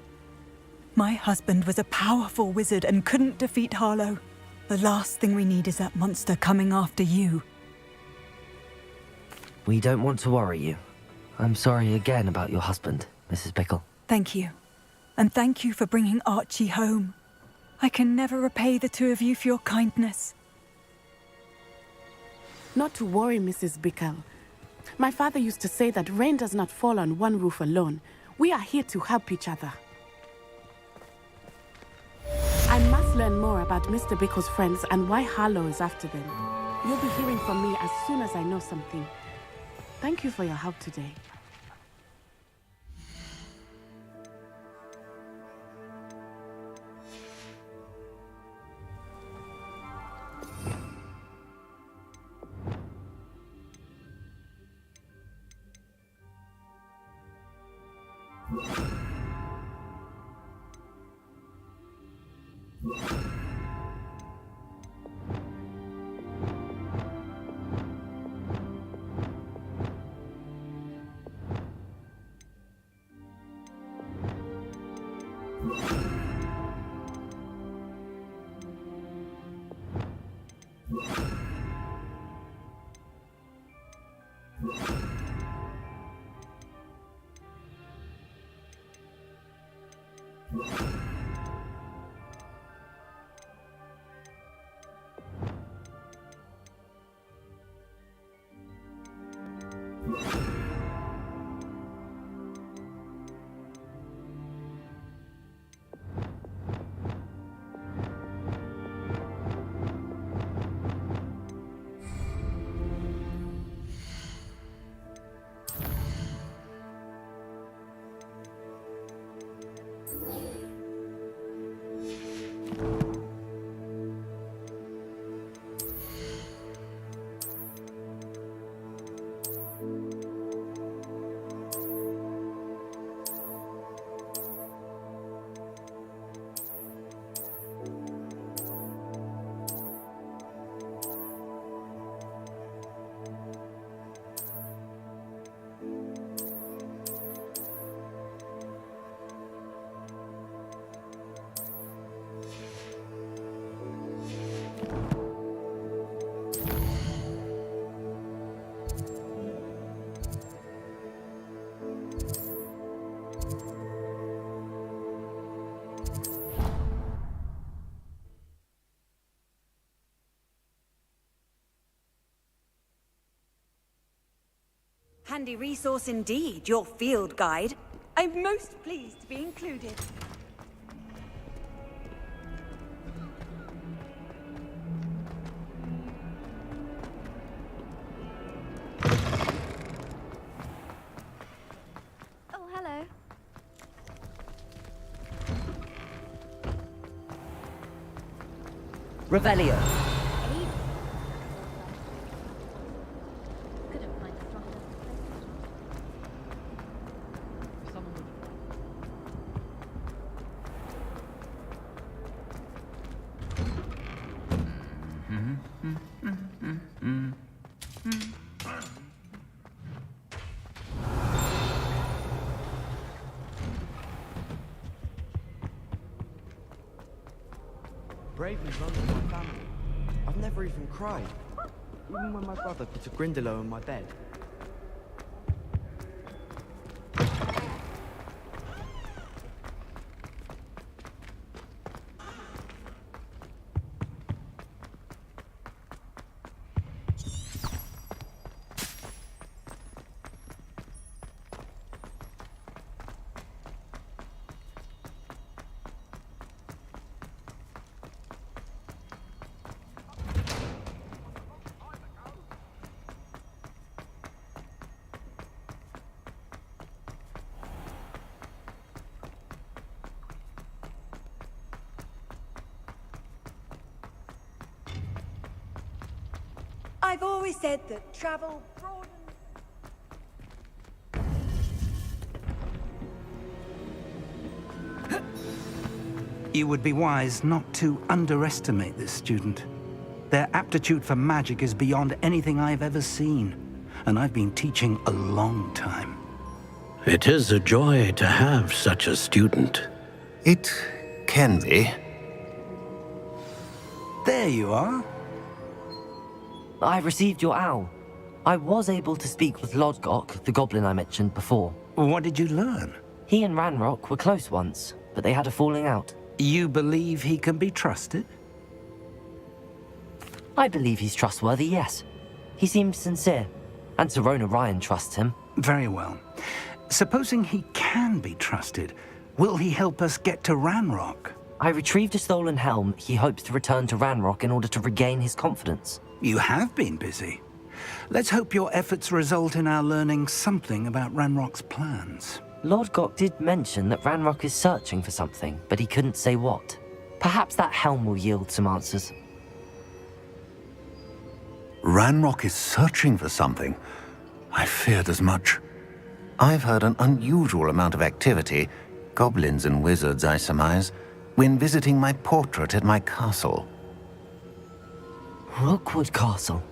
My husband was a powerful wizard and couldn't defeat Harlow. The last thing we need is that monster coming after you. We don't want to worry you. I'm sorry again about your husband, Mrs. Bickle. Thank you. And thank you for bringing Archie home. I can never repay the two of you for your kindness. Not to worry, Mrs. Bickle. My father used to say that rain does not fall on one roof alone. We are here to help each other. I must learn more about Mr. Bickle's friends and why Harlow is after them. You'll be hearing from me as soon as I know something. Thank you for your help today. Handy resource indeed, your field guide. I'm most pleased to be included. Oh, hello. Revelio. Bravely runs in my family. I've never even cried. Even when my brother put a Grindalo in my bed. I've always said that travel broadens. You would be wise not to underestimate this student. Their aptitude for magic is beyond anything I've ever seen, and I've been teaching a long time. It is a joy to have such a student. It can be. There you are. I received your owl. I was able to speak with Lodgok, the goblin I mentioned before. What did you learn? He and Ranrock were close once, but they had a falling out. You believe he can be trusted? I believe he's trustworthy, yes. He seems sincere, and Serona Ryan trusts him. Very well. Supposing he can be trusted, will he help us get to Ranrock? I retrieved a stolen helm. He hopes to return to Ranrock in order to regain his confidence. You have been busy. Let's hope your efforts result in our learning something about Ranrock's plans. Lodgok did mention that Ranrock is searching for something, but he couldn't say what. Perhaps that helm will yield some answers. Ranrock is searching for something. I feared as much. I've heard an unusual amount of activity, goblins and wizards, I surmise, when visiting my portrait at my castle. Rookwood Castle?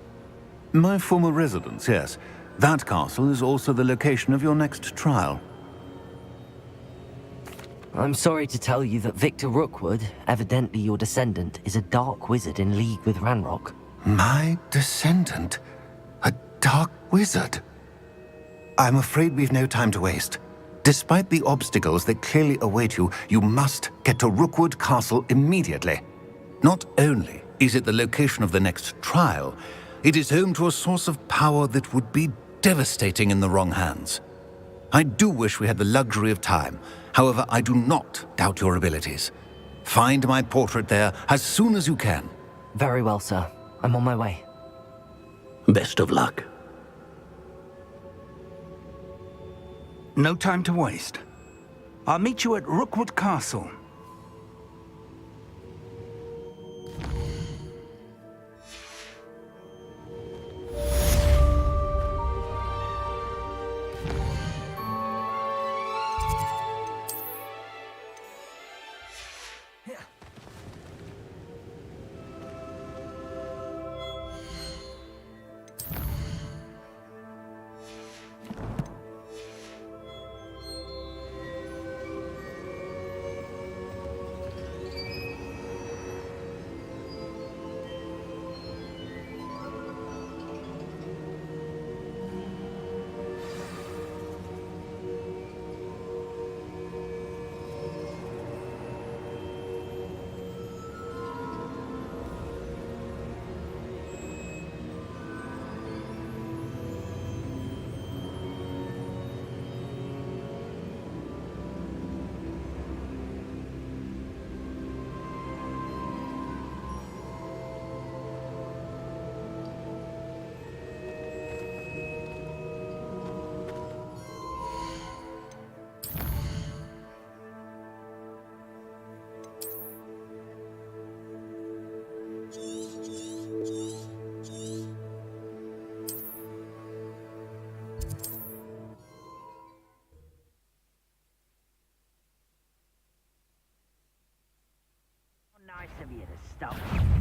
My former residence, yes. That castle is also the location of your next trial. I'm sorry to tell you that Victor Rookwood, evidently your descendant, is a dark wizard in league with Ranrock. My descendant? A dark wizard? I'm afraid we've no time to waste. Despite the obstacles that clearly await you, you must get to Rookwood Castle immediately. Not only is it the location of the next trial, it is home to a source of power that would be devastating in the wrong hands. I do wish we had the luxury of time. However, I do not doubt your abilities. Find my portrait there as soon as you can. Very well, sir. I'm on my way. Best of luck. No time to waste. I'll meet you at Rookwood Castle.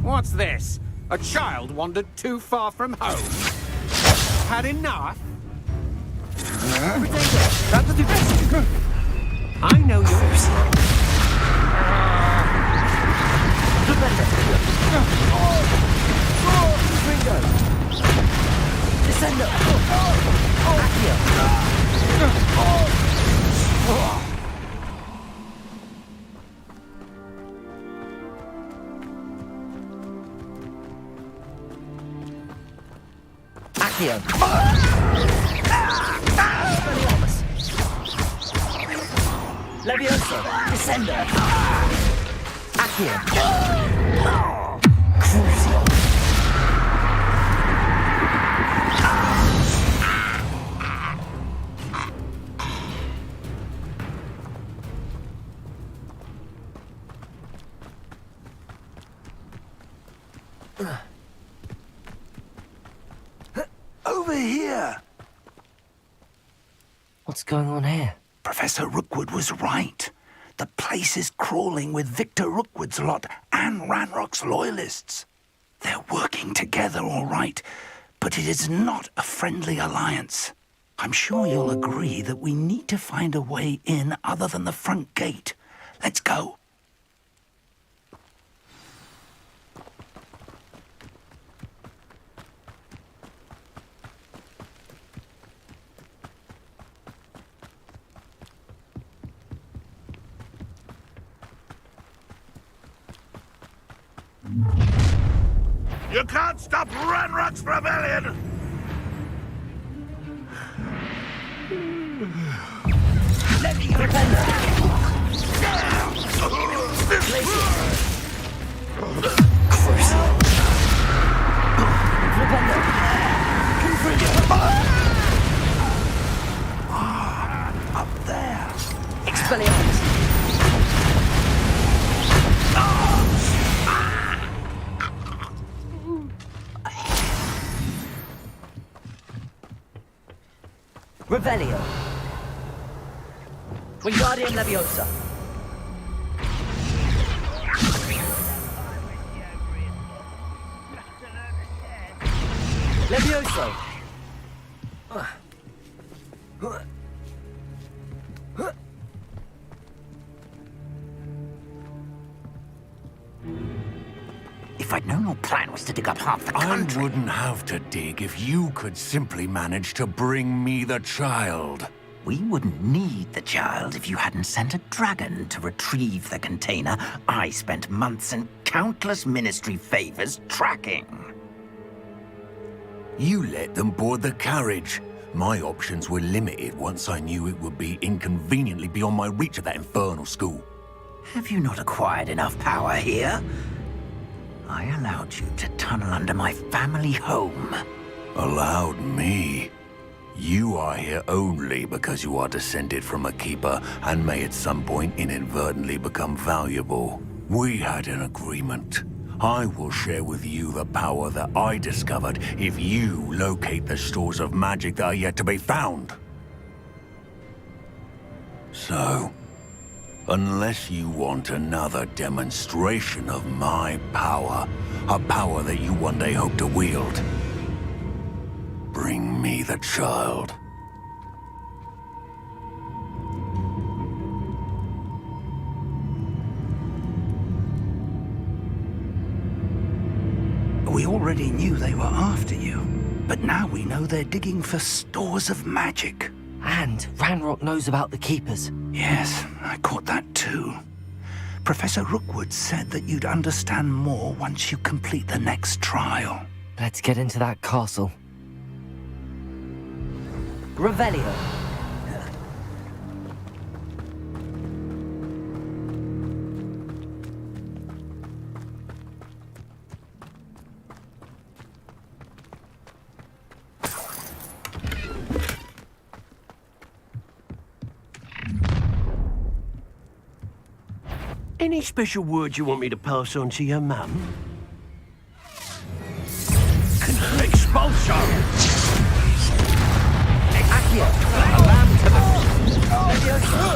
What's this? A child wandered too far from home. Had enough? I know yours. Descender! Accio! Levioso! Descender! Accio! Crucio! Over here! What's going on here? Professor Rookwood was right. The place is crawling with Victor Rookwood's lot and Ranrock's loyalists. They're working together, all right, but it is not a friendly alliance. I'm sure you'll agree that we need to find a way in other than the front gate. Let's go. You can't stop Ranrock's rebellion! Let me defender! Crucio! Defender! Confringo! Up there! Expelliarmus! Revelio! Wingardium Leviosa! Levioso! If I'd known your plan was to dig up half the country... I wouldn't have to dig if you could simply manage to bring me the child. We wouldn't need the child if you hadn't sent a dragon to retrieve the container I spent months and countless ministry favors tracking. You let them board the carriage. My options were limited once I knew it would be inconveniently beyond my reach at that infernal school. Have you not acquired enough power here? I allowed you to tunnel under my family home. Allowed me? You are here only because you are descended from a keeper and may at some point inadvertently become valuable. We had an agreement. I will share with you the power that I discovered if you locate the stores of magic that are yet to be found. So, unless you want another demonstration of my power, a power that you one day hope to wield, bring me the child. We already knew they were after you, but now we know they're digging for stores of magic. And Ranrock knows about the Keepers. Yes, I caught that too. Professor Rookwood said that you'd understand more once you complete the next trial. Let's get into that castle. Revelio. Any special words you want me to pass on to your mum? Expulsion! Accio!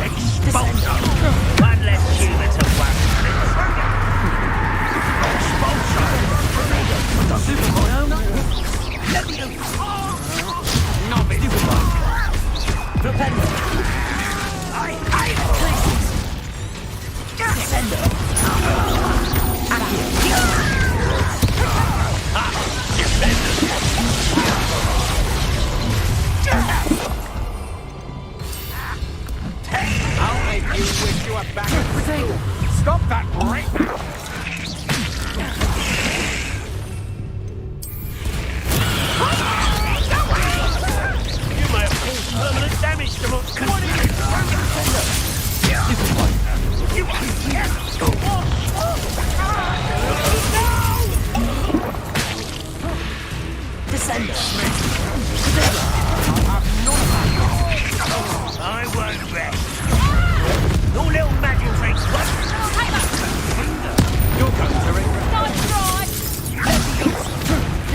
Expulsion! One less human to work.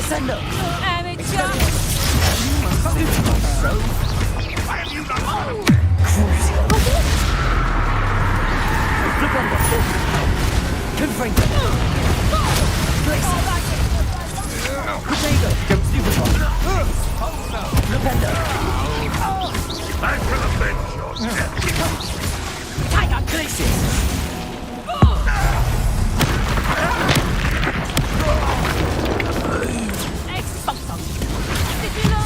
Closer look! Amateur! Why have you not gone? Confringo! Potato! Don't stupid one! Rependo! I shall avenge your death! Tiger Glacius!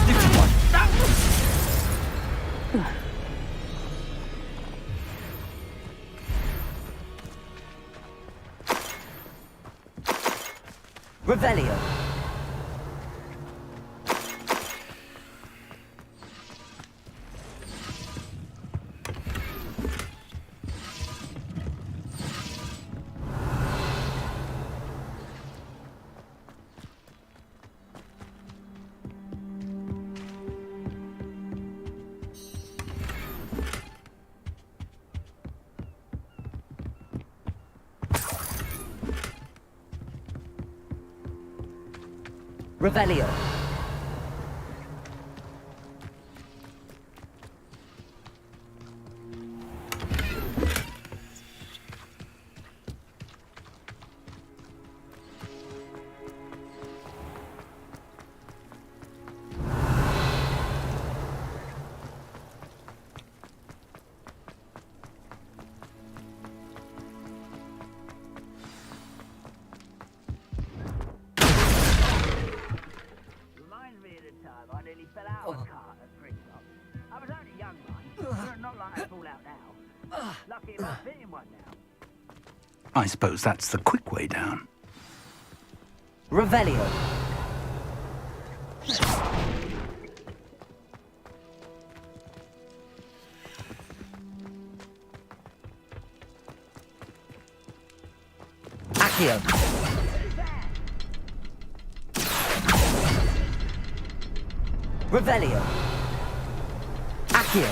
Stupid one! Revelio. Revelio. I nearly fell out of a cart at Bristol. I was only young, mind. Not like I fall out now. Lucky if I fit in one now. I suppose that's the quick way down. Revelio. Accio. Revelio. Accio.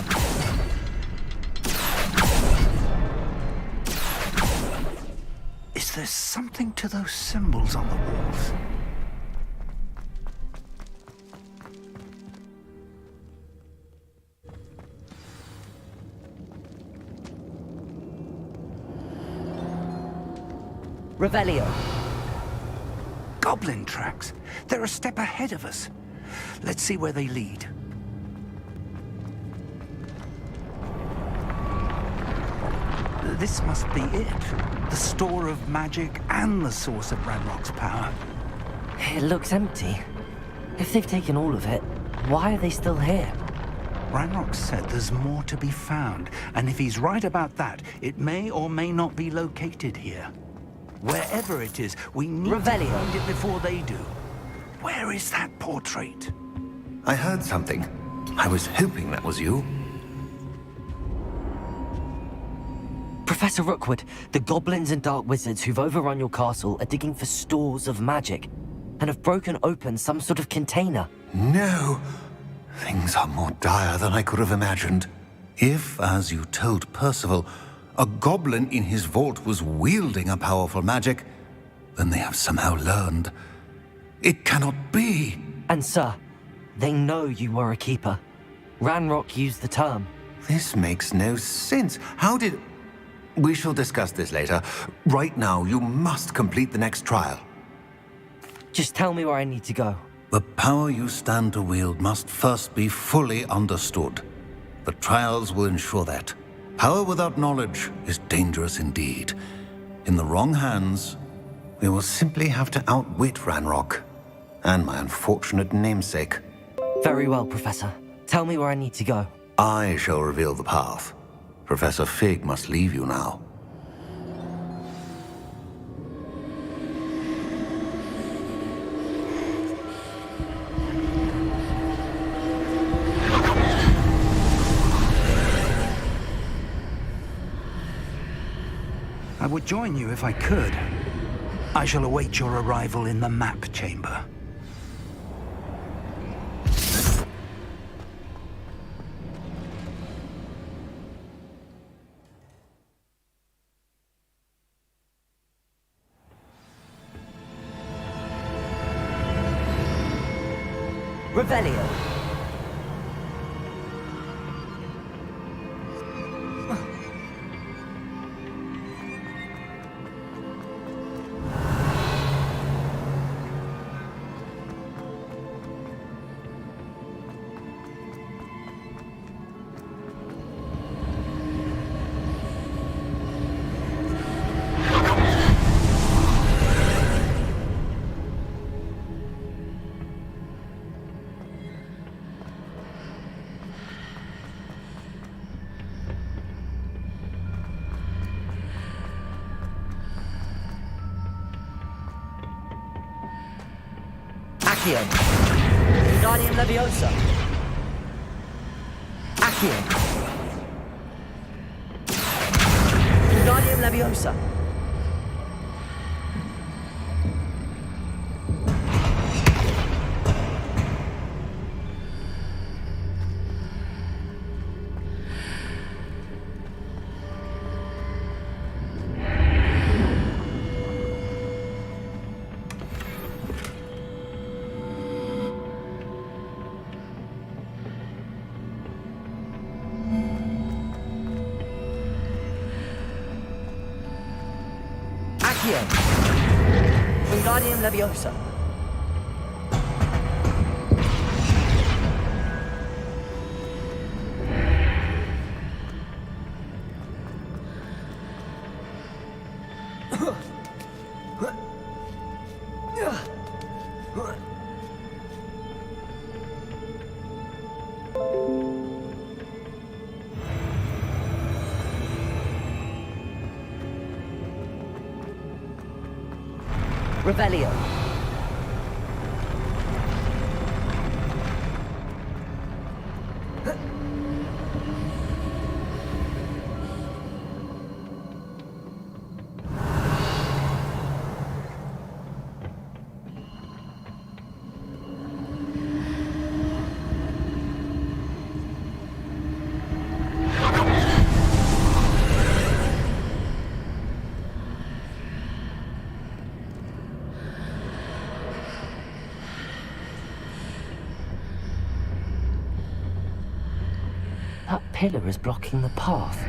Is there something to those symbols on the walls? Revelio. Goblin tracks. They're a step ahead of us. Let's see where they lead. This must be it. The store of magic and the source of Ranrock's power. It looks empty. If they've taken all of it, why are they still here? Ranrock said there's more to be found, and if he's right about that, it may or may not be located here. Wherever it is, we need to find it before they do. Where is that portrait? I heard something. I was hoping that was you. Professor Rookwood, the goblins and dark wizards who've overrun your castle are digging for stores of magic and have broken open some sort of container. No. Things are more dire than I could have imagined. If, as you told Percival, a goblin in his vault was wielding a powerful magic, then they have somehow learned. It cannot be. And sir, they know you were a keeper. Ranrock used the term. This makes no sense. How did... We shall discuss this later. Right now, you must complete the next trial. Just tell me where I need to go. The power you stand to wield must first be fully understood. The trials will ensure that. Power without knowledge is dangerous indeed. In the wrong hands, we will simply have to outwit Ranrock and my unfortunate namesake. Very well, Professor. Tell me where I need to go. I shall reveal the path. Professor Fig must leave you now. I would join you if I could. I shall await your arrival in the map chamber. Revelio. Accio. Wingardium Leviosa. Accio. Wingardium Leviosa. Accio. Wingardium Leviosa. Revelio. That pillar is blocking the path.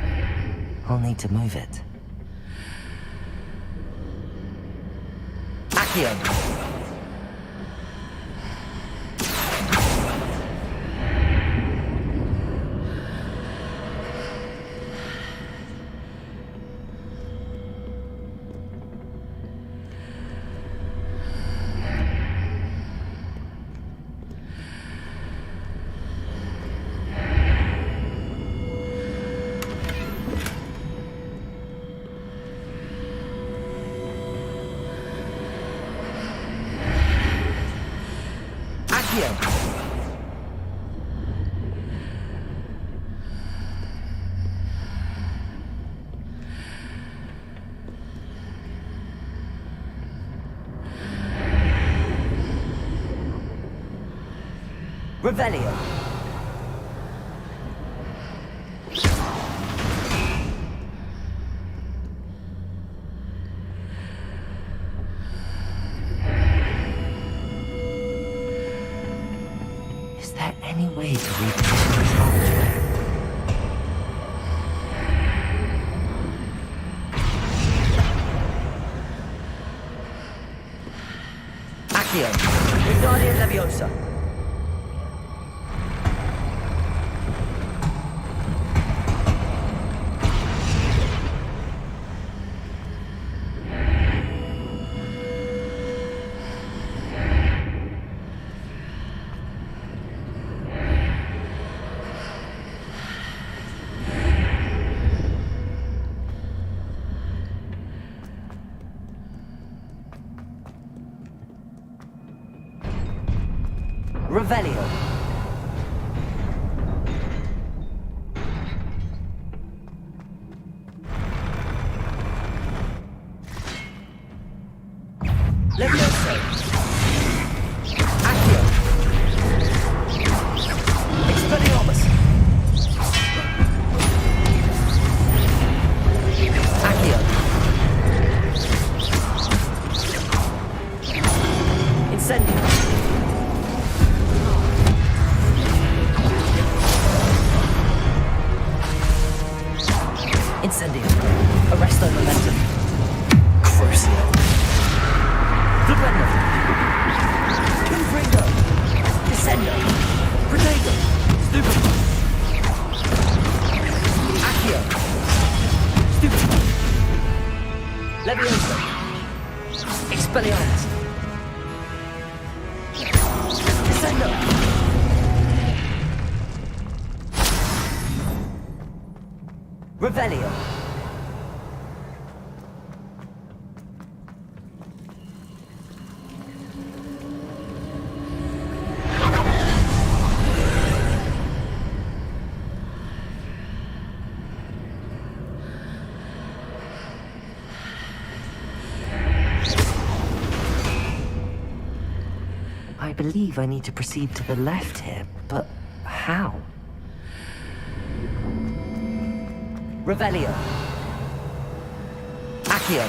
I'll need to move it. Accio. Revelio. Is there any way to reposition this archway? Accio. Wingardium Leviosa. Revelio. Levioso. Accio. Expelliarmus. Accio. Incendio. Flipendo. Confringo. Descendo. Protego. Stupefy. Accio. Stupefy. Levioso. Expelliarmus. Descendo. Revelio. I believe I need to proceed to the left here, but how? Revelio. Accio.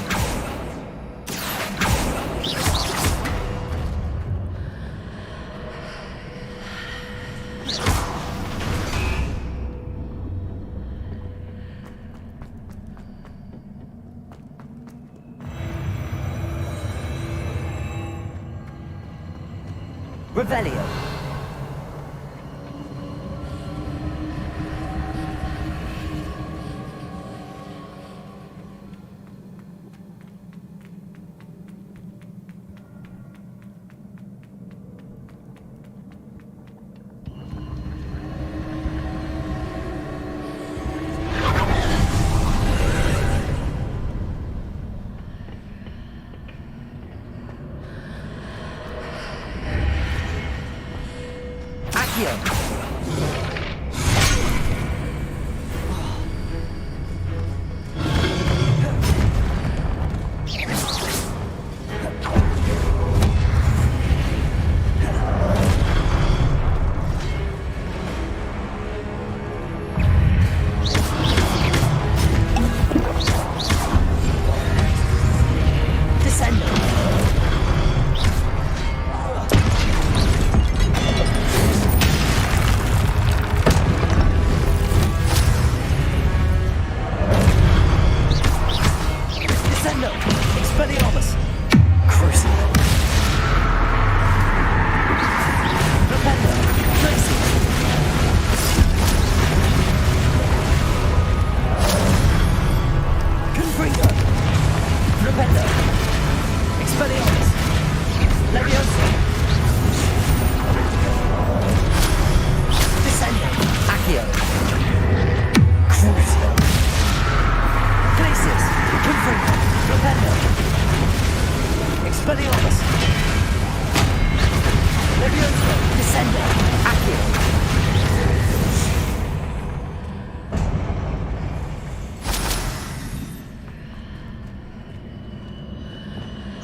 Revelio.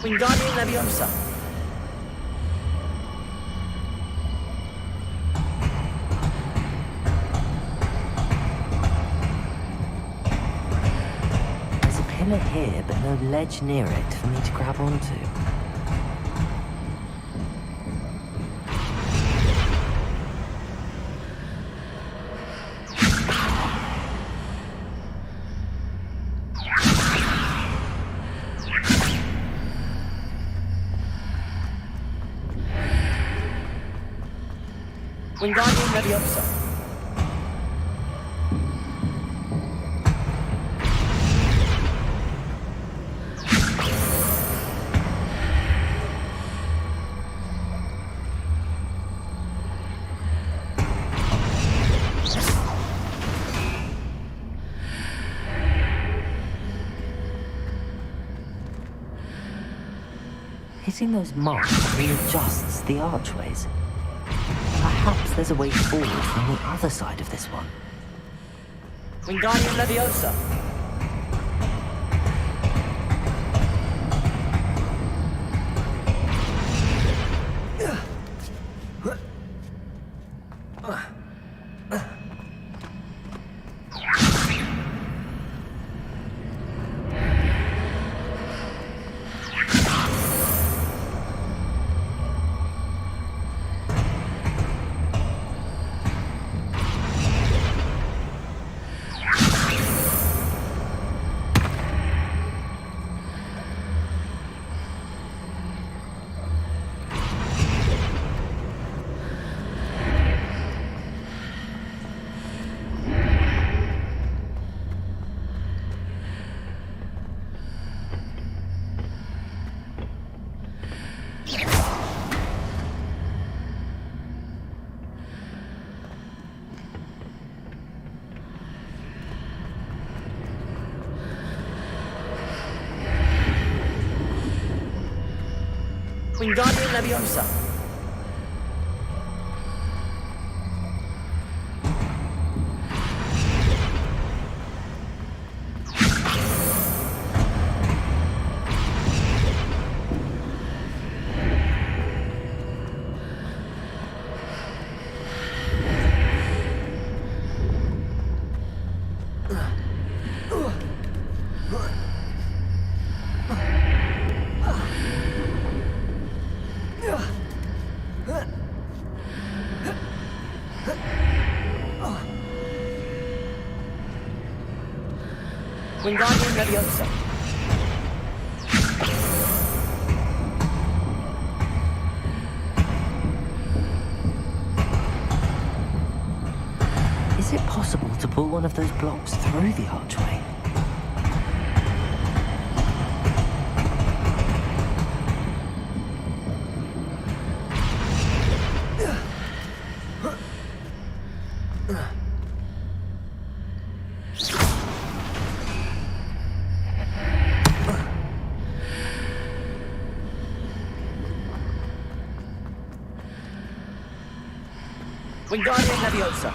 Wingardium Leviosa. There's a pillar here, but no ledge near it for me to grab onto. Wingardium Leviosa. Hitting those marks readjusts the archways. Perhaps there's a way forward from the other side of this one. Wingardium Leviosa. Wingardium Leviosa. Wingardium Leviosa. Is it possible to pull one of those blocks through the archway? Wingardium Leviosa.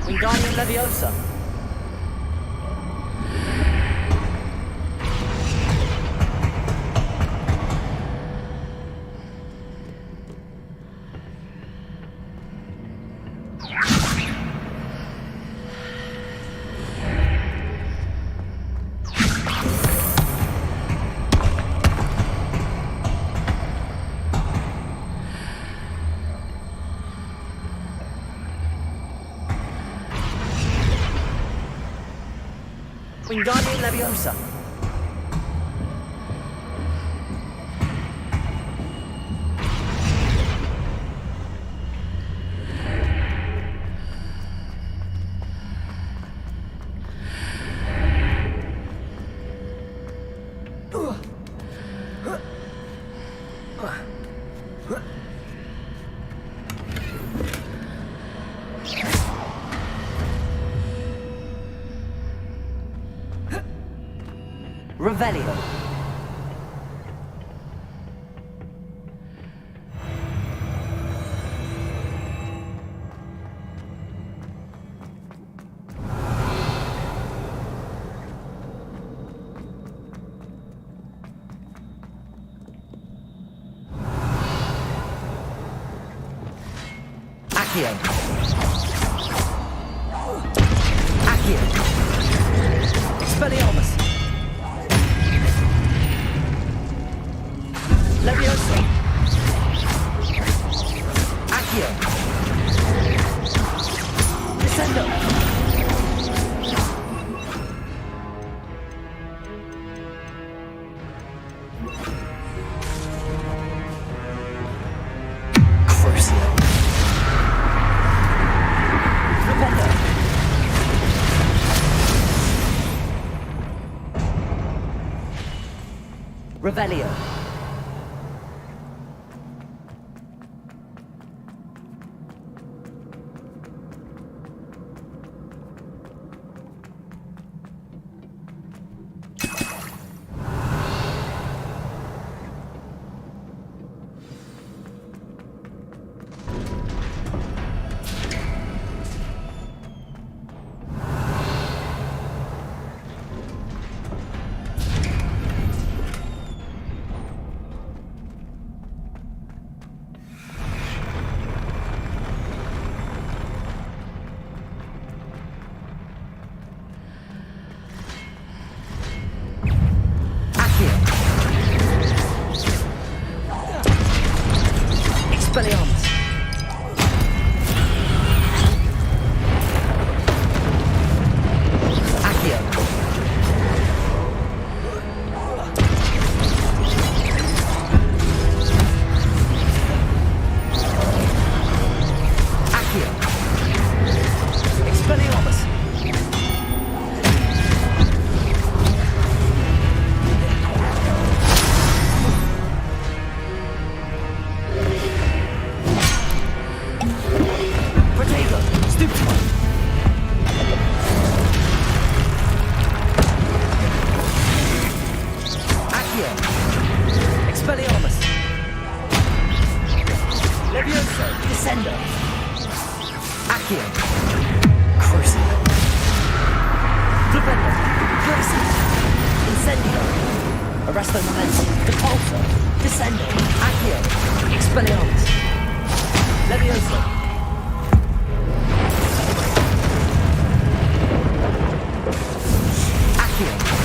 Wingardium Leviosa. Wingardium Leviosa. Revelio. Accio. Accio. Expelliarmus. Leviosa. Accio. Descendo. Crucio. Rependo. Revelio. Crucible. Flipendo. Glacius. Incendio. Arresto Momentum. Depulso. Descendo. Accio. Expelliarmus. Levioso. Accio.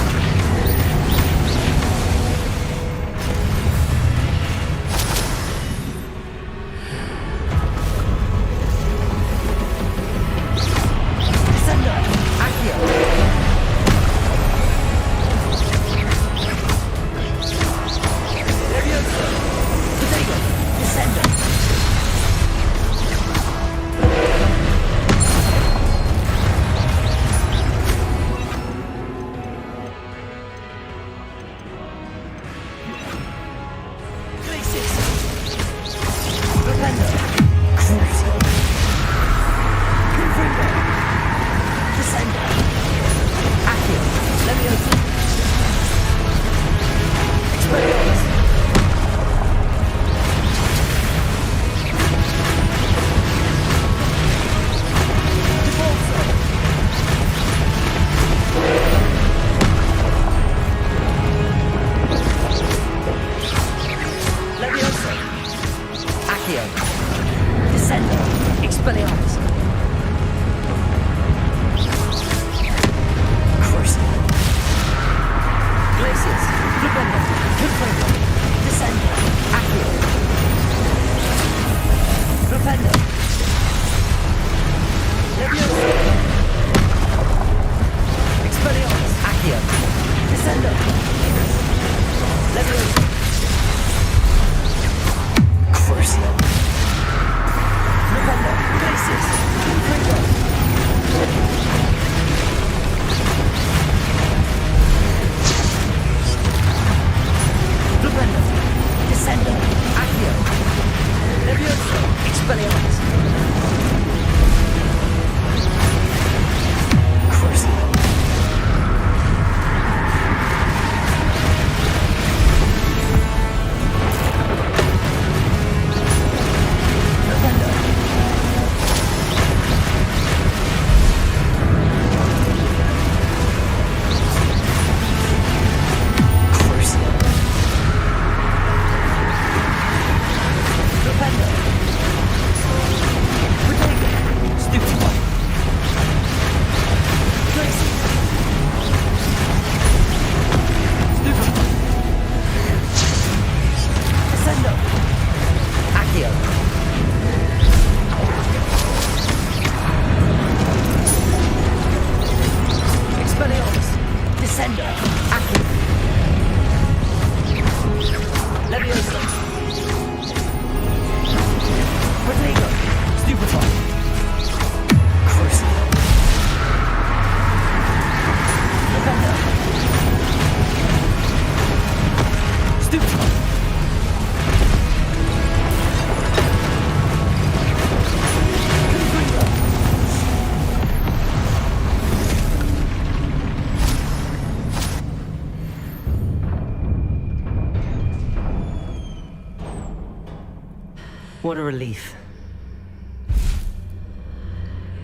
What a relief.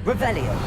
Revelio.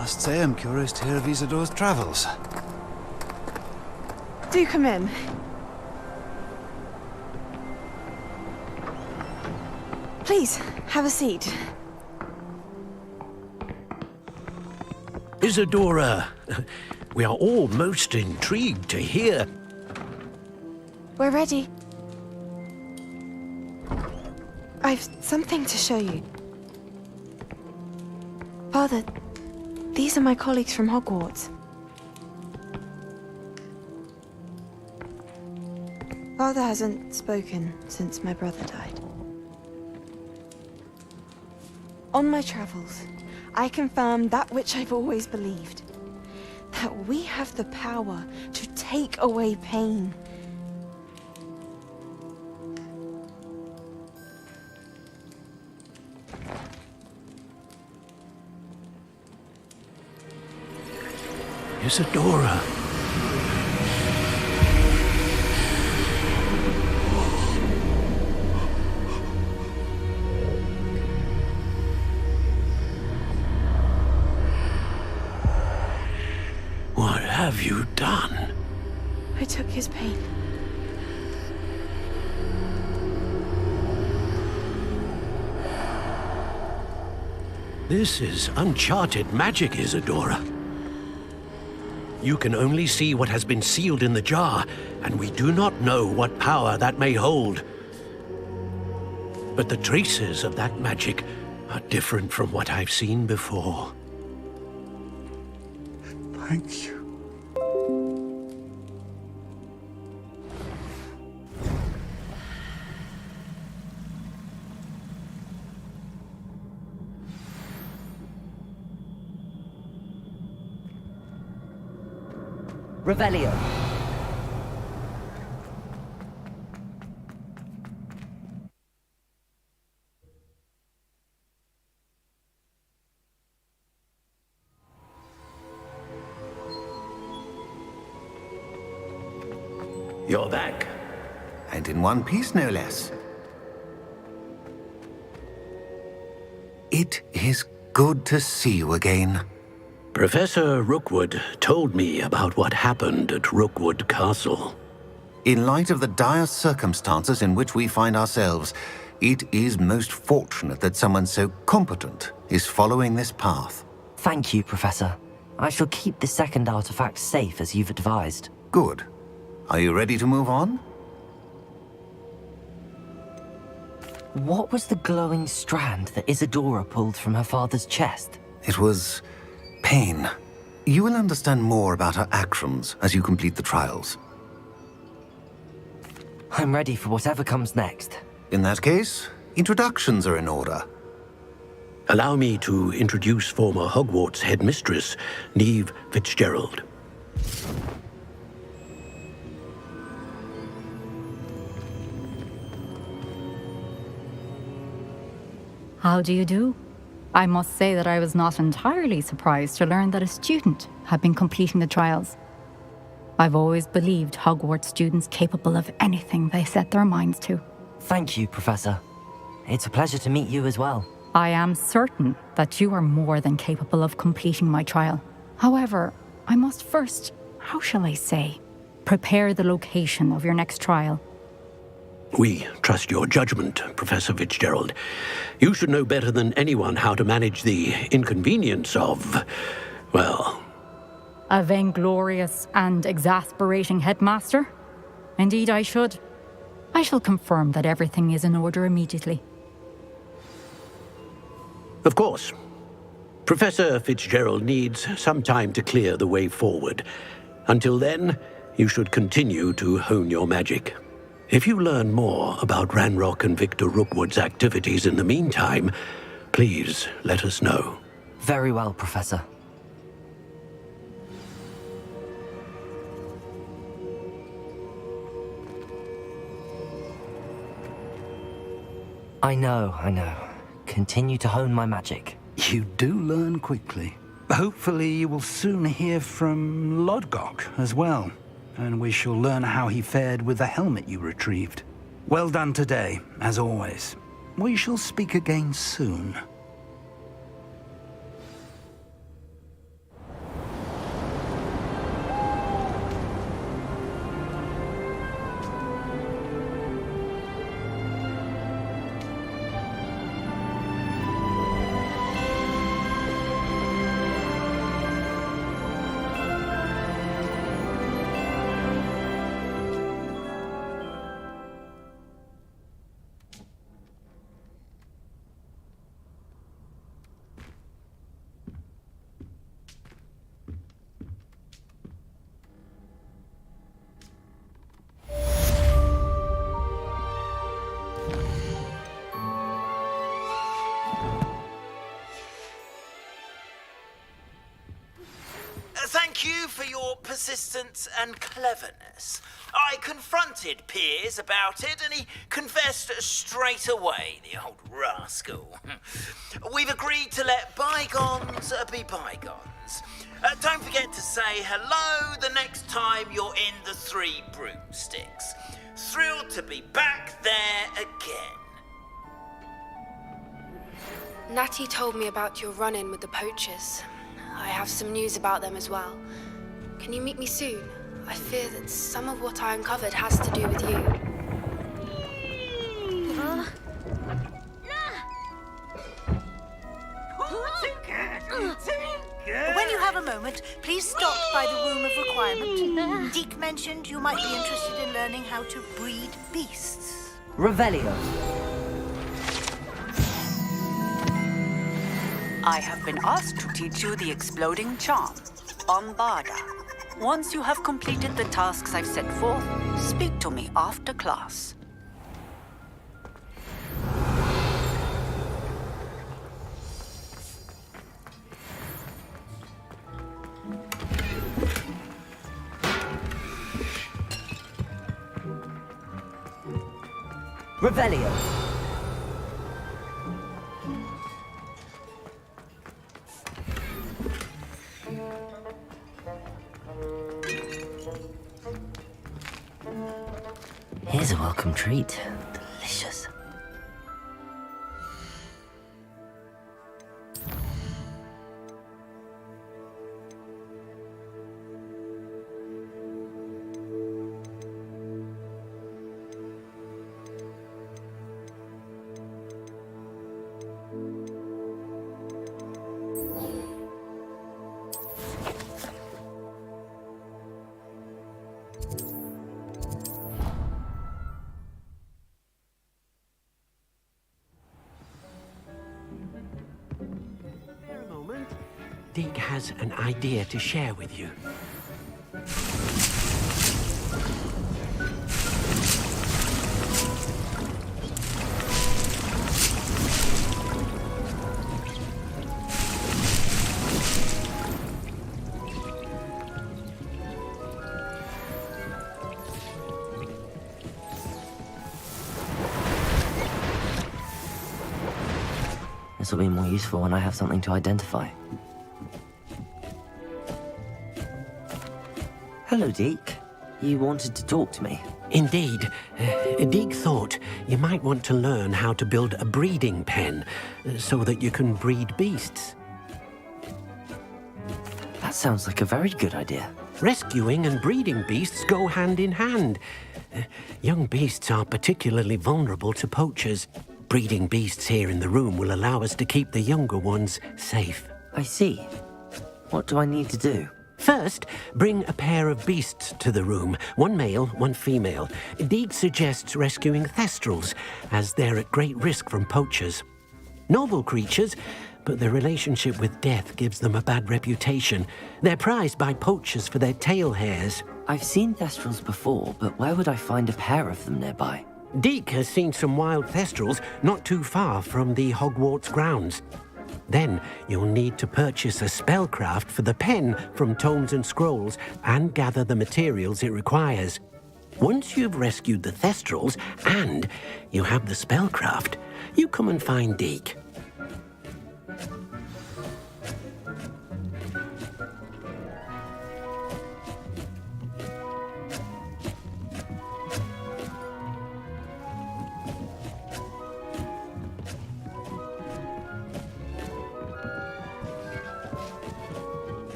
I must say I'm curious to hear of Isidore's travels. Do come in. Please, have a seat. Isadora, we are all most intrigued to hear. We're ready. I've something to show you. Father, these are my colleagues from Hogwarts. Father hasn't spoken since my brother died. On my travels, I confirmed that which I've always believed. That we have the power to take away pain. Isadora. What have you done? I took his pain. This is uncharted magic, Isadora. You can only see what has been sealed in the jar, and we do not know what power that may hold. But the traces of that magic are different from what I've seen before. Thank you. Revelio. You're back. And in one piece, no less. It is good to see you again. Professor Rookwood told me about what happened at Rookwood Castle. In light of the dire circumstances in which we find ourselves, it is most fortunate that someone so competent is following this path. Thank you, Professor. I shall keep the second artifact safe as you've advised. Good. Are you ready to move on? What was the glowing strand that Isadora pulled from her father's chest? It was pain. You will understand more about her actions as you complete the trials. I'm ready for whatever comes next. In that case, introductions are in order. Allow me to introduce former Hogwarts headmistress, Neve Fitzgerald. How do you do? I must say that I was not entirely surprised to learn that a student had been completing the trials. I've always believed Hogwarts students capable of anything they set their minds to. Thank you, Professor. It's a pleasure to meet you as well. I am certain that you are more than capable of completing my trial. However, I must first, how shall I say, prepare the location of your next trial. We trust your judgment, Professor Fitzgerald. You should know better than anyone how to manage the inconvenience of, well... A vainglorious and exasperating headmaster? Indeed I should. I shall confirm that everything is in order immediately. Of course. Professor Fitzgerald needs some time to clear the way forward. Until then, you should continue to hone your magic. If you learn more about Ranrock and Victor Rookwood's activities in the meantime, please let us know. Very well, Professor. I know. Continue to hone my magic. You do learn quickly. Hopefully you will soon hear from Lodgok as well, and we shall learn how he fared with the helmet you retrieved. Well done today, as always. We shall speak again soon. Thank you for your persistence and cleverness. I confronted Piers about it, and he confessed straight away, the old rascal. We've agreed to let bygones be bygones. Don't forget to say hello the next time you're in the Three Broomsticks. Thrilled to be back there again. Natty told me about your run-in with the poachers. I have some news about them as well. Can you meet me soon? I fear that some of what I uncovered has to do with you. When you have a moment, please stop by the Room of Requirement. Deke mentioned you might be interested in learning how to breed beasts. Revelio. I have been asked to teach you the exploding charm, Bombarda. Once you have completed the tasks I've set forth, speak to me after class. Revelio. Here's a welcome treat. Delicious. Deke has an idea to share with you. This will be more useful when I have something to identify. Hello, Deke. You wanted to talk to me? Indeed. Deke thought you might want to learn how to build a breeding pen so that you can breed beasts. That sounds like a very good idea. Rescuing and breeding beasts go hand in hand. Young beasts are particularly vulnerable to poachers. Breeding beasts here in the room will allow us to keep the younger ones safe. I see. What do I need to do? First, bring a pair of beasts to the room. One male, one female. Deke suggests rescuing thestrals, as they're at great risk from poachers. Noble creatures, but their relationship with death gives them a bad reputation. They're prized by poachers for their tail hairs. I've seen thestrals before, but where would I find a pair of them nearby? Deke has seen some wild thestrals not too far from the Hogwarts grounds. Then you'll need to purchase a spellcraft for the pen from Tomes and Scrolls and gather the materials it requires. Once you've rescued the thestrals and you have the spellcraft, you come and find Deke.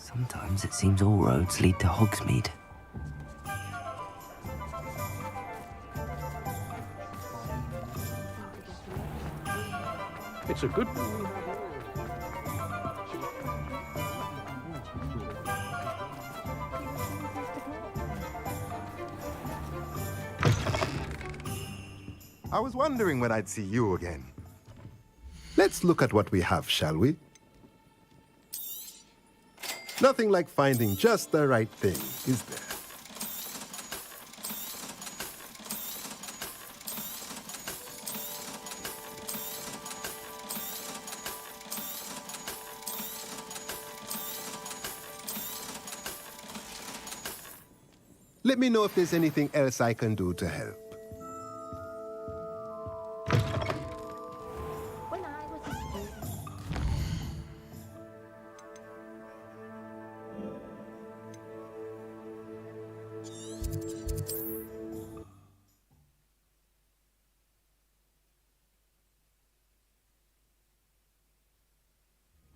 Sometimes it seems all roads lead to Hogsmeade. It's a good... I was wondering when I'd see you again. Let's look at what we have, shall we? Nothing like finding just the right thing, is there? Let me know if there's anything else I can do to help.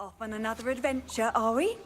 Off on another adventure, are we?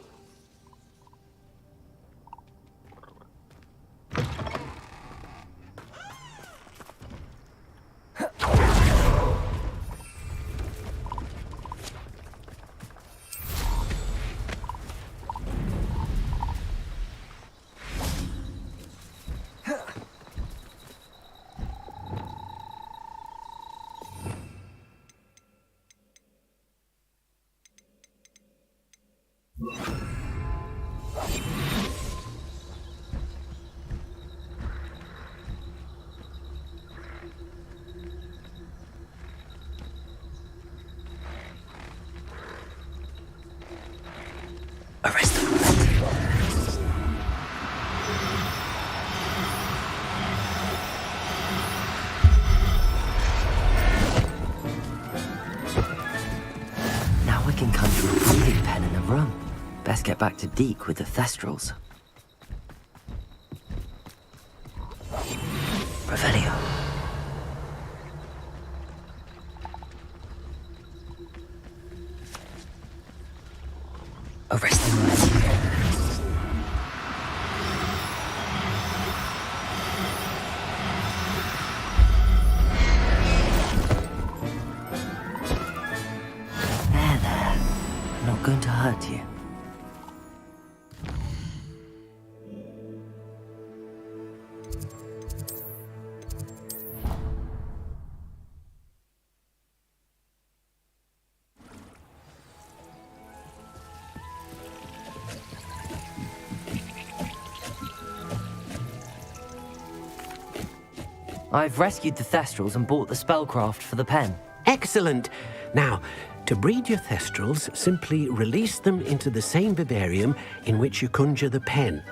Best get back to Deke with the Thestrals. Revelio. Arrest them. There. I'm not going to hurt you. I've rescued the Thestrals and bought the spellcraft for the pen. Excellent. Now, to breed your Thestrals, simply release them into the same vivarium in which you conjure the pen.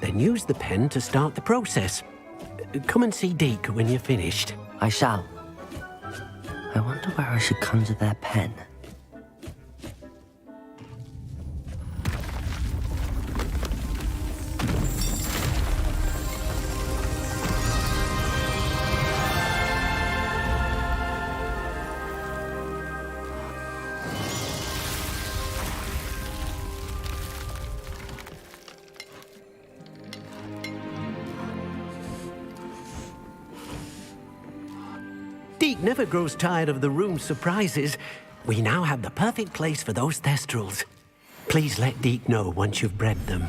Then use the pen to start the process. Come and see Deke when you're finished. I shall. I wonder where I should conjure their pen. Deke never grows tired of the room's surprises. We now have the perfect place for those Thestrals. Please let Deke know once you've bred them.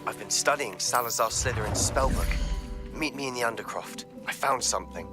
I've been studying Salazar Slytherin's spellbook. Meet me in the Undercroft. I found something.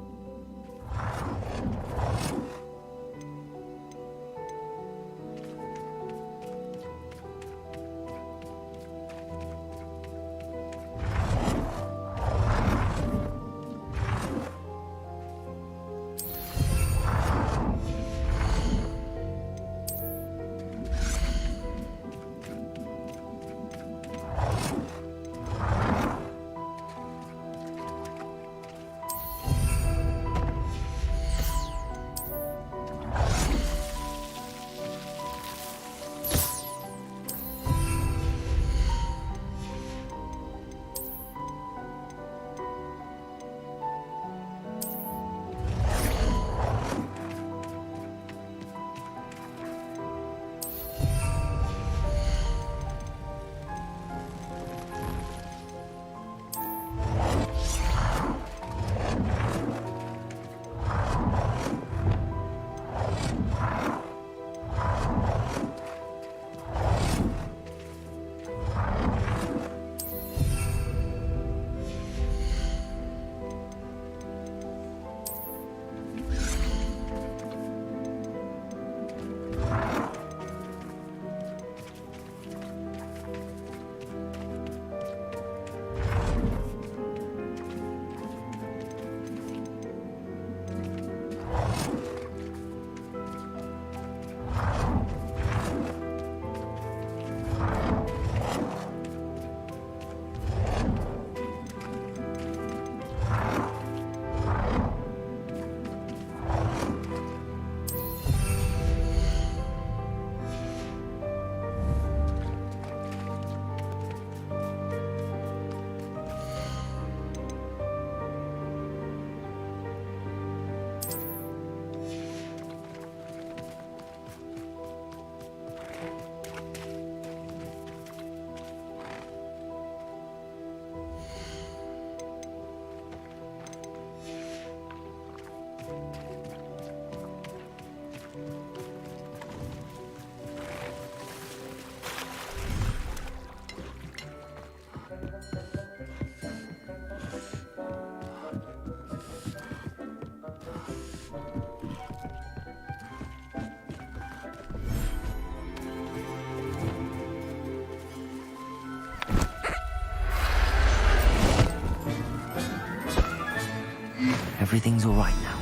Everything's all right now.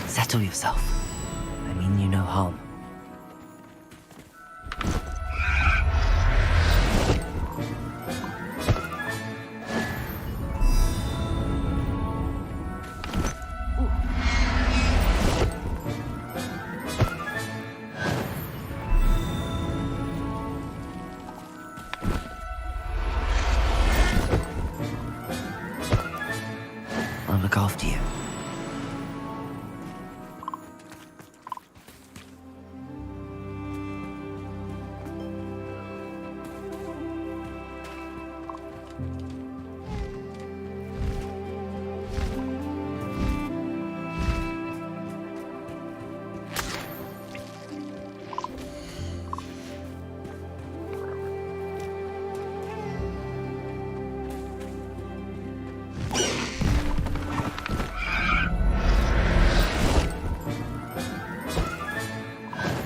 Settle yourself. I mean you no harm. I'll look after you.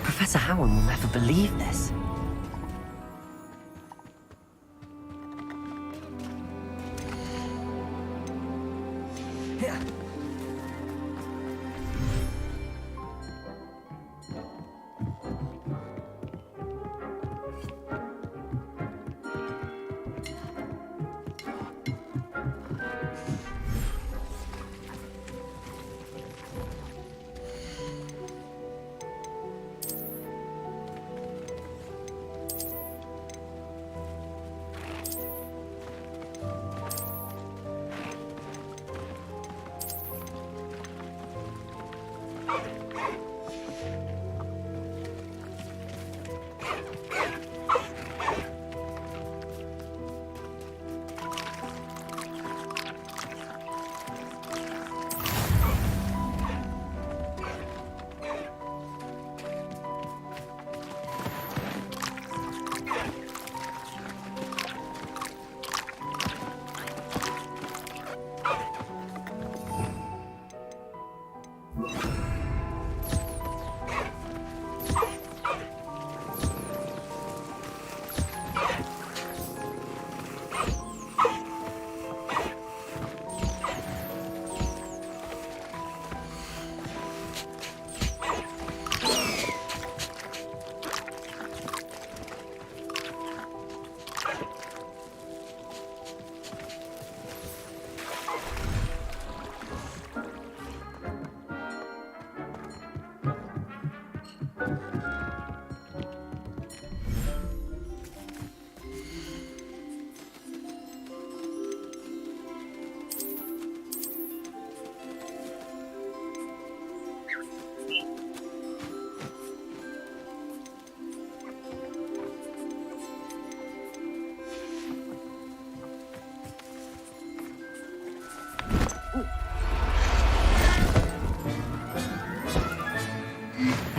Professor Howard will never believe this. There.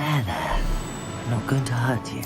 I'm not going to hurt you.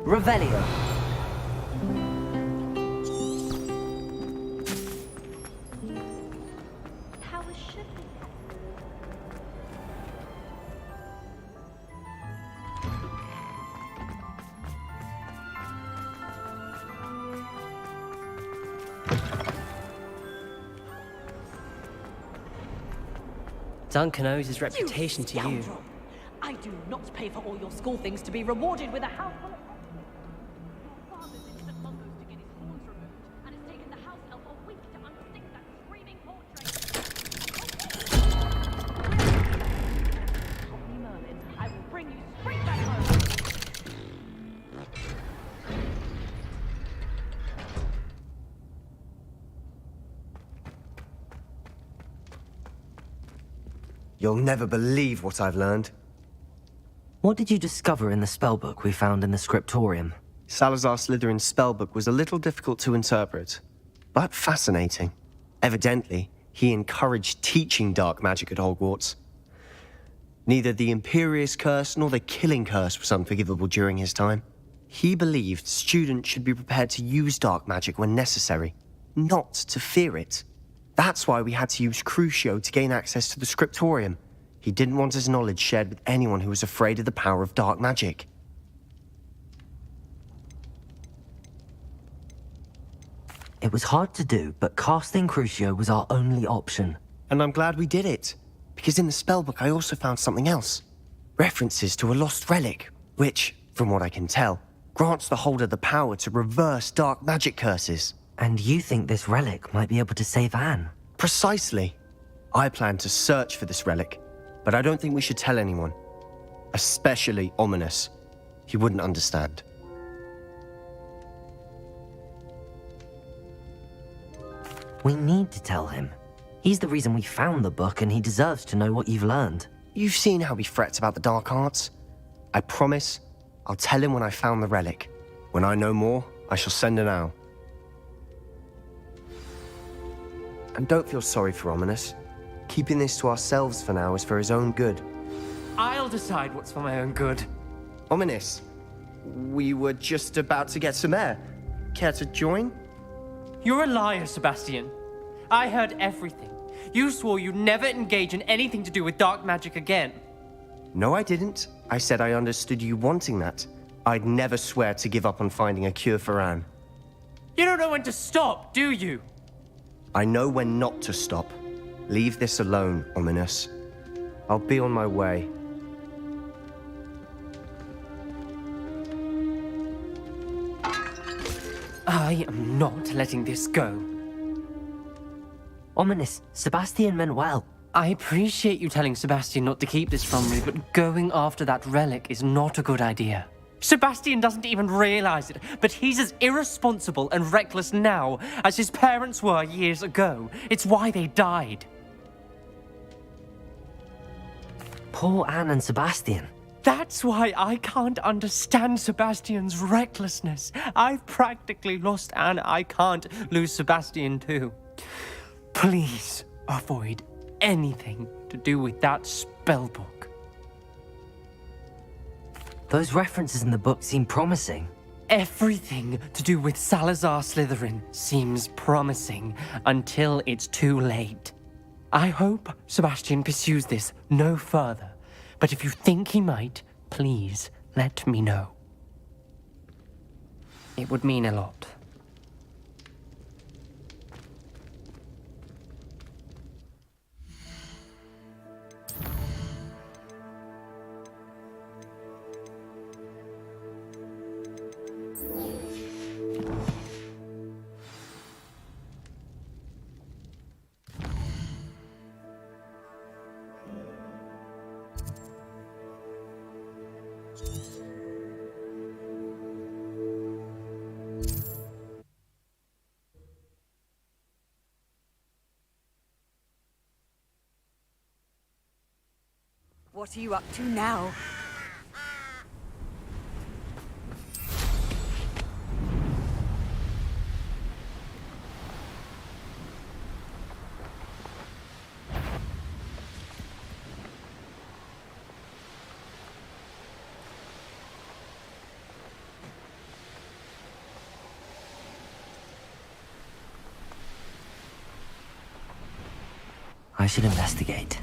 Revelio. Duncan owes his reputation to you. I do not pay for all your school things to be rewarded with a house full of... Your father's instant Mongo's to get his horns removed, and it's taken the house elf a week to unstick that screaming portrait. Help me, Merlin. I will bring you straight back home. You'll never believe what I've learned. What did you discover in the spellbook we found in the scriptorium? Salazar Slytherin's spellbook was a little difficult to interpret, but fascinating. Evidently, he encouraged teaching dark magic at Hogwarts. Neither the Imperious Curse nor the Killing Curse was unforgivable during his time. He believed students should be prepared to use dark magic when necessary, not to fear it. That's why we had to use Crucio to gain access to the scriptorium. He didn't want his knowledge shared with anyone who was afraid of the power of dark magic. It was hard to do, but casting Crucio was our only option. And I'm glad we did it, because in the spellbook I also found something else. References to a lost relic, which, from what I can tell, grants the holder the power to reverse dark magic curses. And you think this relic might be able to save Anne? Precisely. I plan to search for this relic, but I don't think we should tell anyone. Especially Ominous. He wouldn't understand. We need to tell him. He's the reason we found the book, and he deserves to know what you've learned. You've seen how he frets about the dark arts. I promise I'll tell him when I found the relic. When I know more, I shall send an owl. And don't feel sorry for Ominous. Keeping this to ourselves for now is for his own good. I'll decide what's for my own good. Ominous, we were just about to get some air. Care to join? You're a liar, Sebastian. I heard everything. You swore you'd never engage in anything to do with dark magic again. No, I didn't. I said I understood you wanting that. I'd never swear to give up on finding a cure for Anne. You don't know when to stop, do you? I know when not to stop. Leave this alone, Ominous. I'll be on my way. I am not letting this go. Ominous, Sebastian meant well. I appreciate you telling Sebastian not to keep this from me, but going after that relic is not a good idea. Sebastian doesn't even realize it, but he's as irresponsible and reckless now as his parents were years ago. It's why they died. Poor Anne and Sebastian. That's why I can't understand Sebastian's recklessness. I've practically lost Anne. I can't lose Sebastian too. Please avoid anything to do with that spellbook. Those references in the book seem promising. Everything to do with Salazar Slytherin seems promising until it's too late. I hope Sebastian pursues this no further, but if you think he might, please let me know. It would mean a lot. What are you up to now? should investigate.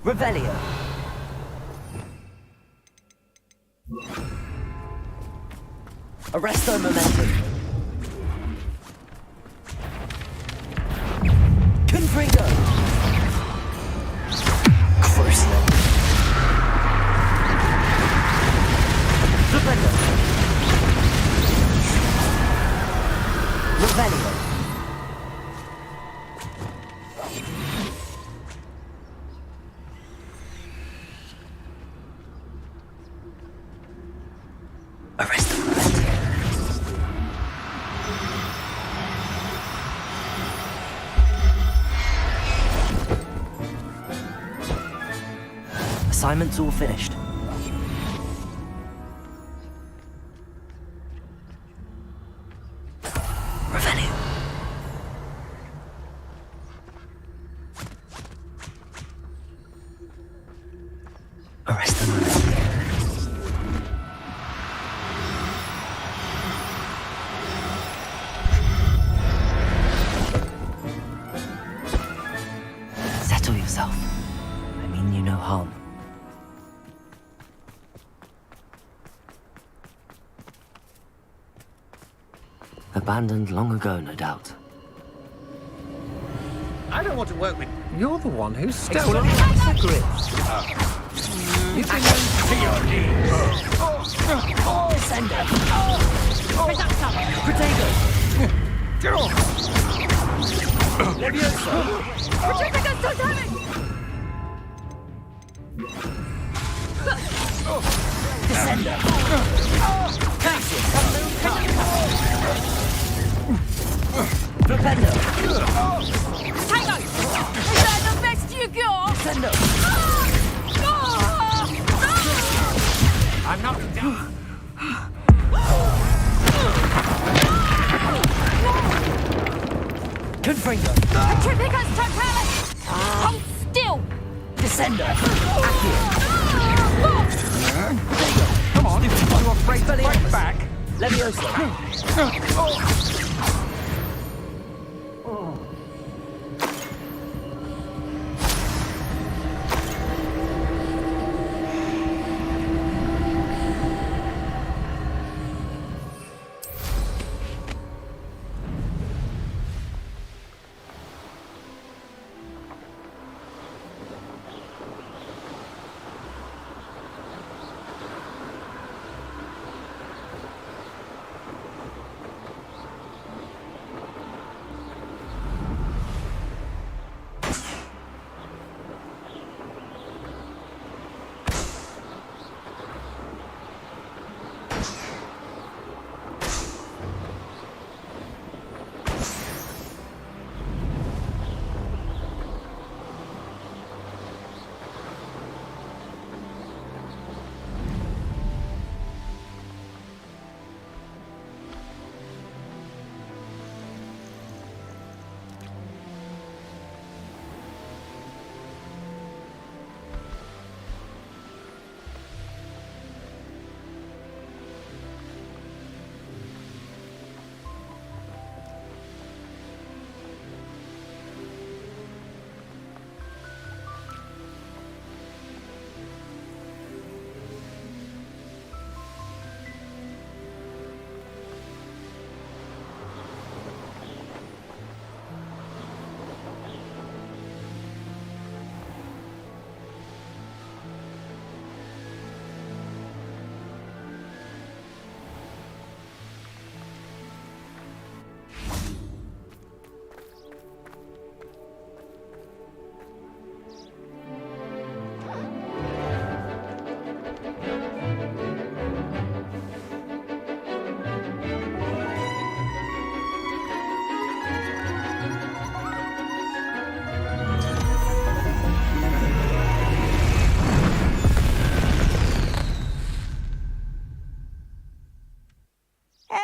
Revelio. Arresto momentum. Confringo. Crucible. Revelio. Revelio. Arresto momentum. Assignment's all finished. Revenue. Arrest them. Settle yourself. I mean you no harm. Abandoned long ago, no doubt. I don't want to work with... You're the one who's stolen my secrets. You've been to your knees. Descender. Protego. Levioso. Descender. Flipendo. Tango! Is that the best you got? Descendo. I'm not down. Confringo. Petrificus totalis! Hold still! Descender. Come on, you afraid to fight back? Levioso.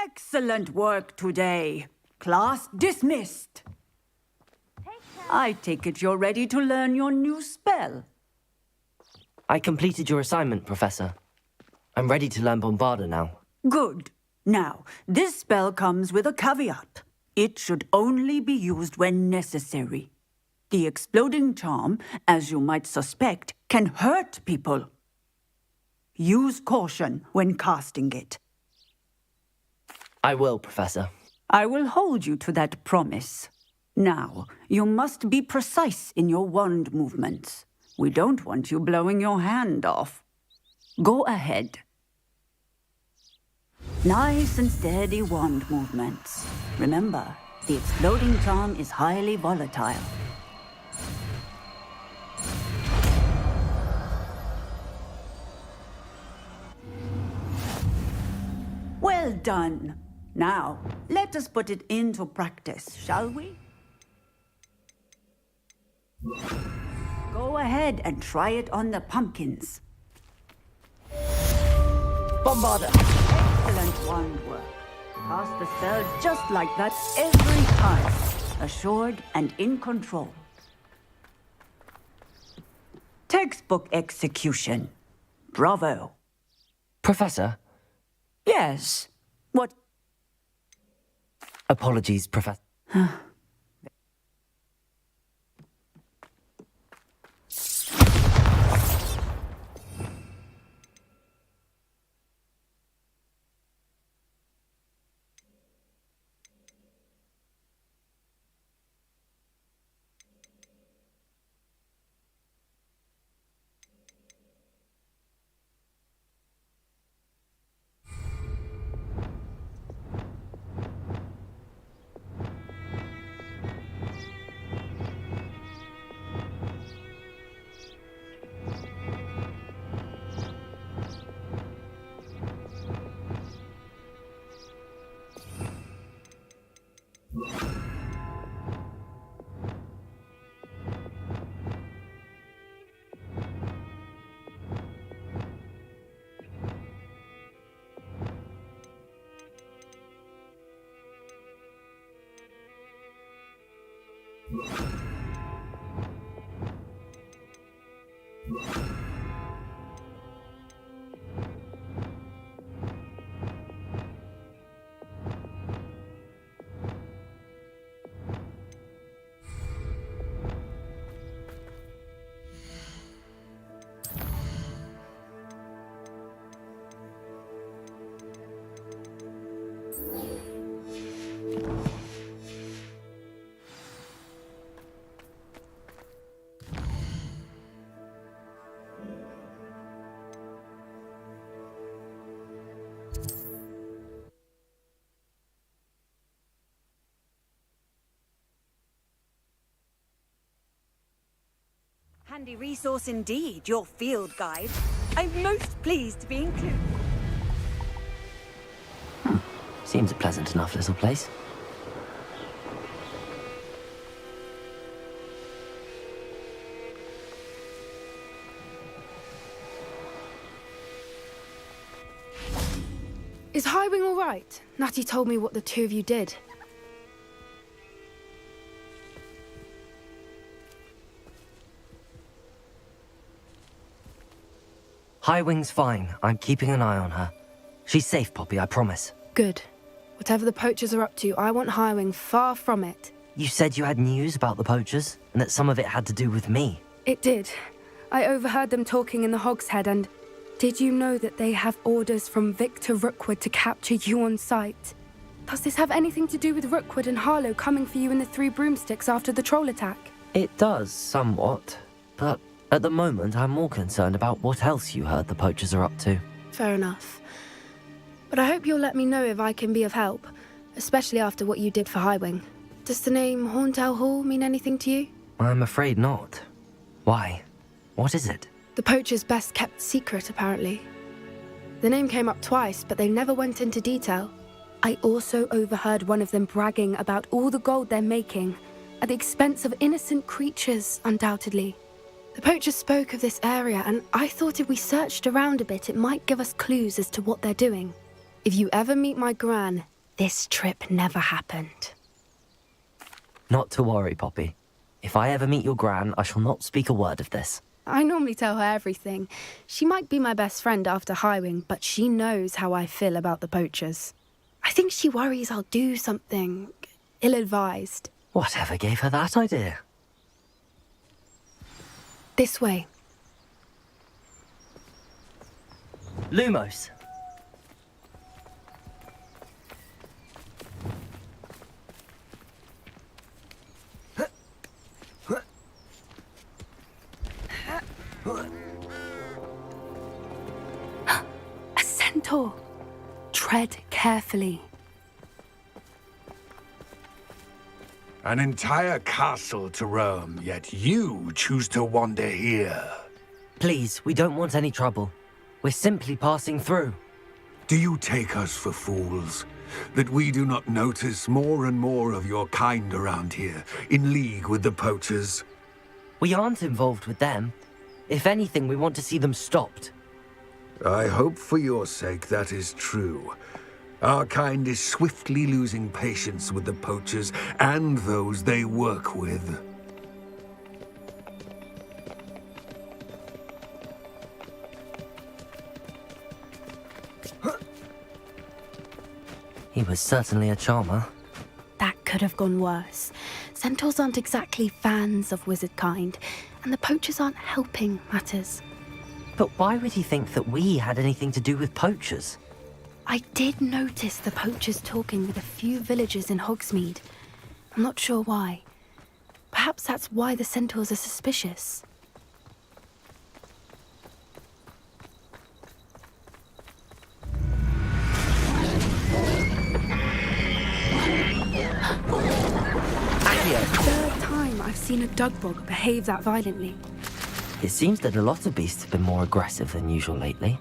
Excellent work today. Class dismissed. I take it you're ready to learn your new spell. I completed your assignment, Professor. I'm ready to learn Bombarda now. Good. Now, this spell comes with a caveat. It should only be used when necessary. The exploding charm, as you might suspect, can hurt people. Use caution when casting it. I will, Professor. I will hold you to that promise. Now, you must be precise in your wand movements. We don't want you blowing your hand off. Go ahead. Nice and steady wand movements. Remember, the exploding charm is highly volatile. Well done. Now, let us put it into practice, shall we? Go ahead and try it on the pumpkins. Bombarda. Excellent wand work. Cast the spell just like that every time. Assured and in control. Textbook execution. Bravo. Professor? Yes. What? Apologies, Professor. Handy resource indeed, your field guide. I'm most pleased to be included. Seems a pleasant enough little place. Is Highwing all right? Natty told me what the two of you did. Highwing's fine. I'm keeping an eye on her. She's safe, Poppy, I promise. Good. Whatever the poachers are up to, I want Highwing far from it. You said you had news about the poachers, and that some of it had to do with me. It did. I overheard them talking in the Hogshead, and did you know that they have orders from Victor Rookwood to capture you on sight? Does this have anything to do with Rookwood and Harlow coming for you in the Three Broomsticks after the troll attack? It does, somewhat. But at the moment, I'm more concerned about what else you heard the poachers are up to. Fair enough. But I hope you'll let me know if I can be of help, especially after what you did for Highwing. Does the name Horntail Hall mean anything to you? I'm afraid not. Why? What is it? The poachers' best kept secret, apparently. The name came up twice, but they never went into detail. I also overheard one of them bragging about all the gold they're making, at the expense of innocent creatures, undoubtedly. The poachers spoke of this area, and I thought if we searched around a bit, it might give us clues as to what they're doing. If you ever meet my gran, this trip never happened. Not to worry, Poppy. If I ever meet your gran, I shall not speak a word of this. I normally tell her everything. She might be my best friend after Highwing, but she knows how I feel about the poachers. I think she worries I'll do something ill-advised. Whatever gave her that idea? This way. Lumos. A centaur. Tread carefully. An entire castle to roam, yet you choose to wander here. Please, we don't want any trouble. We're simply passing through. Do you take us for fools? That we do not notice more and more of your kind around here, in league with the poachers? We aren't involved with them. If anything, we want to see them stopped. I hope for your sake that is true. Our kind is swiftly losing patience with the poachers and those they work with. He was certainly a charmer. That could have gone worse. Centaurs aren't exactly fans of wizard kind, and the poachers aren't helping matters. But why would he think that we had anything to do with poachers? I did notice the poachers talking with a few villagers in Hogsmeade. I'm not sure why. Perhaps that's why the centaurs are suspicious. Third time I've seen a dugbog behave that violently. It seems that a lot of beasts have been more aggressive than usual lately.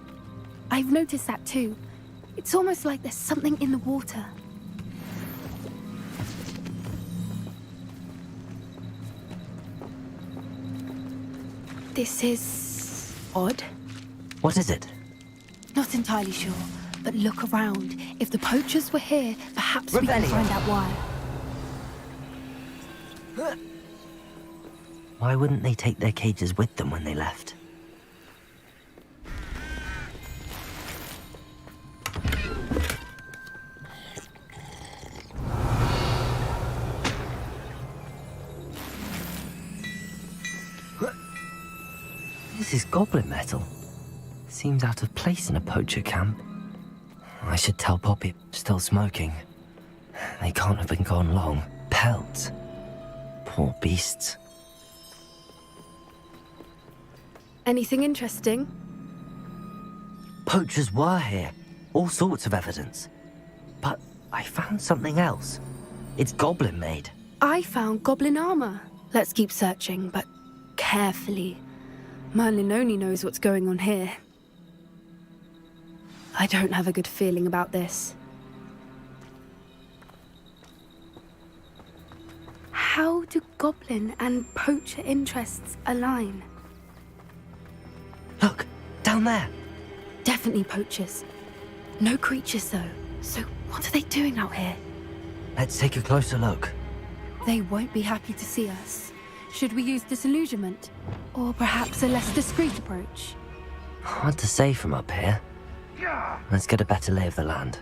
I've noticed that too. It's almost like there's something in the water. This is odd. What is it? Not entirely sure, but look around. If the poachers were here, perhaps we can find out why. Why wouldn't they take their cages with them when they left? This is goblin metal. Seems out of place in a poacher camp. I should tell Poppy. Still smoking. They can't have been gone long. Pelts. Poor beasts. Anything interesting? Poachers were here. All sorts of evidence. But I found something else. It's goblin made. I found goblin armor. Let's keep searching, but carefully. Merlin only knows what's going on here. I don't have a good feeling about this. How do goblin and poacher interests align? Look, down there. Definitely poachers. No creatures, though. So what are they doing out here? Let's take a closer look. They won't be happy to see us. Should we use disillusionment? Or perhaps a less discreet approach? Hard to say from up here. Let's get a better lay of the land.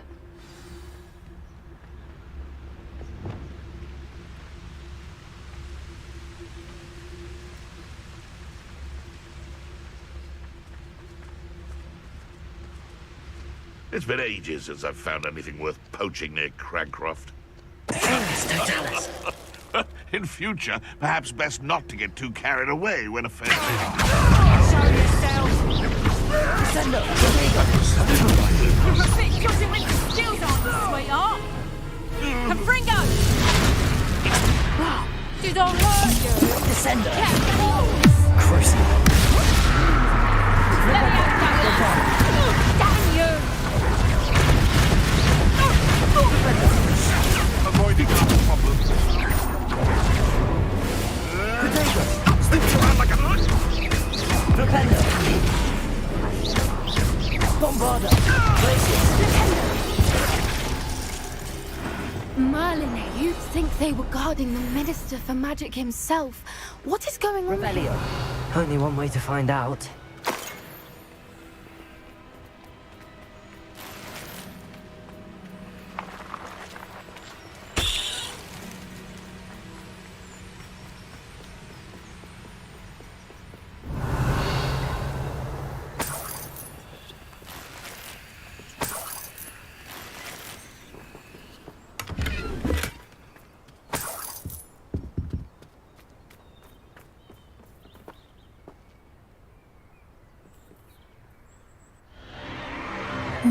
It's been ages since I've found anything worth poaching near Cragcroft. In future, perhaps best not to get too carried away when affairs... Show yourself! Send up! You're a bit because it went to skills on, sweetheart! Confringo! Did I hurt you? Descender! Crucible! Let me have that! Damn you! Avoiding our problems. Slips around like a nut. Propender! Bombarder! Merlin, you'd think they were guarding the Minister for Magic himself. What is going on? Revelio. Only one way to find out.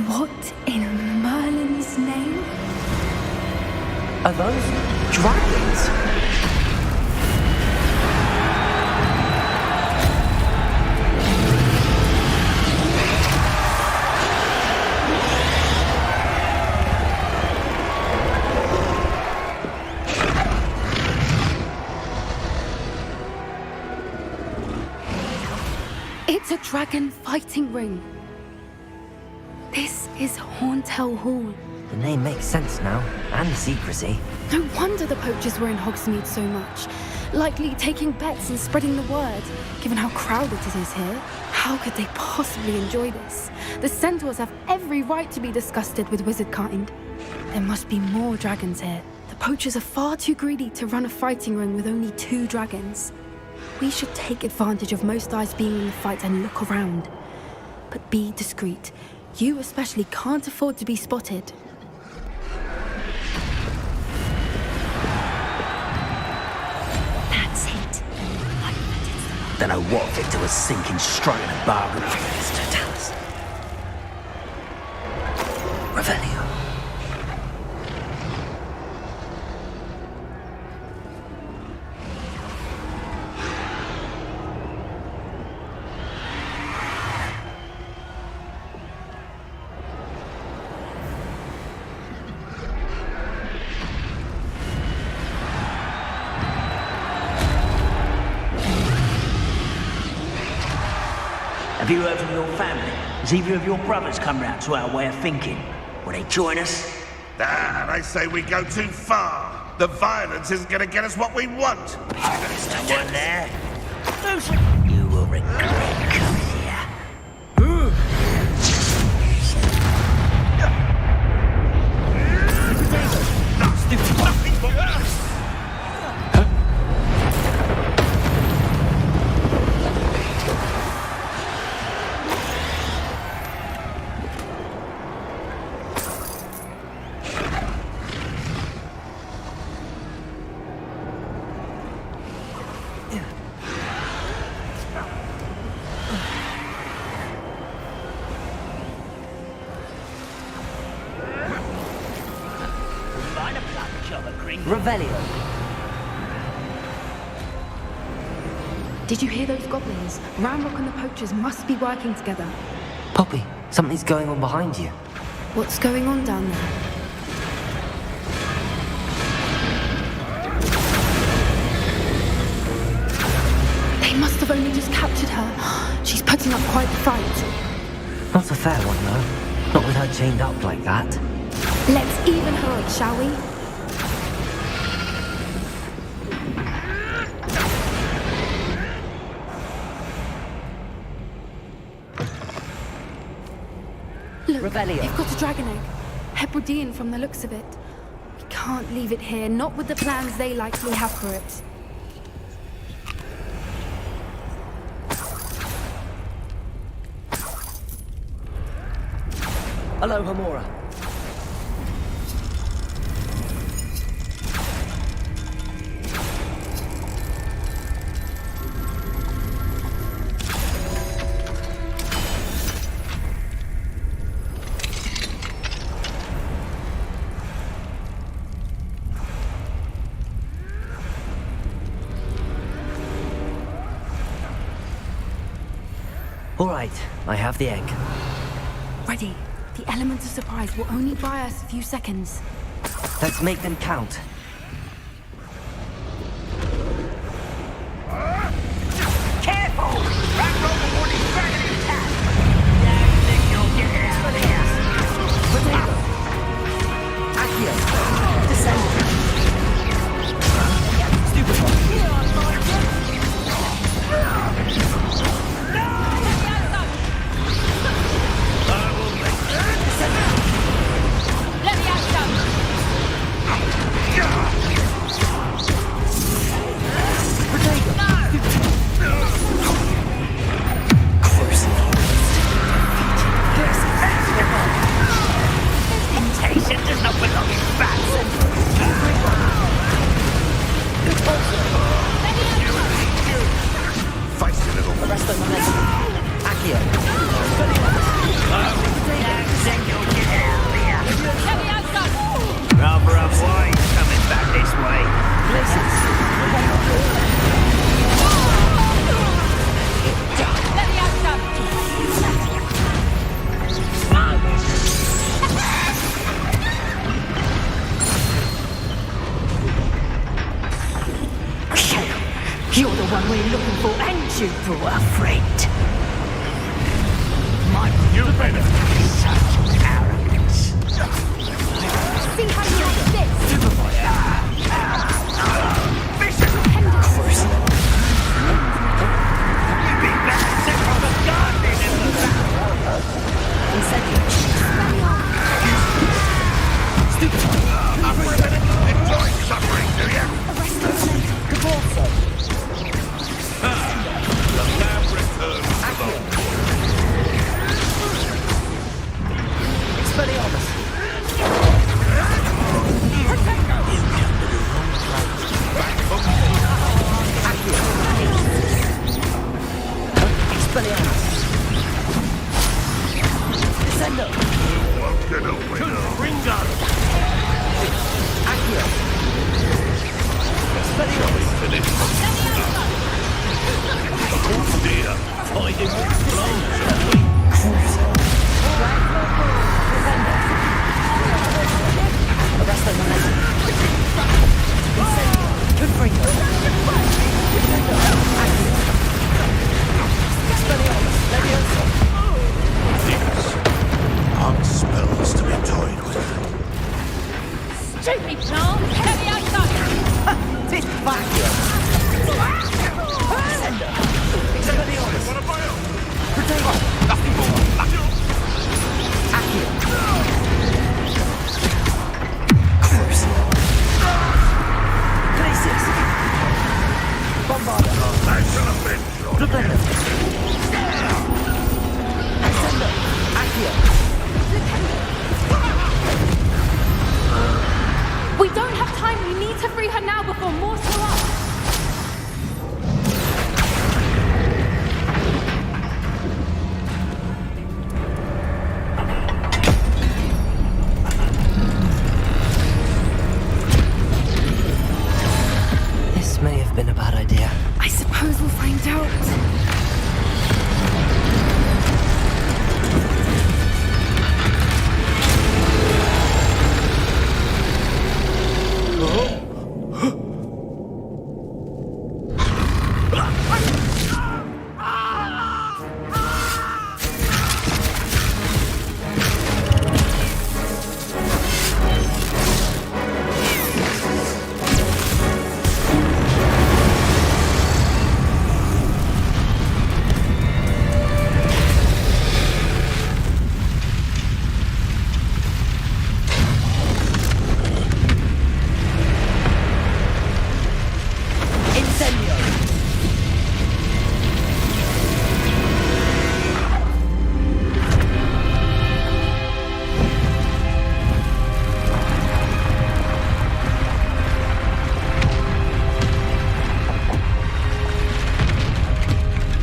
What in Merlin's name? Are those dragons? It's a dragon fighting ring. This is Hauntel Hall. The name makes sense now, and the secrecy. No wonder the poachers were in Hogsmeade so much. Likely taking bets and spreading the word, given how crowded it is here. How could they possibly enjoy this? The centaurs have every right to be disgusted with wizard kind. There must be more dragons here. The poachers are far too greedy to run a fighting ring with only 2 dragons. We should take advantage of most eyes being in the fight and look around. But be discreet. You especially can't afford to be spotted. That's it. Don't know what Victor was thinking, striking a bargain. Tell us. Revelio. Have you heard from your family? Has either of your brothers come round to our way of thinking? Will they join us? They say we go too far. The violence isn't going to get us what we want. Someone there? You will regret coming here. Revelio. Did you hear those goblins? Ramrock and the poachers must be working together. Poppy, something's going on behind you. What's going on down there? They must have only just captured her. She's putting up quite the fight. Not a fair one, though. Not with her chained up like that. Let's even her up, shall we? Look, Revelio. they've got a dragon egg. Hebridean from the looks of it. We can't leave it here, not with the plans they likely have for it. Hello, Hamora. All right, I have the egg. Ready. The element of surprise will only buy us a few seconds. Let's make them count. Careful! That robot warning dragon attack! Now you think you'll get it out of here? Potato! Accio! Descend! Stupid one! Let me out, son! Temptation does not belong in bats. Feisty little. Arrest the momentum. Accio! Now, Zenko rather unwise coming back this way. You're the one we're looking for, and you brought a friend. My goodness, such arrogance. See how you like this? Enjoy suffering, do you? The lamb returns to the Aren't spells to be toyed with? Stupid plant! Get me outside! This We don't have time. We need to free her now before more show up. This may have been a bad idea. I suppose we'll find out.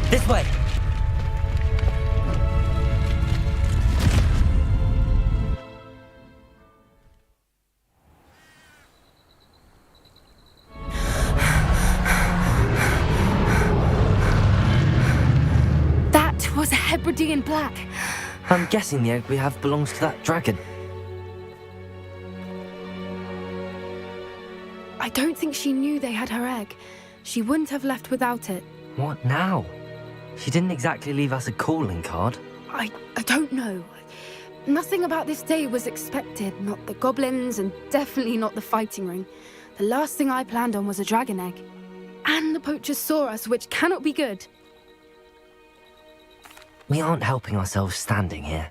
This way. That was a Hebridean black. I'm guessing the egg we have belongs to that dragon. I don't think she knew they had her egg. She wouldn't have left without it. What now? She didn't exactly leave us a calling card. I don't know. Nothing about this day was expected. Not the goblins, and definitely not the fighting ring. The last thing I planned on was a dragon egg. And the poachers saw us, which cannot be good. We aren't helping ourselves standing here.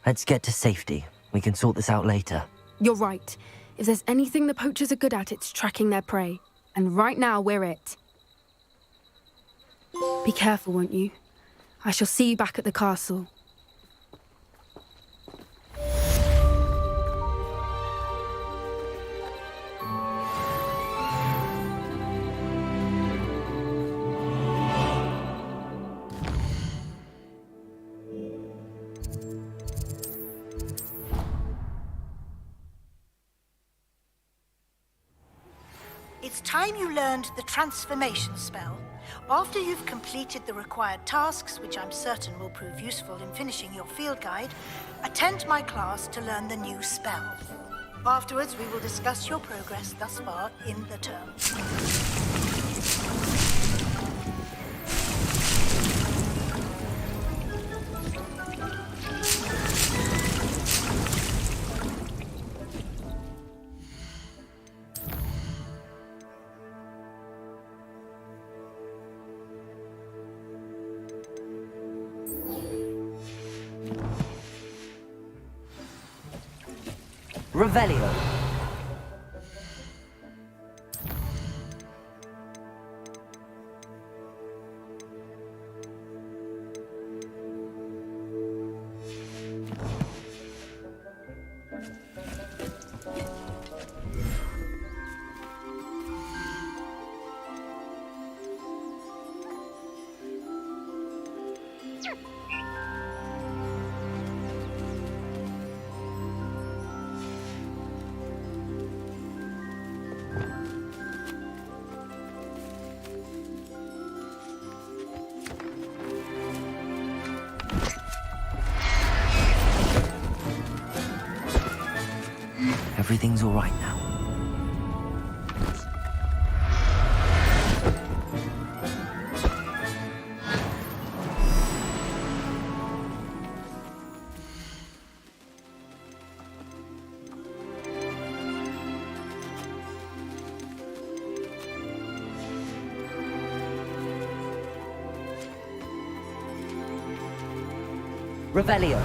Let's get to safety. We can sort this out later. You're right. If there's anything the poachers are good at, it's tracking their prey. And right now, we're it. Be careful, won't you? I shall see you back at the castle. time you learned the transformation spell. After you've completed the required tasks, which I'm certain will prove useful in finishing your field guide, attend my class to learn the new spell. Afterwards, we will discuss your progress thus far in the term. Revelio. Everything's all right now. Revelio.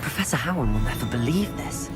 Professor Howard will never believe this.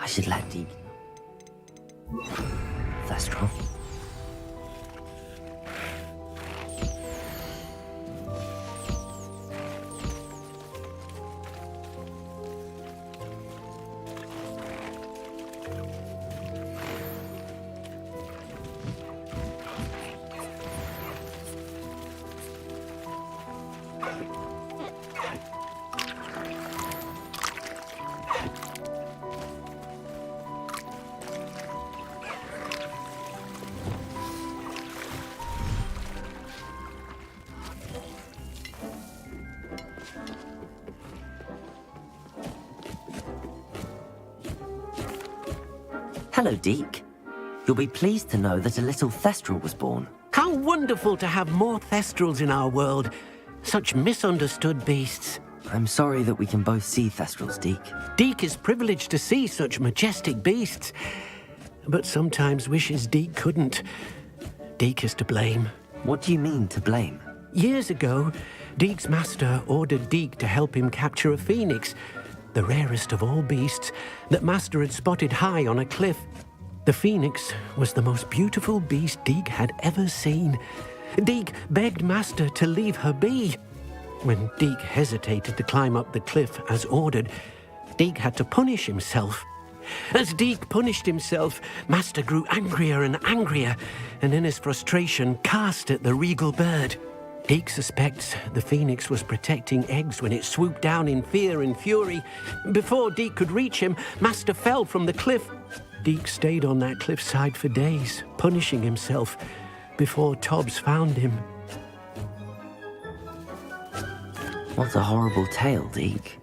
I should let Deacon know. That's true. Hello, Deke. You'll be pleased to know that a little Thestral was born. How wonderful to have more Thestrals in our world. Such misunderstood beasts. I'm sorry that we can both see Thestrals, Deke. Deke is privileged to see such majestic beasts, but sometimes wishes Deke couldn't. Deke is to blame. What do you mean, to blame? Years ago, Deke's master ordered Deke to help him capture a phoenix, the rarest of all beasts, that Master had spotted high on a cliff. The phoenix was the most beautiful beast Deke had ever seen. Deke begged Master to leave her be. When Deke hesitated to climb up the cliff as ordered, Deke had to punish himself. As Deke punished himself, Master grew angrier and angrier, and in his frustration cast at the regal bird. Deke suspects the phoenix was protecting eggs when it swooped down in fear and fury. Before Deke could reach him, Master fell from the cliff. Deke stayed on that cliffside for days, punishing himself, before Tobbs found him. What a horrible tale, Deke.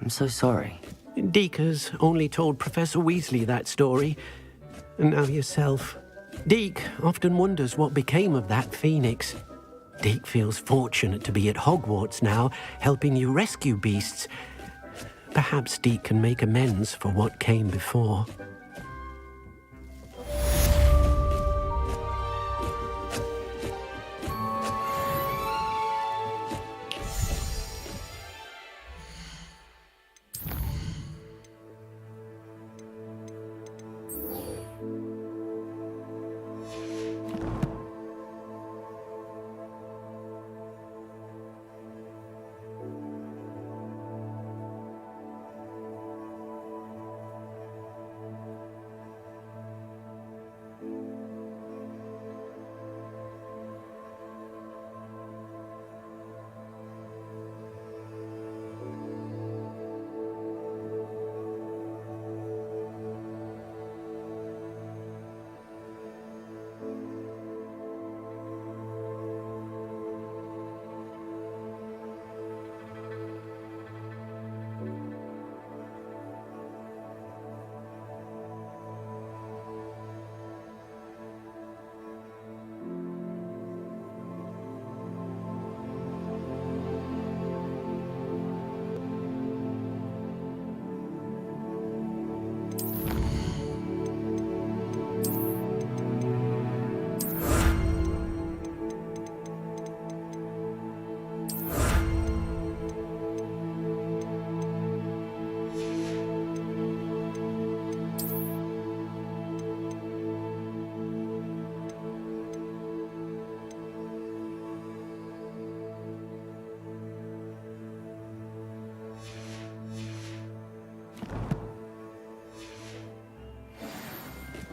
I'm so sorry. Deke has only told Professor Weasley that story, and now yourself. Deke often wonders what became of that phoenix. Deke feels fortunate to be at Hogwarts now, helping you rescue beasts. Perhaps Deke can make amends for what came before.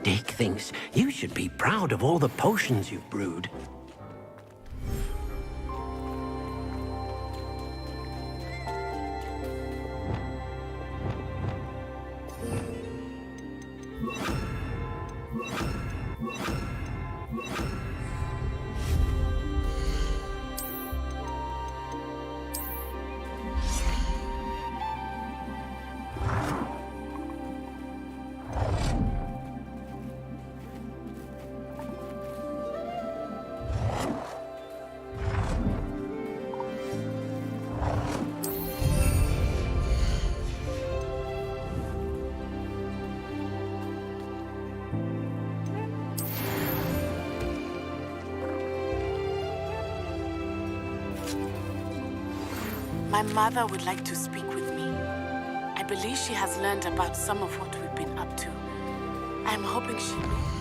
Deke thinks you should be proud of all the potions you've brewed. My mother would like to speak with me. I believe she has learned about some of what we've been up to. I'm hoping she will.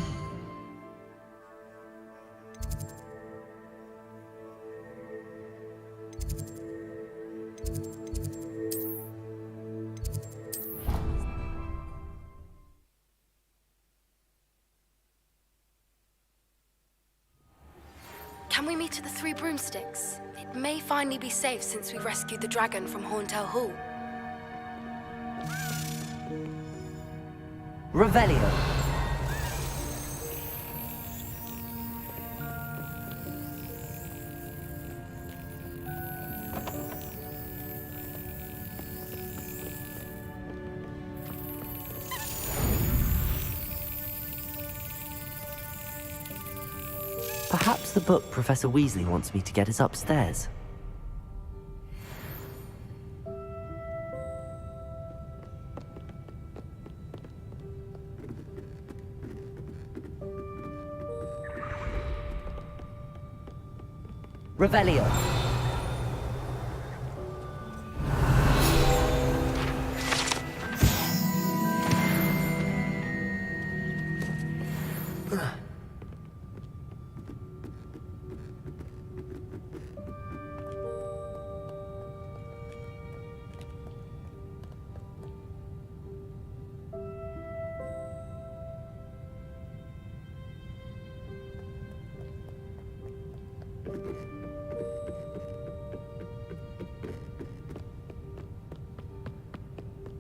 Can we meet at the Three Broomsticks? It may finally be safe since we rescued the dragon from Horntail Hall. Revelio. the book Professor Weasley wants me to get us upstairs? Revelio.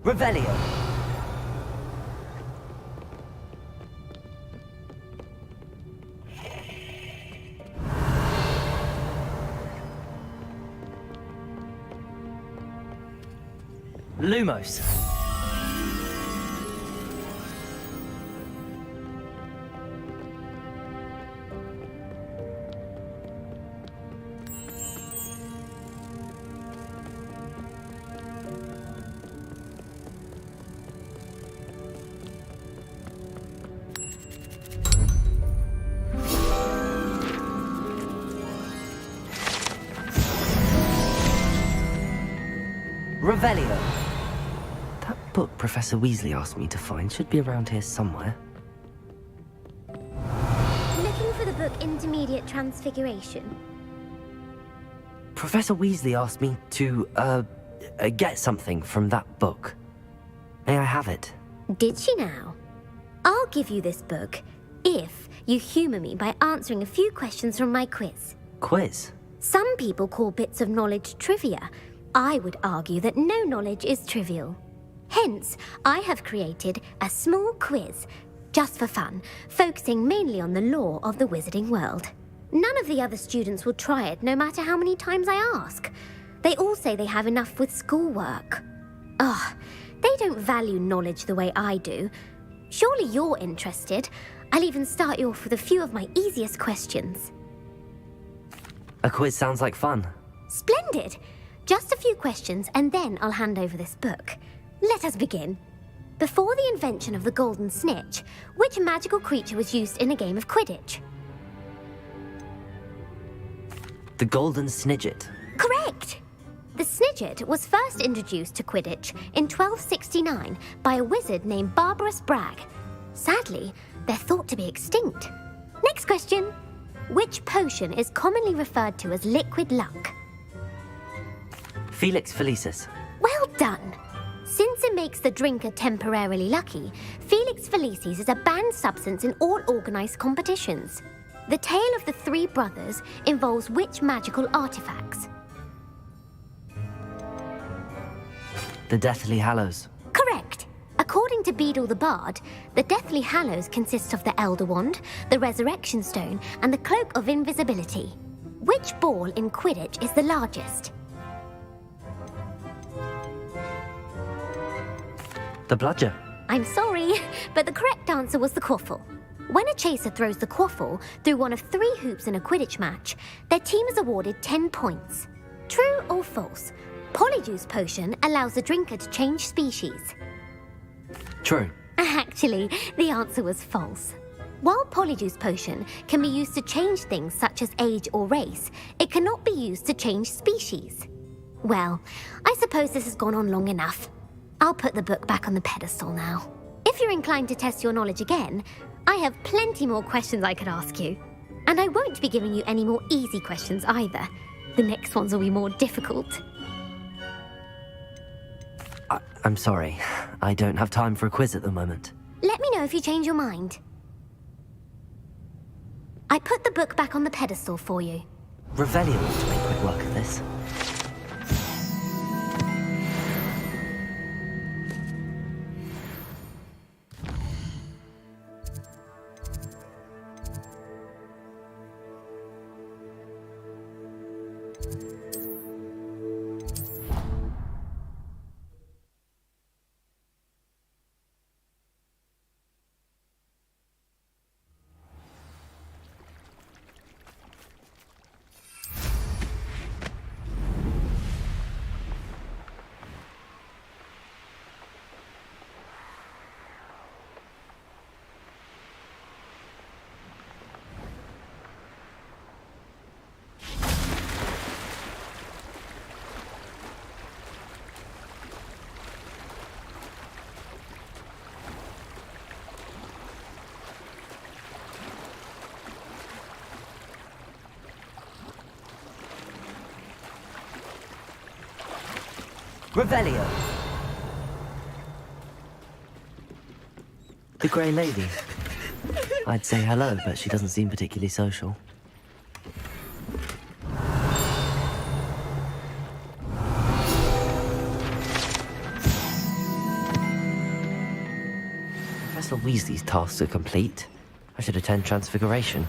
Revelio. Lumos. Revelio. That book Professor Weasley asked me to find should be around here somewhere. Looking for the book Intermediate Transfiguration. Professor Weasley asked me to, get something from that book. May I have it? Did she now? I'll give you this book if you humour me by answering a few questions from my quiz. Quiz? Some people call bits of knowledge trivia. I would argue that no knowledge is trivial. Hence, I have created a small quiz, just for fun, focusing mainly on the lore of the wizarding world. None of the other students will try it, no matter how many times I ask. They all say they have enough with schoolwork. Ugh, they don't value knowledge the way I do. Surely you're interested. I'll even start you off with a few of my easiest questions. A quiz sounds like fun. Splendid! Just a few questions, and then I'll hand over this book. Let us begin. Before the invention of the golden snitch, which magical creature was used in a game of Quidditch? The golden snidget. Correct! The snidget was first introduced to Quidditch in 1269 by a wizard named Barbarous Bragg. Sadly, they're thought to be extinct. Next question. Which potion is commonly referred to as liquid luck? Felix Felicis. Well done! Since it makes the drinker temporarily lucky, Felix Felicis is a banned substance in all organised competitions. The tale of the three brothers involves which magical artifacts? The Deathly Hallows. Correct! According to Beedle the Bard, the Deathly Hallows consist of the Elder Wand, the Resurrection Stone, and the Cloak of Invisibility. Which ball in Quidditch is the largest? The bludger. I'm sorry, but the correct answer was the quaffle. When a chaser throws the quaffle through one of 3 hoops in a Quidditch match, their team is awarded 10 points. True or false? Polyjuice Potion allows the drinker to change species. True. Actually, the answer was false. While Polyjuice Potion can be used to change things such as age or race, it cannot be used to change species. Well, I suppose this has gone on long enough. I'll put the book back on the pedestal now. If you're inclined to test your knowledge again, I have plenty more questions I could ask you. And I won't be giving you any more easy questions either. The next ones will be more difficult. I'm sorry. I don't have time for a quiz at the moment. Let me know if you change your mind. I put the book back on the pedestal for you. Revelio ought to make quick work of this. Revelio! The Grey Lady. I'd say hello, but she doesn't seem particularly social. Professor Weasley's tasks are complete. I should attend Transfiguration.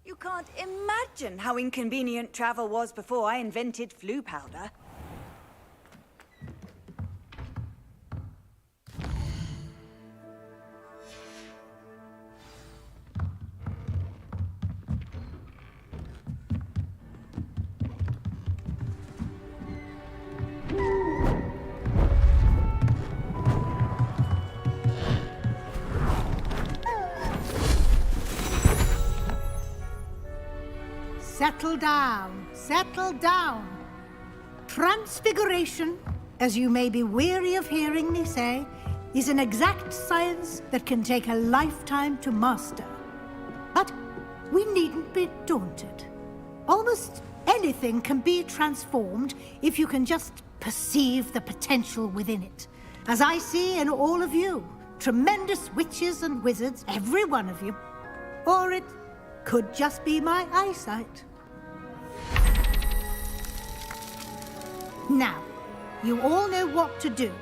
You can't imagine how inconvenient travel was before I invented flu powder. Settle down, settle down. Transfiguration, as you may be weary of hearing me say, is an exact science that can take a lifetime to master. But we needn't be daunted. Almost anything can be transformed if you can just perceive the potential within it. As I see in all of you, tremendous witches and wizards, every one of you. Or it could just be my eyesight. Now, you all know what to do.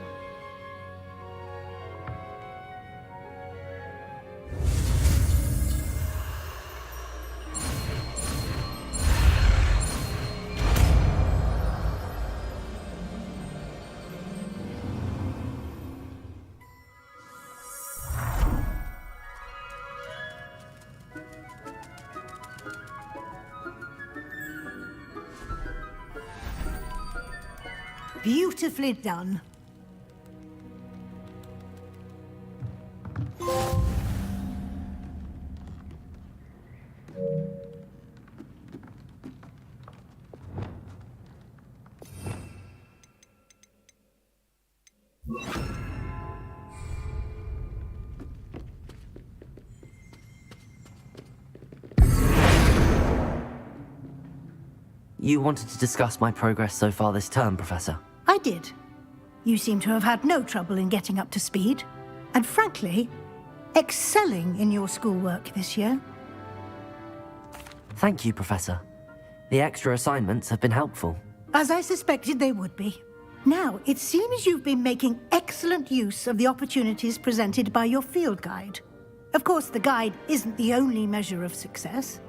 Beautifully done. You wanted to discuss my progress so far this term, Professor? I did. You seem to have had no trouble in getting up to speed. And frankly, excelling in your schoolwork this year. Thank you, Professor. The extra assignments have been helpful. As I suspected they would be. Now, it seems you've been making excellent use of the opportunities presented by your field guide. Of course, the guide isn't the only measure of success.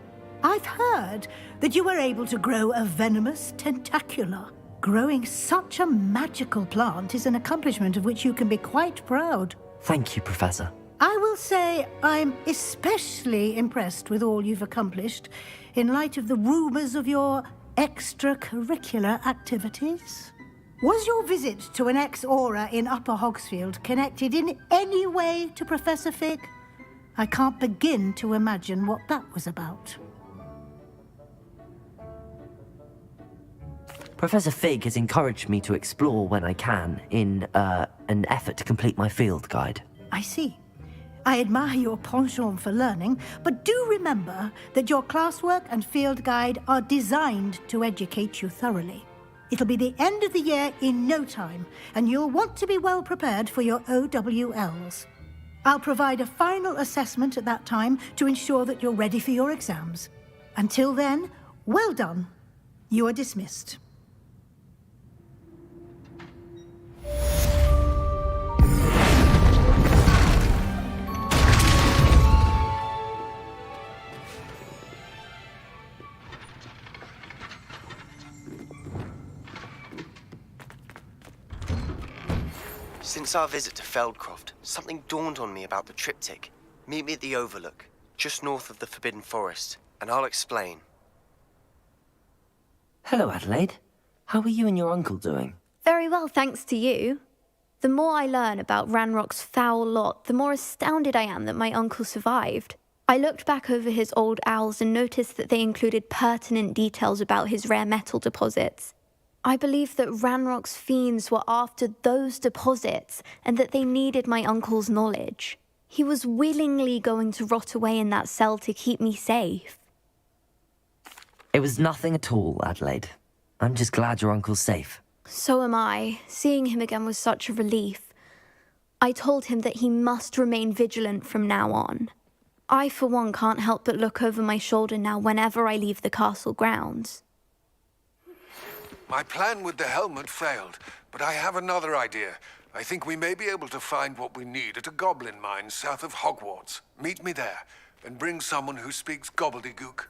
I've heard that you were able to grow a venomous tentacula. Growing such a magical plant is an accomplishment of which you can be quite proud. Thank you, Professor. I will say I'm especially impressed with all you've accomplished in light of the rumors of your extracurricular activities. Was your visit to an ex-aura in Upper Hogsfield connected in any way to Professor Fig? I can't begin to imagine what that was about. Professor Fig has encouraged me to explore when I can in an effort to complete my field guide. I see. I admire your penchant for learning, but do remember that your classwork and field guide are designed to educate you thoroughly. It'll be the end of the year in no time, and you'll want to be well prepared for your OWLs. I'll provide a final assessment at that time to ensure that you're ready for your exams. Until then, well done. You are dismissed. Since our visit to Feldcroft, something dawned on me about the triptych. Meet me at the Overlook, just north of the Forbidden Forest. and I'll explain. Hello, Adelaide. How are you and your uncle doing? Very well, thanks to you. The more I learn about Ranrock's foul lot, the more astounded I am that my uncle survived. I looked back over his old owls and noticed that they included pertinent details about his rare metal deposits. I believe that Ranrock's fiends were after those deposits and that they needed my uncle's knowledge. He was willingly going to rot away in that cell to keep me safe. It was nothing at all, Adelaide. I'm just glad your uncle's safe. So am I. Seeing him again was such a relief. I told him that he must remain vigilant from now on. I, for one, can't help but look over my shoulder now whenever I leave the castle grounds. My plan with the helmet failed, but I have another idea. I think we may be able to find what we need at a goblin mine south of Hogwarts. Meet me there, and bring someone who speaks gobbledygook.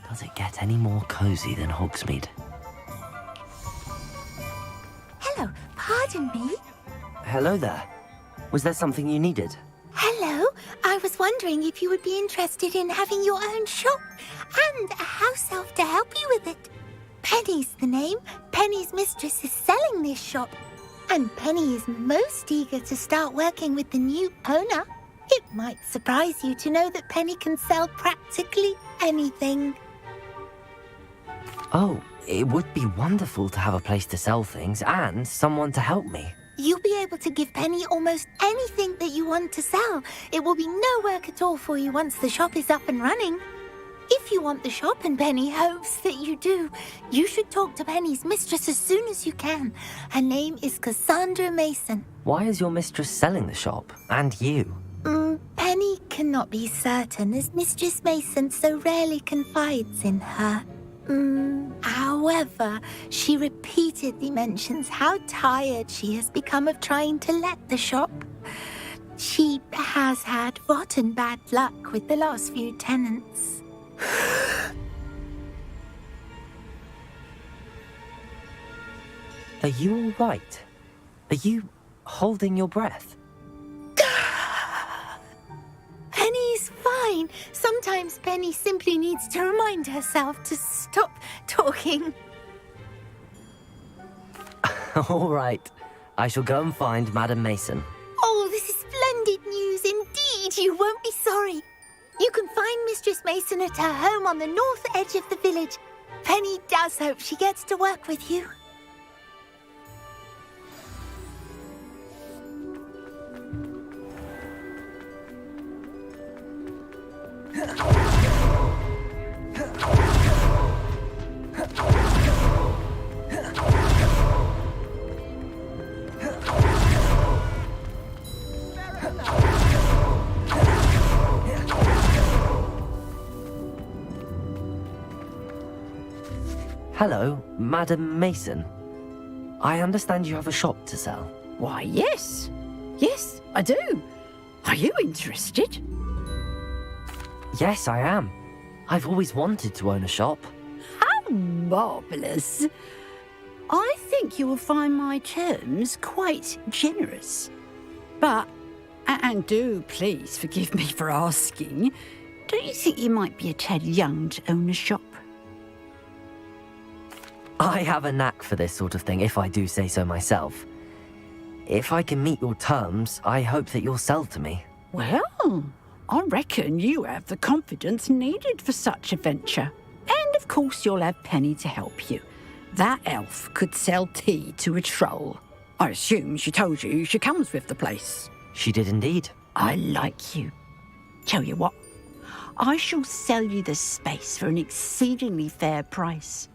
Does it get any more cozy than Hogsmeade? Hello, pardon me. Hello there. Was there something you needed? Hello, I was wondering if you would be interested in having your own shop and a house elf to help you with it. Penny's the name. Penny's mistress is selling this shop, and Penny is most eager to start working with the new owner. It might surprise you to know that Penny can sell practically anything. Oh, it would be wonderful to have a place to sell things and someone to help me. You'll be able to give Penny almost anything that you want to sell. It will be no work at all for you once the shop is up and running. If you want the shop and Penny hopes that you do, you should talk to Penny's mistress as soon as you can. Her name is Cassandra Mason. Why is your mistress selling the shop? And you? Penny cannot be certain, as Mistress Mason so rarely confides in her. However, she repeatedly mentions how tired she has become of trying to let the shop. She has had rotten bad luck with the last few tenants. Are you all right? Are you holding your breath? Penny's fine. Sometimes Penny simply needs to remind herself to stop talking. All right. I shall go and find Madam Mason. Oh, this is splendid news indeed. You won't be sorry. You can find Mistress Mason at her home on the north edge of the village. Penny does hope she gets to work with you. Hello, Madam Mason. I understand you have a shop to sell. Why, yes. Yes, I do. Are you interested? Yes, I am. I've always wanted to own a shop. How marvellous. I think you will find my terms quite generous. But, and do please forgive me for asking, don't you think you might be a tad young to own a shop? I have a knack for this sort of thing, if I do say so myself. If I can meet your terms, I hope that you'll sell to me. Well, I reckon you have the confidence needed for such a venture. And of course you'll have Penny to help you. That elf could sell tea to a troll. I assume she told you she comes with the place. She did indeed. I like you. Tell you what, I shall sell you the space for an exceedingly fair price.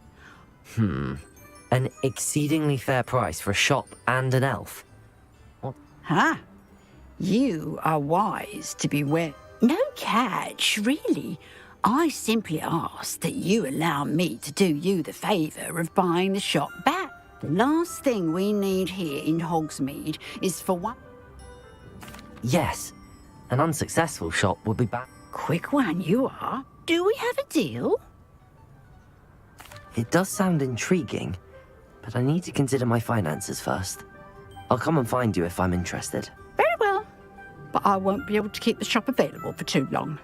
An exceedingly fair price for a shop and an elf. What? Huh? You are wise to be wary. No catch, really. I simply ask that you allow me to do you the favour of buying the shop back. The last thing we need here in Hogsmeade is for one... Yes, an unsuccessful shop would be back. Quick one you are. Do we have a deal? It does sound intriguing, but I need to consider my finances first. I'll come and find you if I'm interested. Very well, but I won't be able to keep the shop available for too long.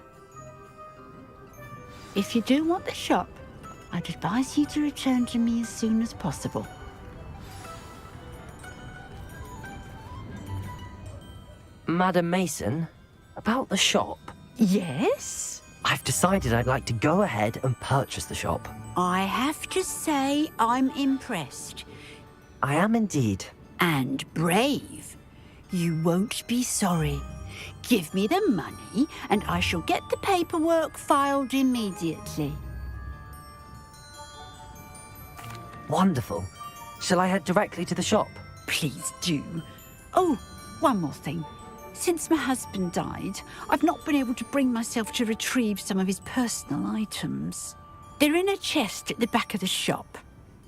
If you do want the shop, I'd advise you to return to me as soon as possible. Madam Mason, about the shop. Yes? I've decided I'd like to go ahead and purchase the shop. I have to say I'm impressed. I am indeed. And brave. You won't be sorry. Give me the money, and I shall get the paperwork filed immediately. Wonderful. Shall I head directly to the shop? Please do. Oh, one more thing. Since my husband died, I've not been able to bring myself to retrieve some of his personal items. They're in a chest at the back of the shop.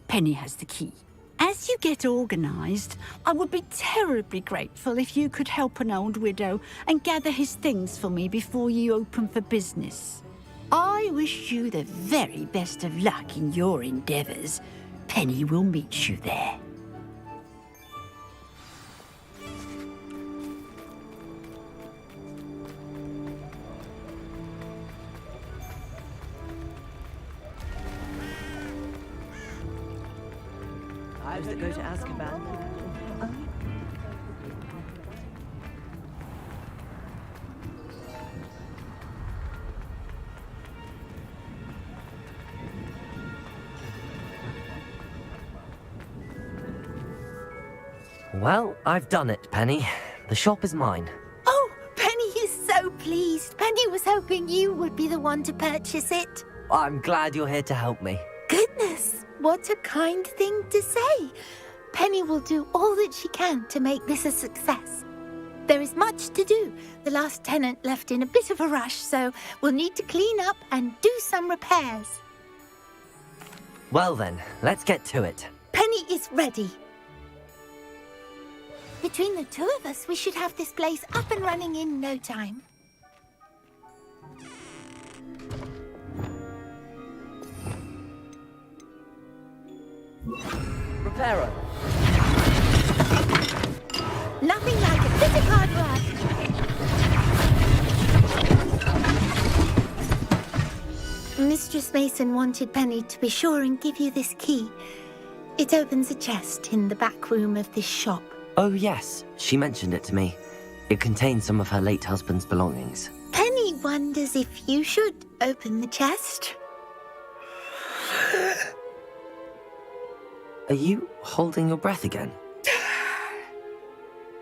Penny has the key. As you get organised, I would be terribly grateful if you could help an old widow and gather his things for me before you open for business. I wish you the very best of luck in your endeavours. Penny will meet you there. Lives that go to Azkaban. Well, I've done it, Penny. The shop is mine. Oh, Penny is so pleased. Penny was hoping you would be the one to purchase it. I'm glad you're here to help me. Goodness, what a kind thing to say. Penny will do all that she can to make this a success. There is much to do. The last tenant left in a bit of a rush, so we'll need to clean up and do some repairs. Well then, let's get to it. Penny is ready. Between the two of us, we should have this place up and running in no time. Reparo. Nothing like a bit of hard work. Mistress Mason wanted Penny to be sure and give you this key. It opens a chest in the back room of this shop. Oh yes, she mentioned it to me. It contains some of her late husband's belongings. Penny wonders if you should open the chest. Are you holding your breath again?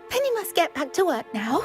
Penny must get back to work now.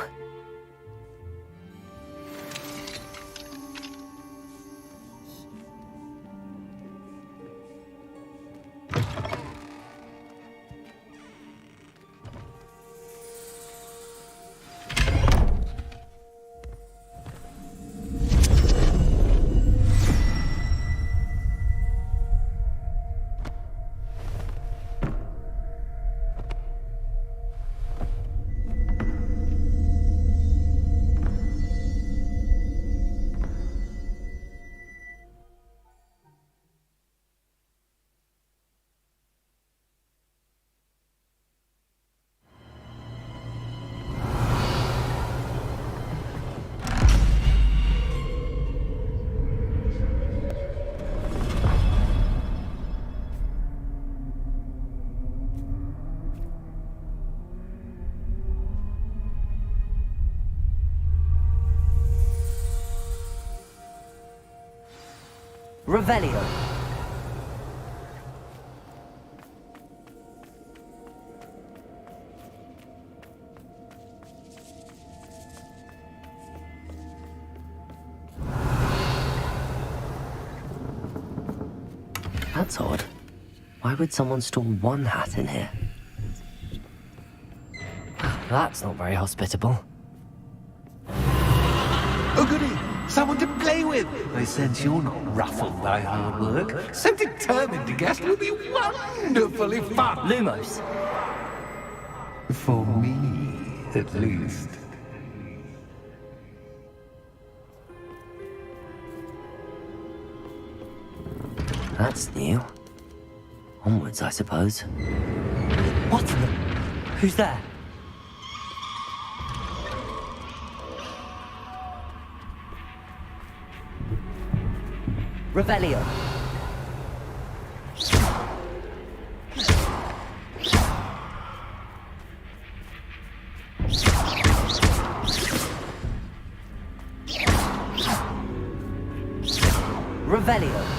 Revelio. That's odd. Why would someone store one hat in here? That's not very hospitable. Oh, goody! Someone to play with! I sense you're not ruffled by hard work. So determined to guess will be wonderfully fun! Lumos. For me, at least. That's new. Onwards, I suppose. What in the... Who's there? Revelio. Revelio.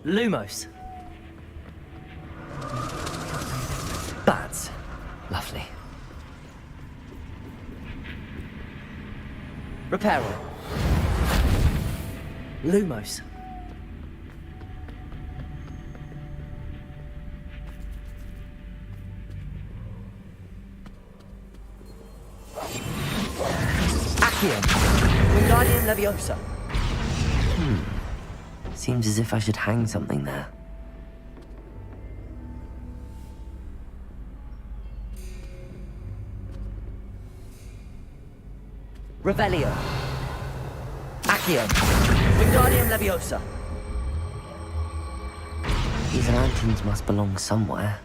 Lumos. Bats. Lovely. Reparo. Lumos. Accio. Wingardium Leviosa. Seems as if I should hang something there. Revelio. Accio. Wingardium Leviosa. These lanterns must belong somewhere.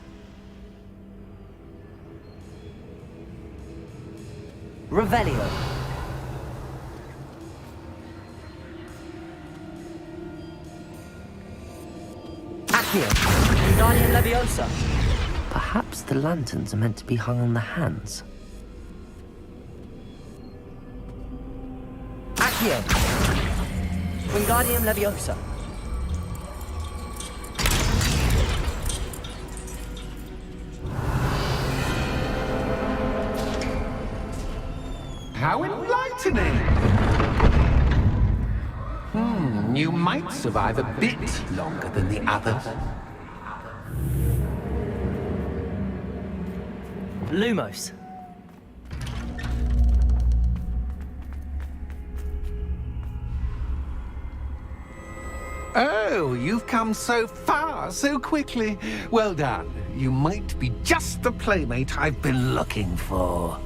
Revelio. Wingardium Leviosa. Perhaps the lanterns are meant to be hung on the hands. Accio. Wingardium Leviosa. How enlightening! You might survive a bit longer than the others. Lumos. Oh, you've come so far so quickly. Well done. You might be just the playmate I've been looking for.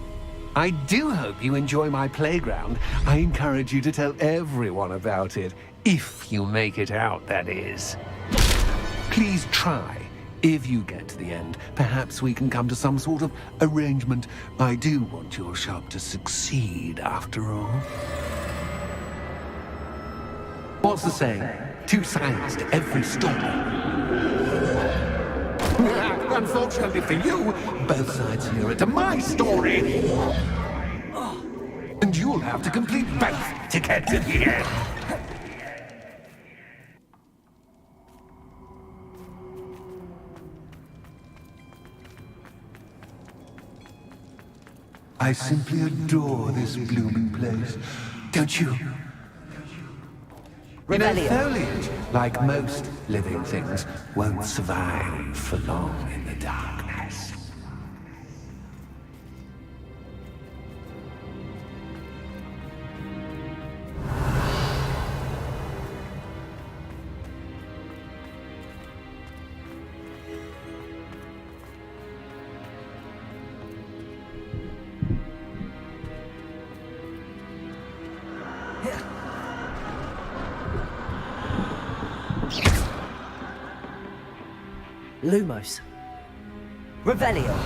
I do hope you enjoy my playground. I encourage you to tell everyone about it. If you make it out, that is. Please try. If you get to the end, perhaps we can come to some sort of arrangement. I do want your shop to succeed, after all. What's the saying? Two sides to every story. Unfortunately for you, both sides here are to my story. And you'll have to complete both to get to the end. I simply adore this blooming place. Don't you? You know, foliage, like most living things, won't survive for long in the darkness. Lumos. Revelio.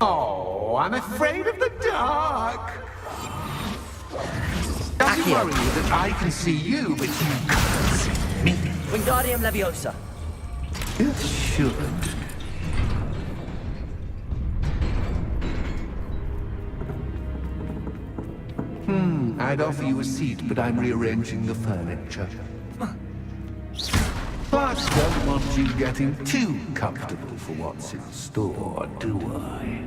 Oh, I'm afraid of the dark. Doesn't worry you that I can see you, but you can't see me. Wingardium Leviosa. It should. I'd offer you a seat, but I'm rearranging the furniture. But don't want you getting too comfortable for what's in store, do I?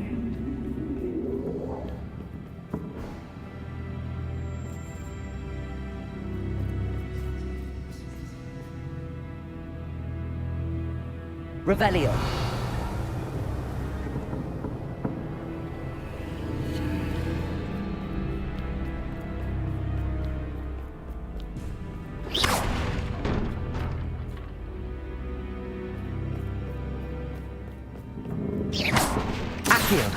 Revelio. Accio.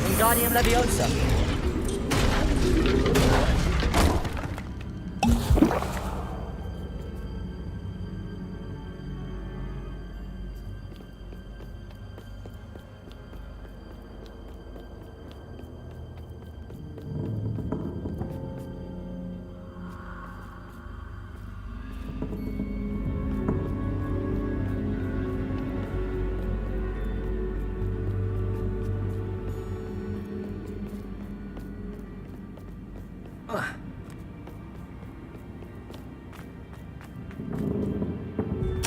Wingardium Leviosa.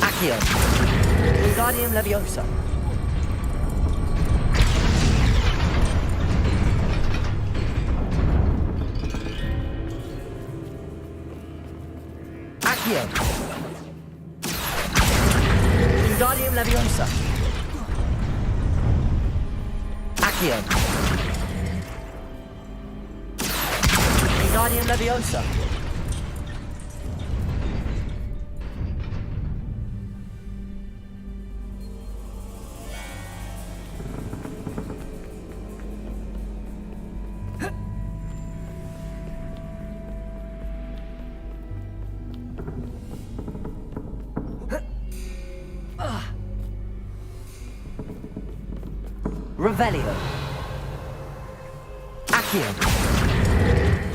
Accio. Wingardium Leviosa. Accio. Wingardium Leviosa. Accio. Wingardium Leviosa. Revelio. Accio.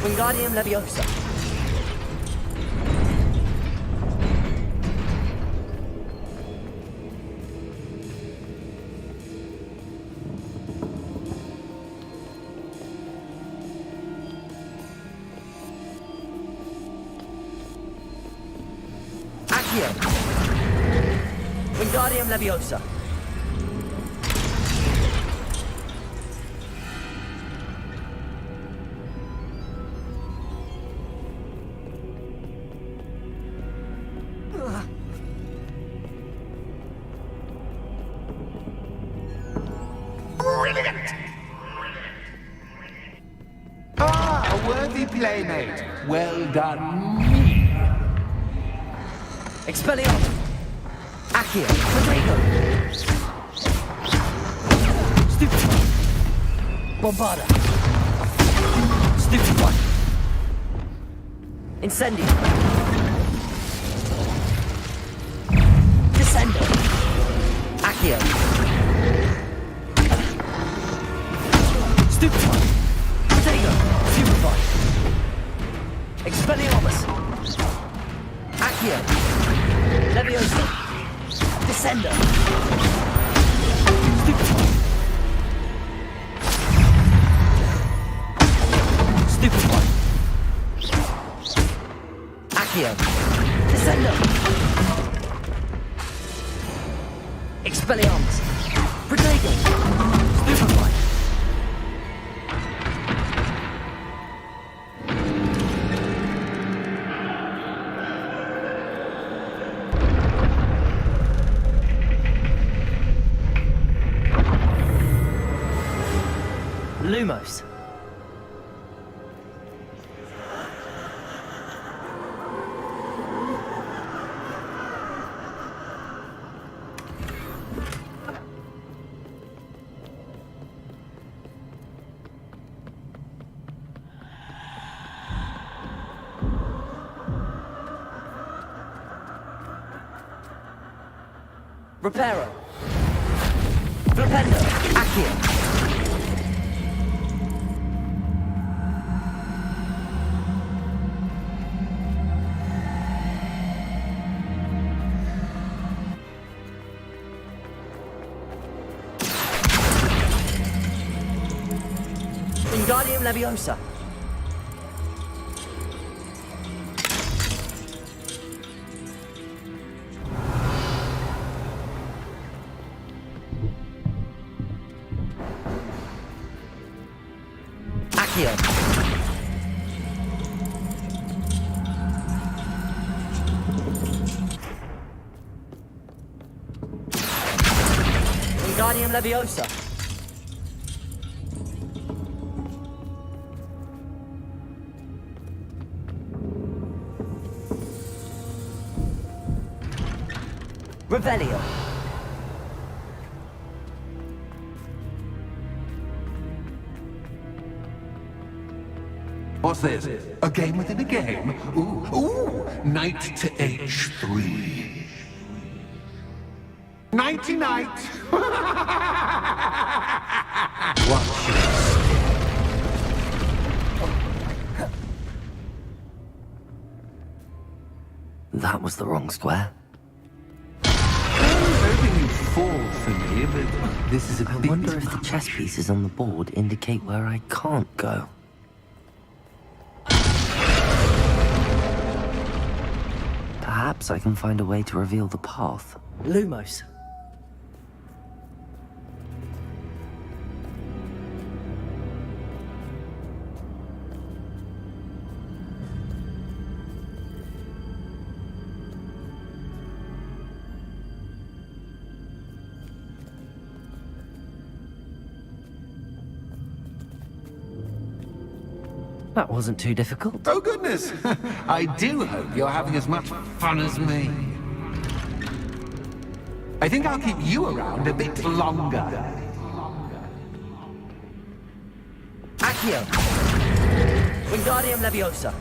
Wingardium Leviosa. Accio. Wingardium Leviosa. Ah, a worthy playmate. Well done. Expelliarmus. Accio. Protego. Stupefy. Bombarda. Stupefy. Incendio. Descendo. Accio. Stupefy. Protego. Stupefy. Expelliarmus. Accio. Leviosa. Descendo. Stupefy. Stupefy. Accio. Descendo. Expelliarmus. Protego. Stupefy. Lumos. Reparo. Flipendo. Accio. Wingardium Leviosa. Accio. Wingardium Leviosa. Revelio. What's this? A game within a game? Ooh, knight to h3. Nighty night. Watch this. That was the wrong square. Hoping you'd fall for me, but this is a I wonder if the chess pieces on the board indicate where I can't go. Perhaps I can find a way to reveal the path. Lumos. That wasn't too difficult. Oh, goodness! I do hope you're having as much fun as me. I think I'll keep you around a bit longer. Accio. Wingardium Leviosa.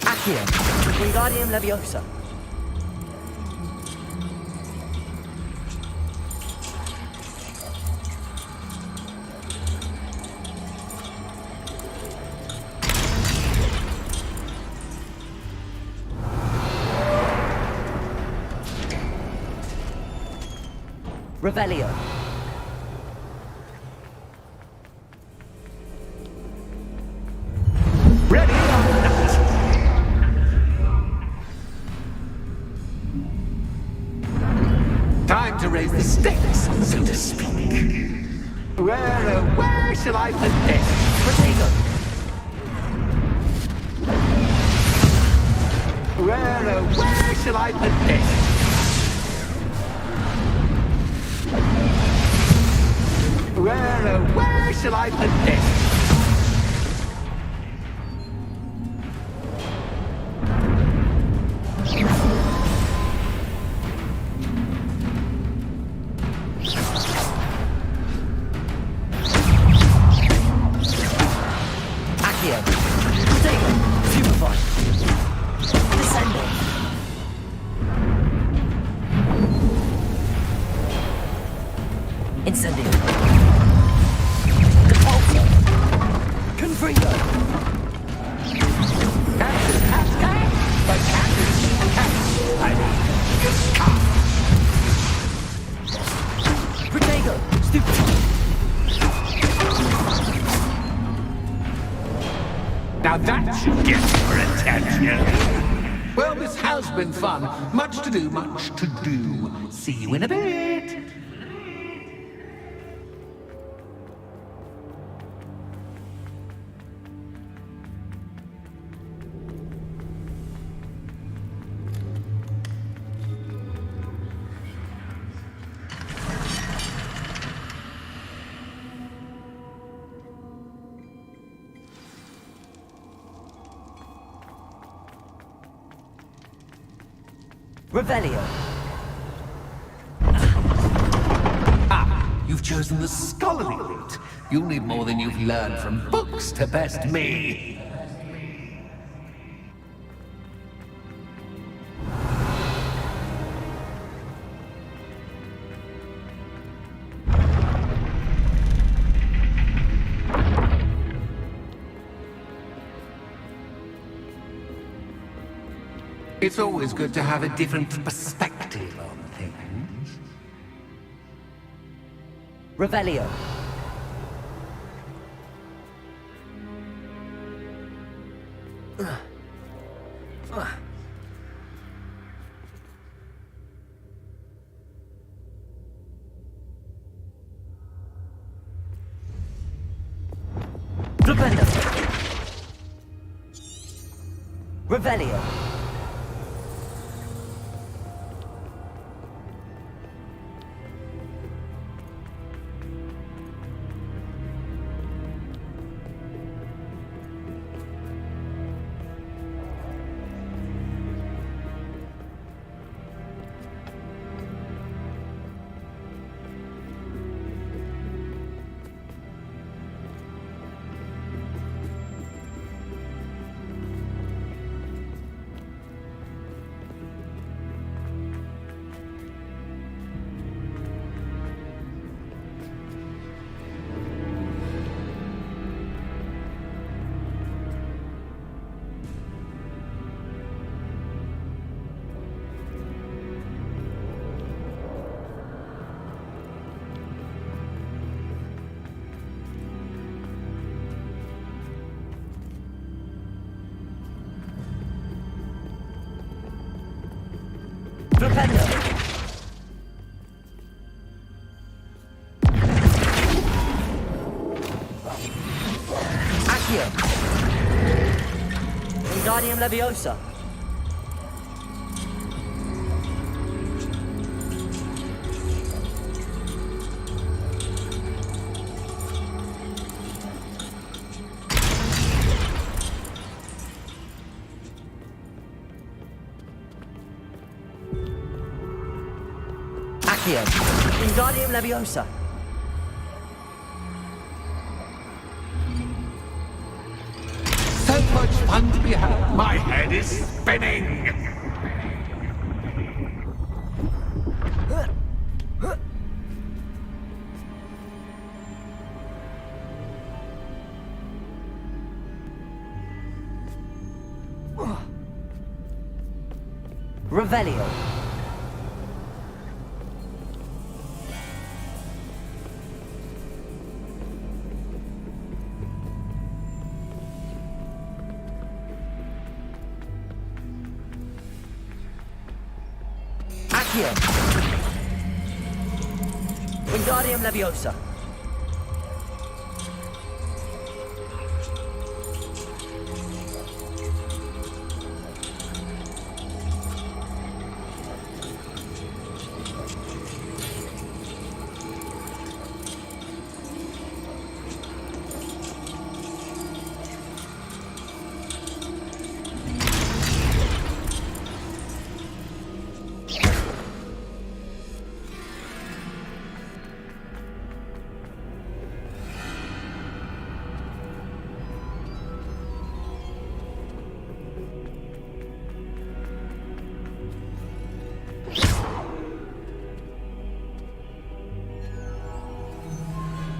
Accio. Wingardium Leviosa. Revelio. Ready or not? Time to raise the stakes, so to speak. Where shall I put this? Potato. Where shall I put this? Where shall I put this? Accio. Potato. Superfine. Descendo. Incendio. Depulso. Confringo. Protego. Stupefy. Now that should get your attention. Well, this has been fun. Much to do, much to do. See you in a bit. Revelio. You've chosen the scholarly route. You'll need more than you've learned from books to best me. It's always good to have a different perspective on things. Revelio. Flipendo. Revelio. Flipendo. Accio. Wingardium Leviosa. Accio. Wingardium Leviosa. So much fun to be had. My head is spinning. Revelio. Accio. Wingardium Leviosa.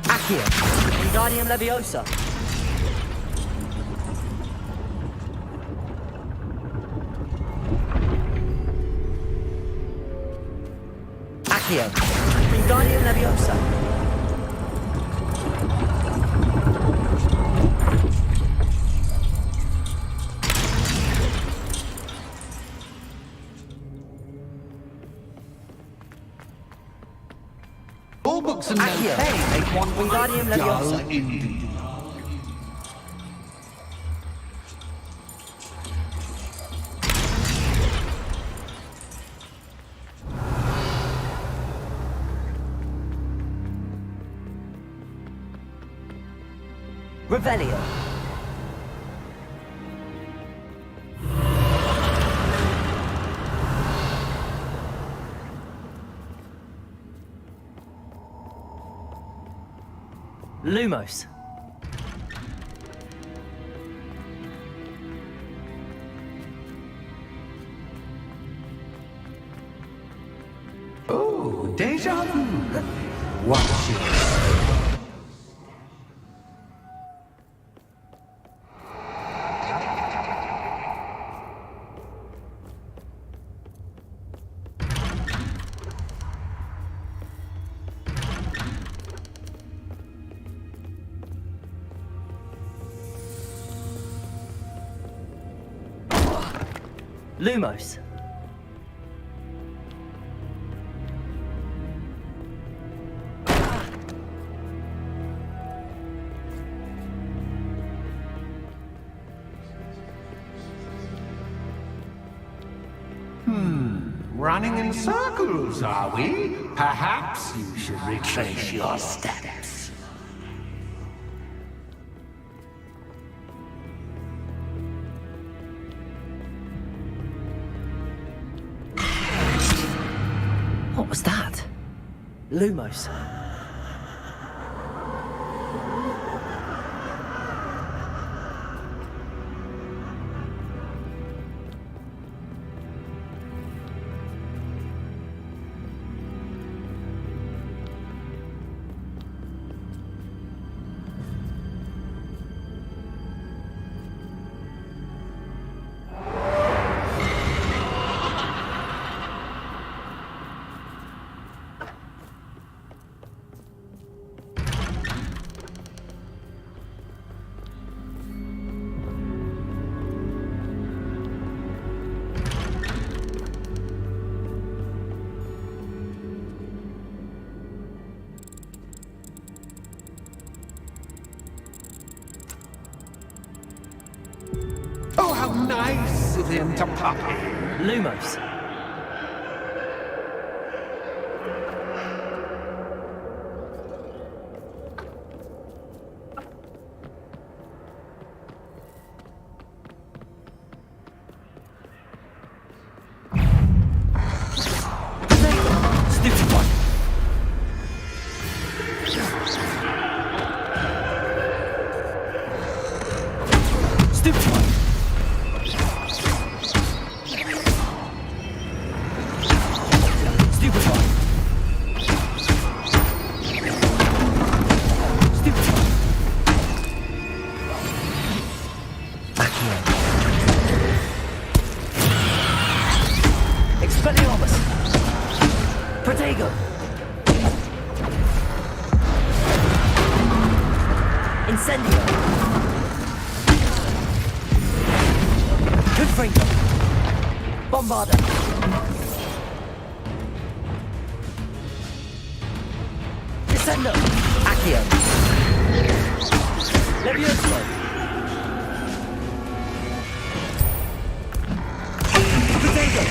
Accio. Wingardium Leviosa. Accio. Wingardium Leviosa. All books and no Accio. pay make one Wingardium quite dull Leviosa. indeed. Revelio. Lumos. Oh, deja vu. Watch it. Lumos. Running in circles, are we? Perhaps you should retrace your steps. What was that? Lumos. Oh, how nice of him to pop in. Lumos. Stupid one. Stupid one. Stupid one. Stupid one. Accio. Expelliarmus. Protego. Incendio. Confringo. Bombarda. Descendo. Accio. Levioso. Protego.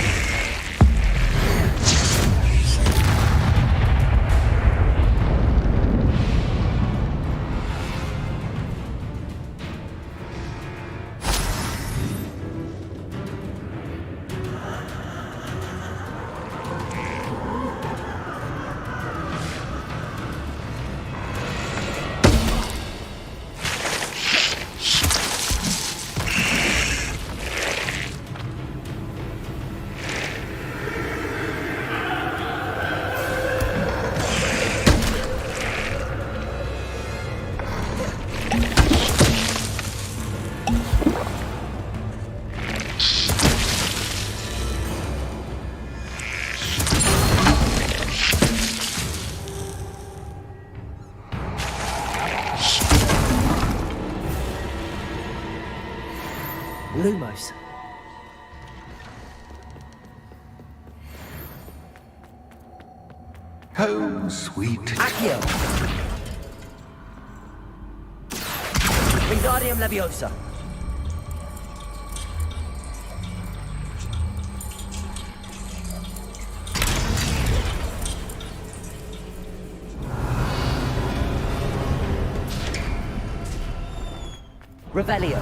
Lumos. Home, sweet. Accio. Wingardium Leviosa. Revelio.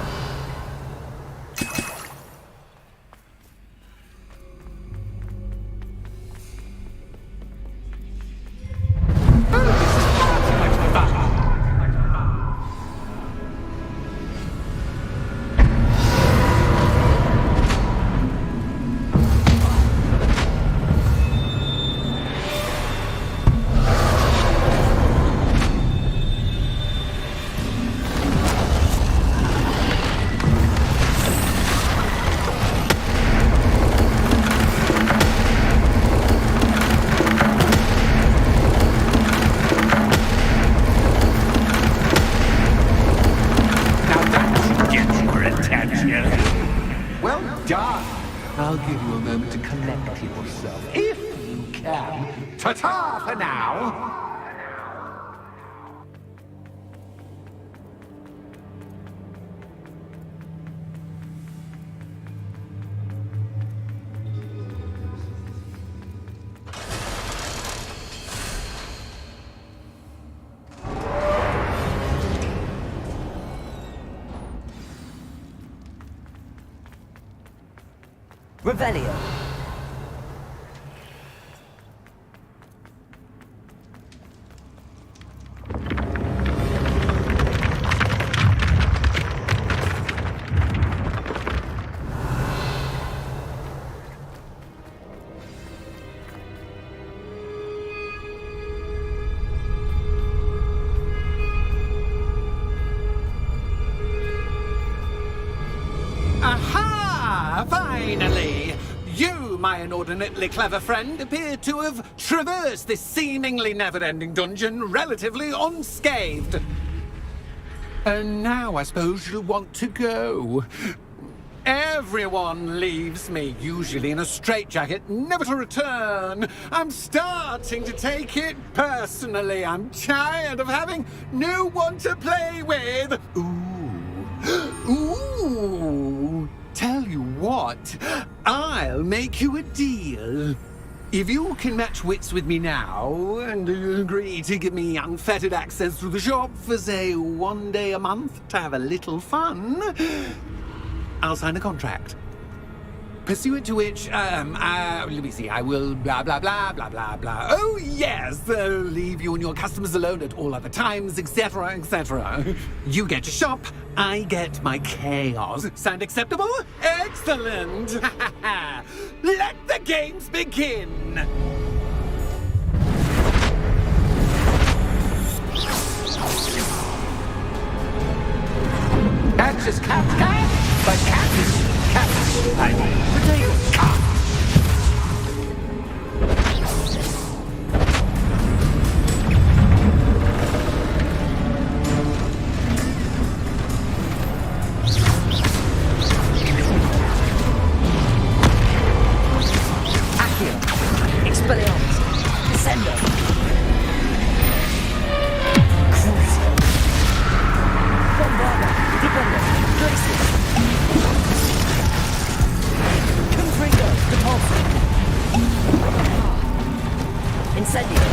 done. I'll give you a moment to collect yourself, if you can. Ta-ta for now! Revelio. Aha! Finally! You, my inordinately clever friend, appear to have traversed this seemingly never-ending dungeon relatively unscathed. And now I suppose you'll want to go. Everyone leaves me, usually in a straitjacket, never to return. I'm starting to take it personally. I'm tired of having no one to play with. Ooh. Tell you what, I'll make you a deal. If you can match wits with me now and agree to give me unfettered access to the shop for, say, 1 day a month to have a little fun, I'll sign a contract. Pursuant to which, let me see, I will blah, blah, blah, blah, blah, blah. Oh, yes, leave you and your customers alone at all other times, etc., etc. You get your shop, I get my chaos. Sound acceptable? Excellent! Let the games begin! Catch is cat, but cat is cat. Potato. Accio. Expelliarmus. Descendo. Crucio. Bombarda. Dependo. Glacius. Confringo. Depulso. Incendio.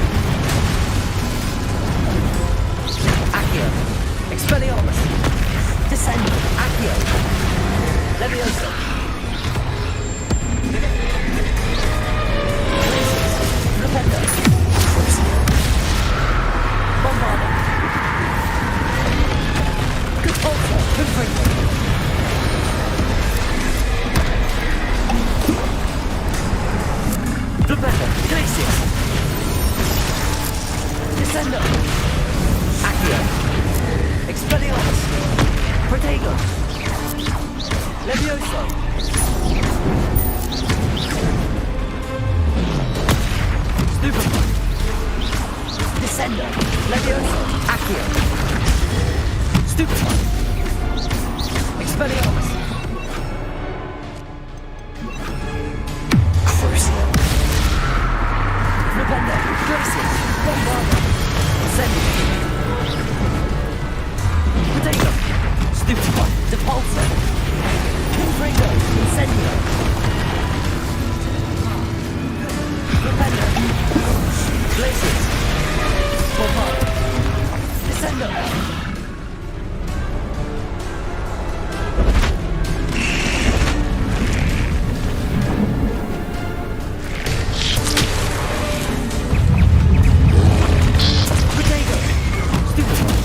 Accio. Expelliarmus. Descendo. Accio. Levioso. Rependo. Bombarda. Depulso. Confringo. Rependo. Glacius. Descendo. Accio. Expelliarmus. Protego. Levioso. Stupefy. Descendo. Levioso. Accio. Stupefy. Expelliarmus. Crucio. Rependo. Glacius. Bombarda. Incendio. Potato. Stupefy. Depulso. Confringo. Incendio. Rependo. Glacius. Bombarda. Descendo. Potato. Stupefy.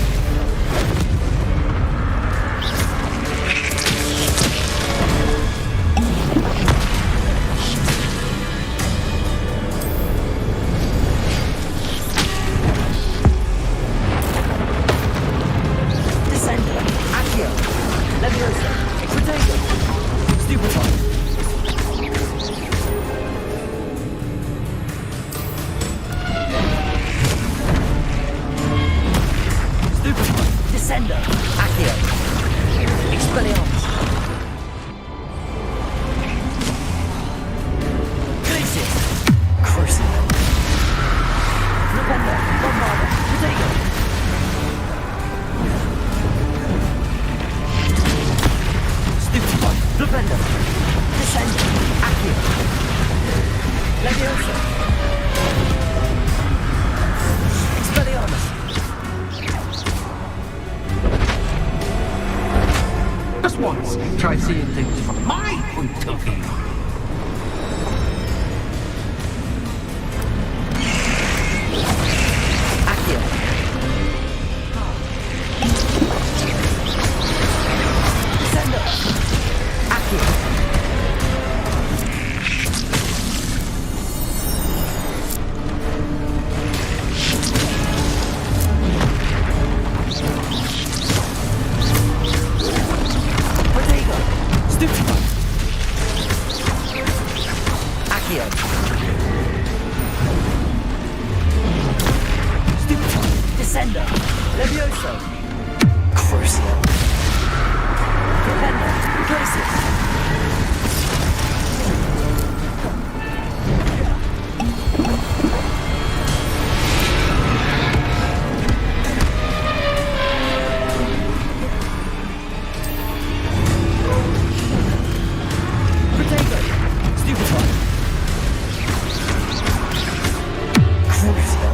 Descendo. Descendo. Accio. Leviosa. Expelliarmus. Just once, try seeing things from my point of view. Accio. Descendo. Accio. Descendo. Levioso. Crucio. Propenda. Glacius. Protego. Stupefy. Crucio.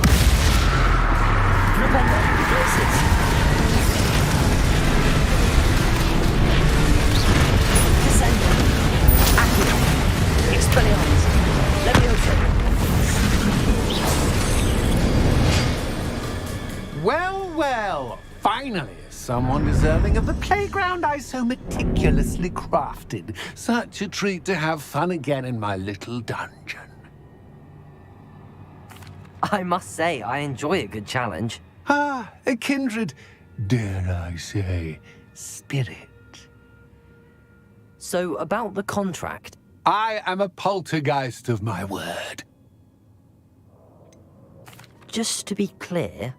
Propenda. Glacius. Descendo. Accio. Expelliarmus. Levioso. Well, well. Finally, someone deserving of the playground I so meticulously crafted. Such a treat to have fun again in my little dungeon. I must say, I enjoy a good challenge. Ah, a kindred, dare I say, spirit. So, about the contract. I am a poltergeist of my word. Just to be clear.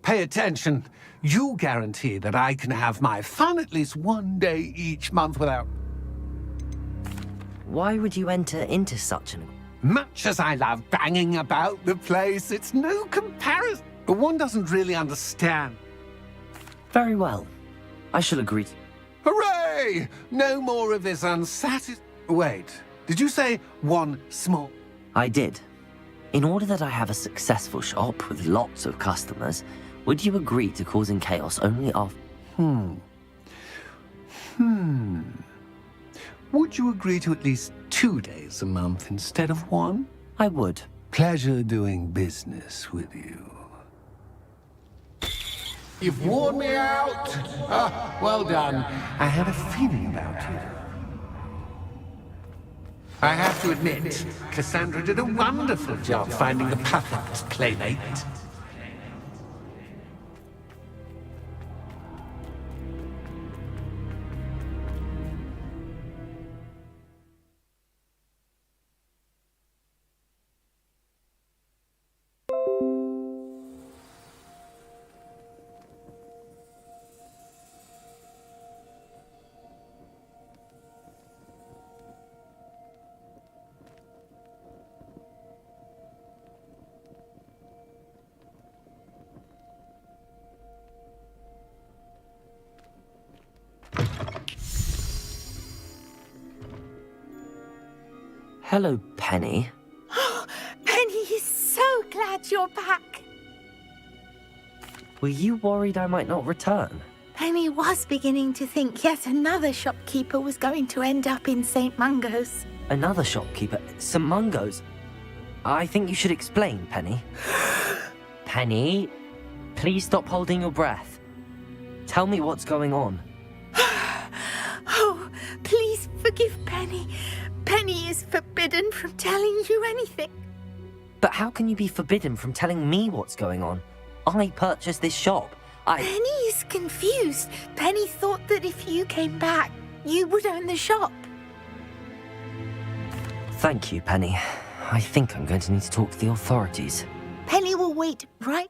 Pay attention. You guarantee that I can have my fun at least one day each month without... Why would you enter into such an... Much as I love banging about the place, it's no comparison. One doesn't really understand. Very well. I shall agree. Hooray! No more of this Wait, did you say one small... I did. In order that I have a successful shop with lots of customers, would you agree to causing chaos only after... Would you agree to at least 2 days a month instead of one? I would. Pleasure doing business with you. You've worn me out. Ah, well done. I had a feeling about you. I have to admit, Cassandra did a wonderful job finding the perfect playmate. Hello, Penny. Penny is so glad you're back. Were you worried I might not return? Penny was beginning to think yet another shopkeeper was going to end up in St. Mungo's. Another shopkeeper? St. Mungo's? I think you should explain, Penny. Penny, please stop holding your breath. Tell me what's going on. Oh, please forgive Penny. Penny is forbidden from telling you anything. But how can you be forbidden from telling me what's going on? I purchased this shop. Penny is confused. Penny thought that if you came back, you would own the shop. Thank you, Penny. I think I'm going to need to talk to the authorities. Penny will wait right...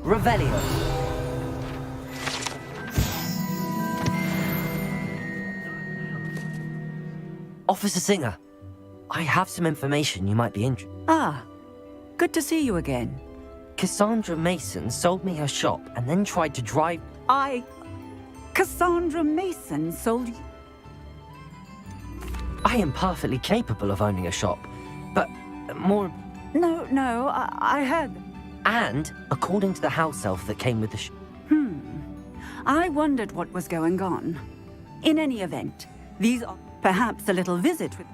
Revelio. Officer Singer, I have some information you might be interested. Ah, good to see you again. Cassandra Mason sold me her shop and then tried to drive... Cassandra Mason sold you... I am perfectly capable of owning a shop, but more... No, I heard... And, according to the house elf that came with the shop... I wondered what was going on. In any event, these are perhaps a little visit with...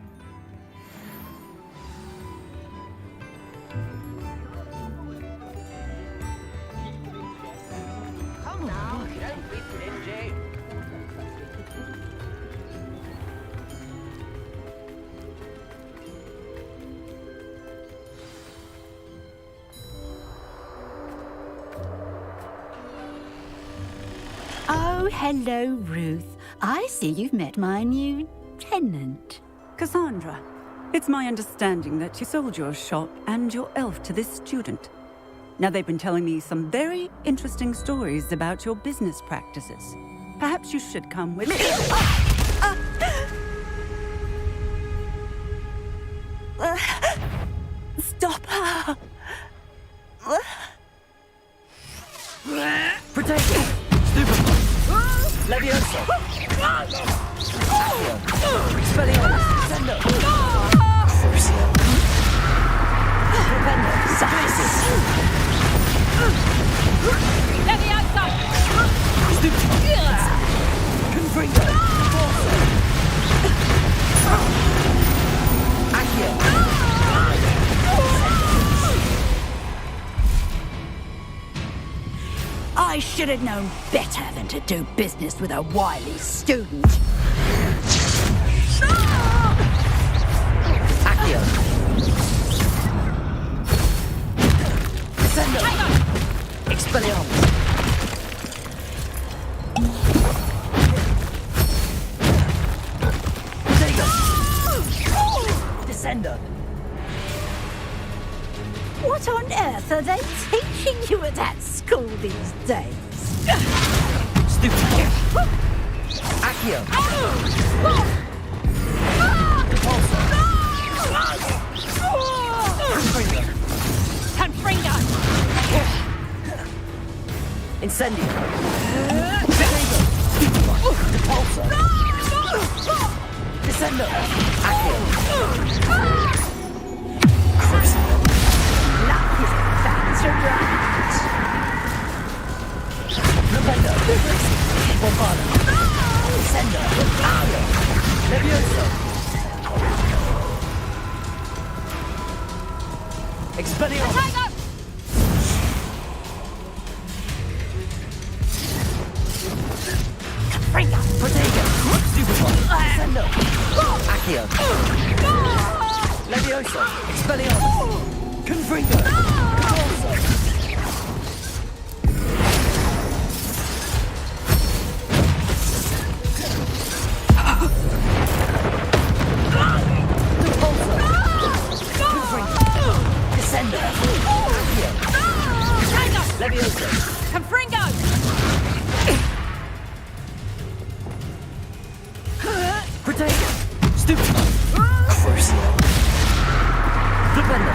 Oh, hello, Ruth. I see you've met my new tenant. Cassandra, it's my understanding that you sold your shop and your elf to this student. Now, they've been telling me some very interesting stories about your business practices. Perhaps you should come with me. Stop her! Protect it! Stupid! Leviosa! Accio! Expelliarmus! Sendo! Crucio! Propendo! Sacrisis! Leviosa! Stupid! Confringo! Accio! I should have known better than to do business with a wily student. Accio! Descendo! Expelliarmus! Protego! Descendo! What on earth are they teaching you at that school these days? Stupid! Accio! Confringo! Incendio! Protego! Repulso! Descendo! Accio! Crucio! Luck is bad to right. Propendo! Bombado! Descendo! Accio! Levioso! Expelliarmus! Confringo! Protego! Stupid one! Descendo! Accio! Levioso! Expelliarmus! Confringo! Repulso! Descendo! Accio! Levioso! Confringo! Protego! Stupid! Crucio! Propendo!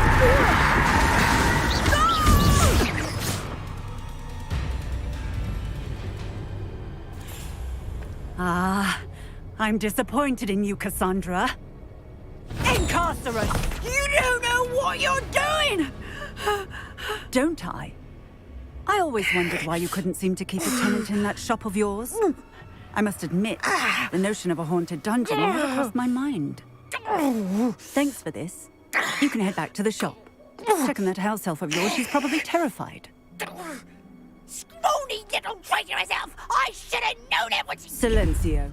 I'm disappointed in you, Cassandra. Incarcerate! You don't know what you're doing! Don't I? I always wondered why you couldn't seem to keep a tenant in that shop of yours. I must admit, the notion of a haunted dungeon never crossed my mind. Thanks for this. You can head back to the shop. Check on that house elf of yours. She's probably terrified. Spoony little traitorous elf! I should have known it was... Silencio.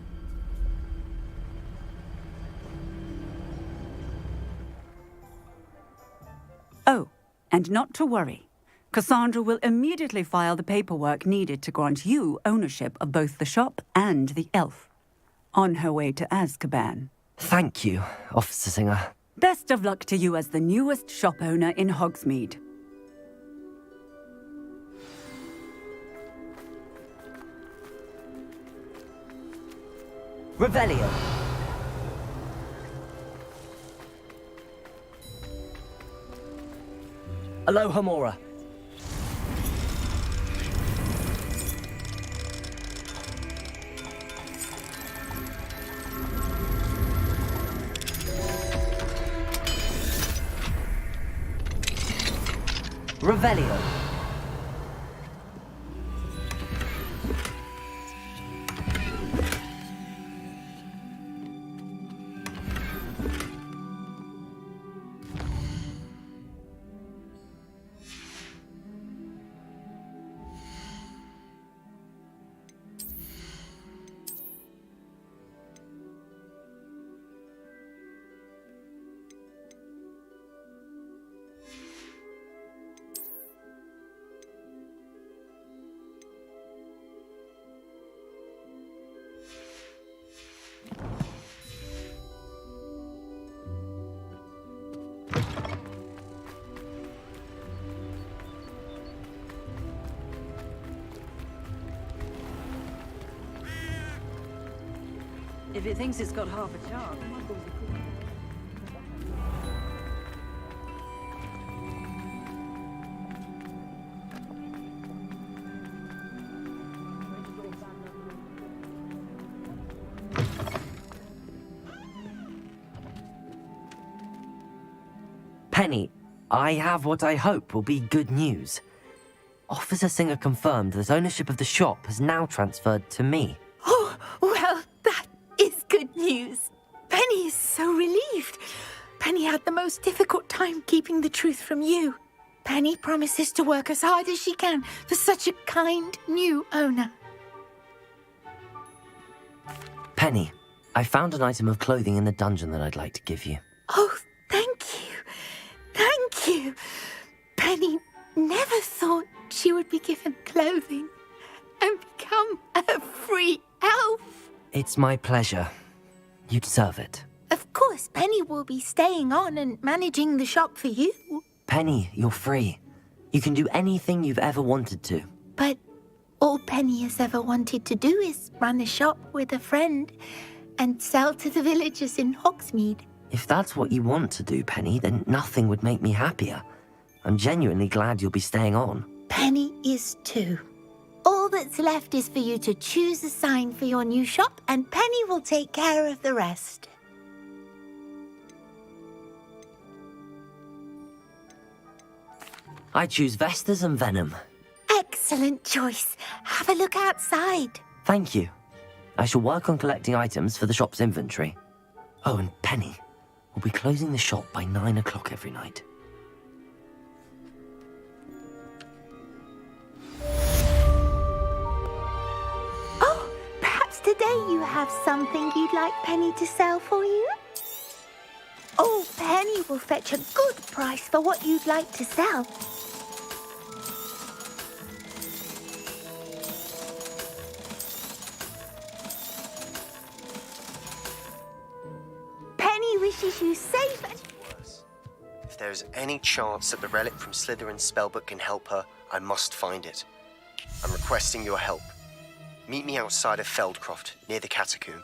Oh, and not to worry. Cassandra will immediately file the paperwork needed to grant you ownership of both the shop and the elf. On her way to Azkaban. Thank you, Officer Singer. Best of luck to you as the newest shop owner in Hogsmeade. Revelio! Aloha Mora. Revelio. If it thinks it's got half a chance, Muggles are cool. Penny, I have what I hope will be good news. Officer Singer confirmed that ownership of the shop has now transferred to me. Oh, well, that is good news. Penny is so relieved. Penny had the most difficult time keeping the truth from you. Penny promises to work as hard as she can for such a kind new owner. Penny, I found an item of clothing in the dungeon that I'd like to give you. Oh, thank you. Thank you. Penny never thought she would be given clothing and become a free elf. It's my pleasure. You deserve it. Of course, Penny will be staying on and managing the shop for you. Penny, you're free. You can do anything you've ever wanted to. But all Penny has ever wanted to do is run a shop with a friend and sell to the villagers in Hogsmeade. If that's what you want to do, Penny, then nothing would make me happier. I'm genuinely glad you'll be staying on. Penny is too. All that's left is for you to choose a sign for your new shop, and Penny will take care of the rest. I choose Vestas and Venom. Excellent choice. Have a look outside. Thank you. I shall work on collecting items for the shop's inventory. Oh, and Penny, we'll be closing the shop by 9 o'clock every night. Oh, perhaps today you have something you'd like Penny to sell for you? Oh, Penny will fetch a good price for what you'd like to sell. Penny wishes you safe and... If there is any chance that the relic from Slytherin's spellbook can help her, I must find it. I'm requesting your help. Meet me outside of Feldcroft, near the Catacomb.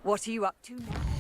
What are you up to now?